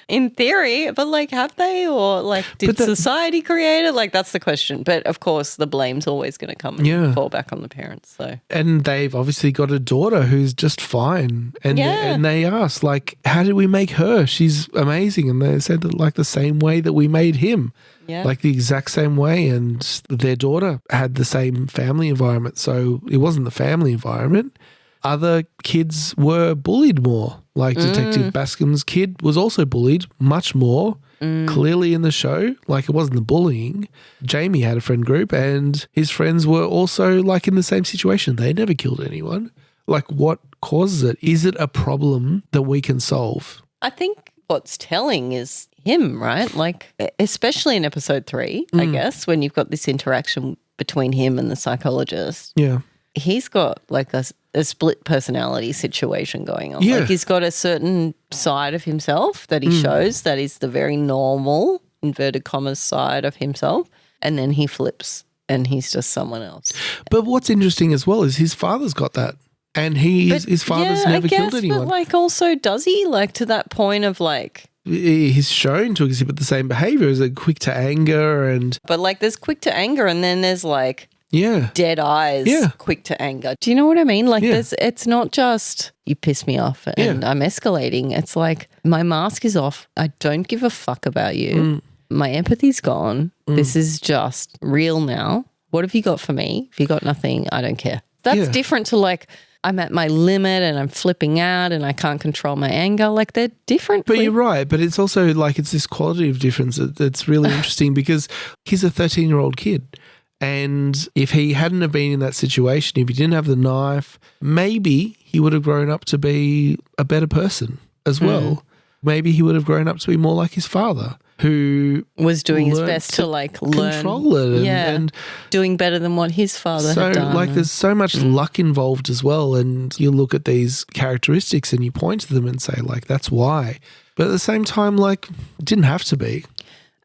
In theory, but like, have they? Or like, did society create it? Like, that's the question. But of course, the blame's always going to come and fall back on the parents. So, and they've obviously got a daughter who's just fine. And they asked, like, how did we make her? She's amazing. And they said that, like, the same way that we made him. Yeah. Like the exact same way. And their daughter had the same family environment. So it wasn't the family environment. Other kids were bullied more. Like Detective Bascom's kid was also bullied much more, clearly in the show. Like, it wasn't the bullying. Jamie had a friend group and his friends were also, like, in the same situation. They never killed anyone. Like, what causes it? Is it a problem that we can solve? I think what's telling is him, right? Like, especially in episode 3, I guess, when you've got this interaction between him and the psychologist. Yeah. He's got like a split personality situation going on. Yeah. Like, he's got a certain side of himself that he shows that is the very normal, inverted commas, side of himself. And then he flips and he's just someone else. But what's interesting as well is his father's got that. And his father's never killed anyone. But like, also, does he? Like, to that point of like, he's shown to exhibit the same behavior as a quick to anger and... But like, there's quick to anger and then there's like dead eyes, quick to anger. Do you know what I mean? Like, it's not just you piss me off and I'm escalating. It's like, my mask is off. I don't give a fuck about you. My empathy's gone. This is just real now. What have you got for me? If you got nothing, I don't care. That's different to like, I'm at my limit and I'm flipping out and I can't control my anger. Like, they're different. But you're right. But it's also like, it's this quality of difference that's really interesting because he's a 13-year-old kid. And if he hadn't have been in that situation, if he didn't have the knife, maybe he would have grown up to be a better person as well. Maybe he would have grown up to be more like his father, who was doing his learnt best to like learn, control it. And doing better than what his father so, had done. like, there's so much luck involved as well. And you look at these characteristics and you point to them and say, like, that's why. But at the same time, like, it didn't have to be.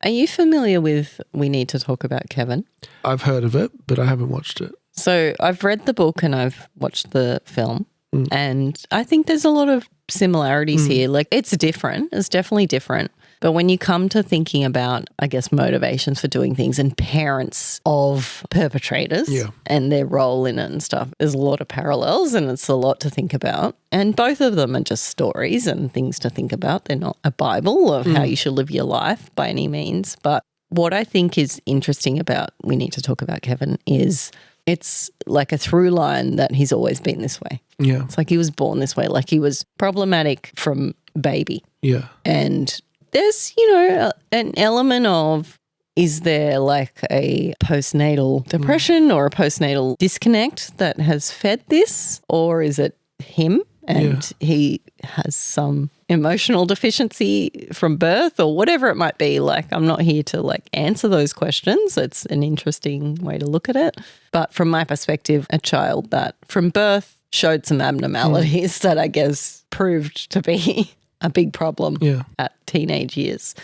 Are you familiar with We Need to Talk About Kevin? I've heard of it, but I haven't watched it. So I've read the book and I've watched the film, and I think there's a lot of similarities here. Like, it's different. It's definitely different. But when you come to thinking about, I guess, motivations for doing things and parents of perpetrators and their role in it and stuff, there's a lot of parallels and it's a lot to think about. And both of them are just stories and things to think about. They're not a Bible of how you should live your life by any means. But what I think is interesting about We Need to Talk About Kevin is it's like a through line that he's always been this way. Yeah. It's like he was born this way. Like, he was problematic from baby. Yeah. And there's, you know, an element of, is there like a postnatal depression or a postnatal disconnect that has fed this, or is it him and he has some emotional deficiency from birth or whatever it might be? Like, I'm not here to like answer those questions. It's an interesting way to look at it. But from my perspective, a child that from birth showed some abnormalities that I guess proved to be a big problem at teenage years.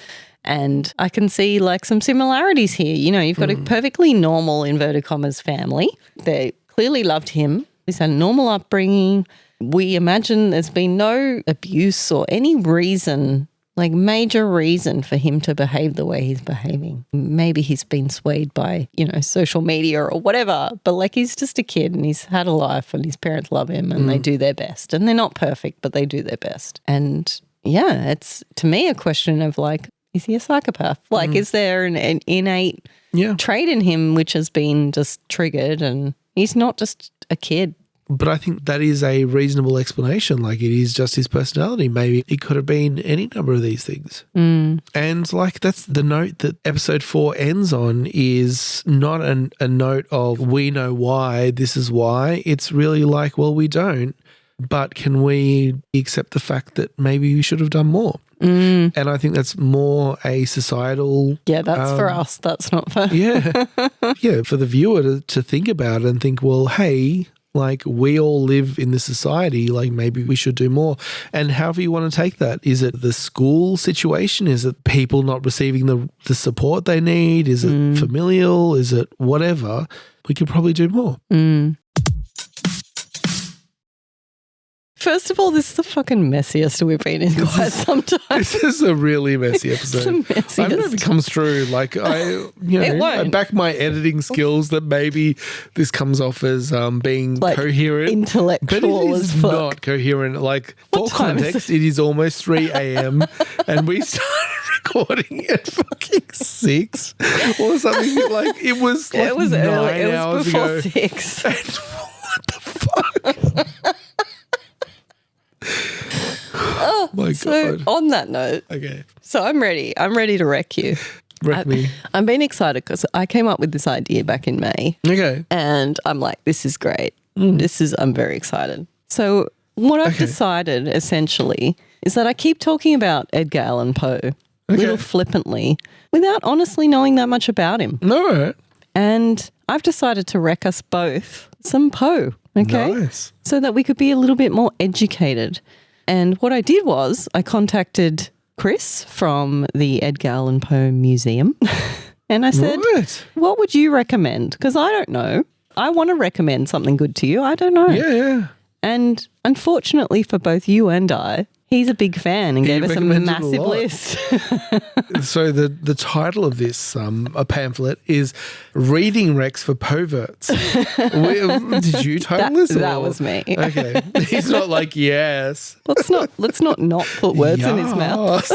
And I can see like some similarities here. You know, you've got a perfectly normal, inverted commas, family. They clearly loved him. He's had a normal upbringing. We imagine there's been no abuse or any reason, like major reason for him to behave the way he's behaving. Maybe he's been swayed by, you know, social media or whatever, but like he's just a kid and he's had a life and his parents love him and they do their best. And they're not perfect, but they do their best. And yeah, it's to me a question of like, is he a psychopath? Like, is there an innate trait in him which has been just triggered and he's not just a kid? But I think that is a reasonable explanation. Like, it is just his personality. Maybe it could have been any number of these things. And like, that's the note that episode 4 ends on, is not a note of we know why, this is why. It's really like, well, we don't. But can we accept the fact that maybe we should have done more? And I think that's more a societal... Yeah, that's for us. That's not for... for the viewer to think about and think, well, hey, like, we all live in this society, like maybe we should do more. And however you want to take that, is it the school situation? Is it people not receiving the support they need? Is it familial? Is it whatever? We could probably do more. First of all, this is the fucking messiest we've been in quite some time. This is a really messy episode. It's the messiest. I don't know if it comes through. Like, I back my editing skills that maybe this comes off as being like coherent. Intellectual but it as is fuck. not coherent. Like, What for time is context, it is almost 3 a.m. and we started recording at fucking 6 or something. Like, it was like it was 9 early. It was hours before ago. 6. And what the fuck? Oh my So God. on that note, Okay. so I'm ready. I'm ready to wreck you. Wreck me. I'm being excited because I came up with this idea back in May. Okay. And I'm like, this is great. I'm very excited. So what I've decided essentially is that I keep talking about Edgar Allan Poe a little flippantly without honestly knowing that much about him. All right. And I've decided to wreck us both some Poe, okay? Nice. So that we could be a little bit more educated. And what I did was I contacted Chris from the Edgar Allan Poe Museum and I said, what would you recommend? Because I don't know. I want to recommend something good to you. I don't know. Yeah. And unfortunately for both you and I, he's a big fan and gave us a recommended massive a lot. list. So the title of this a pamphlet is Reading Rex for Perverts. Did you title this? That was me. Okay. He's not like, yes. Let's not put words in his mouth.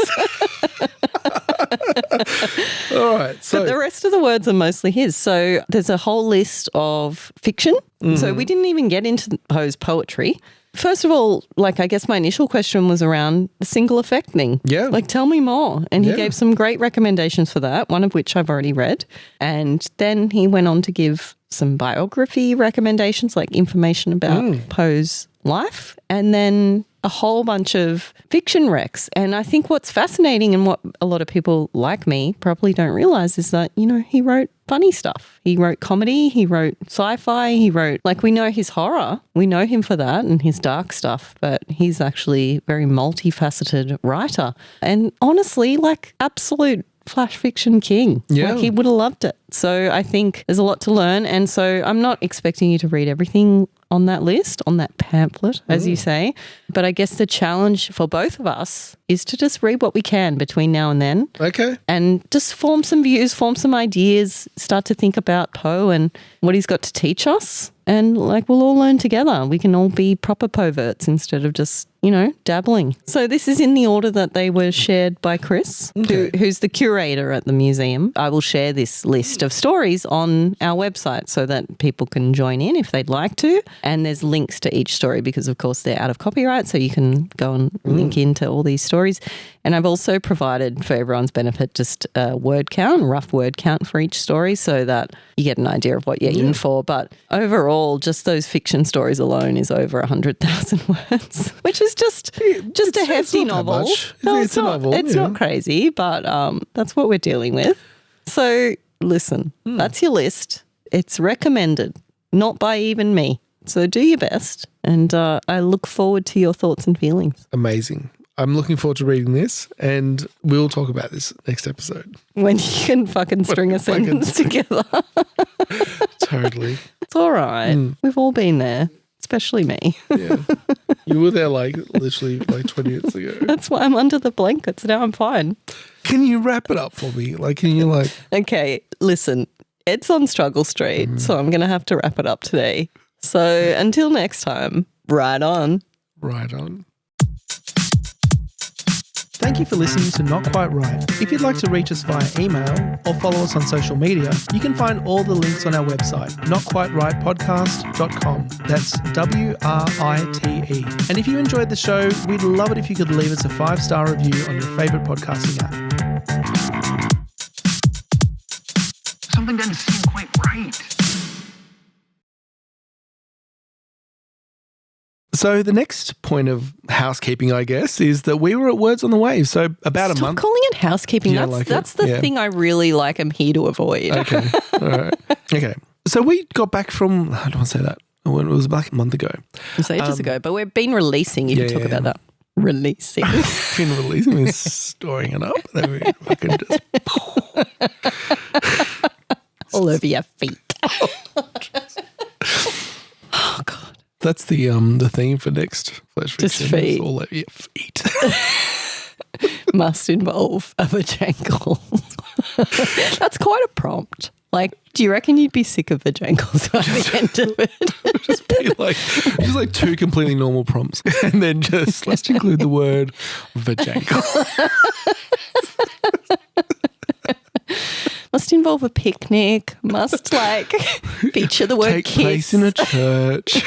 All right. So But the rest of the words are mostly his. So there's a whole list of fiction. So we didn't even get into Poe's poetry. First of all, like, I guess my initial question was around the single effect thing. Yeah. Like, tell me more. And he gave some great recommendations for that, one of which I've already read. And then he went on to give some biography recommendations, like information about Poe's life. And then a whole bunch of fiction recs. And I think what's fascinating and what a lot of people like me probably don't realize is that, you know, he wrote funny stuff. He wrote comedy, he wrote sci-fi, he wrote, like, we know his horror. We know him for that and his dark stuff, but he's actually a very multifaceted writer. And honestly, like, absolute flash fiction king. Yeah. Like, he would have loved it. So I think there's a lot to learn. And so I'm not expecting you to read everything on that list, on that pamphlet, as you say. But I guess the challenge for both of us is to just read what we can between now and then. Okay. And just form some views, form some ideas, start to think about Poe and what he's got to teach us. And like, we'll all learn together. We can all be proper perverts instead of just, you know, dabbling. So this is in the order that they were shared by Chris, who's the curator at the museum. I will share this list of stories on our website so that people can join in if they'd like to. And there's links to each story because, of course, they're out of copyright, so you can go and link into all these stories. And I've also provided, for everyone's benefit, just a word count, rough word count for each story so that you get an idea of what you're in for. But overall, just those fiction stories alone is over 100,000 words, which is just a hefty novel. No, it's a novel. It's not crazy, but that's what we're dealing with. So listen, that's your list. It's recommended, not by even me. So do your best, and I look forward to your thoughts and feelings. Amazing. I'm looking forward to reading this, and we'll talk about this next episode. When you can fucking string a sentence together. Totally. It's all right. We've all been there, especially me. Yeah. You were there like literally like 20 minutes ago. That's why I'm under the blankets. Now I'm fine. Can you wrap it up for me? Like, can you like... Okay, listen, it's on Struggle Street, so I'm going to have to wrap it up today. So until next time, right on. Right on. Thank you for listening to Not Quite Right. If you'd like to reach us via email or follow us on social media, you can find all the links on our website, notquiterightpodcast.com. That's WRITE. And if you enjoyed the show, we'd love it if you could leave us a 5-star review on your favourite podcasting app. Something doesn't seem quite right. So the next point of housekeeping, I guess, is that we were at Words on the Wave. So about a month. Stop calling it housekeeping. That's the thing I really like. I'm here to avoid. Okay. All right. Okay. So we got back from, I don't want to say that. It was back a month ago. It was ages ago, but we've been releasing. You can talk about that. Releasing. Been releasing. We're storing it up. Then we fucking just... all over your feet. Oh, God. That's the theme for next Flash Fiction. Just feet. All over your feet. Must involve a vajankle. That's quite a prompt. Like, do you reckon you'd be sick of vajankles by the end of it? just like two completely normal prompts, and then just let's include the word vajankle. Must involve a picnic. Must like feature the word take kiss. place in a church.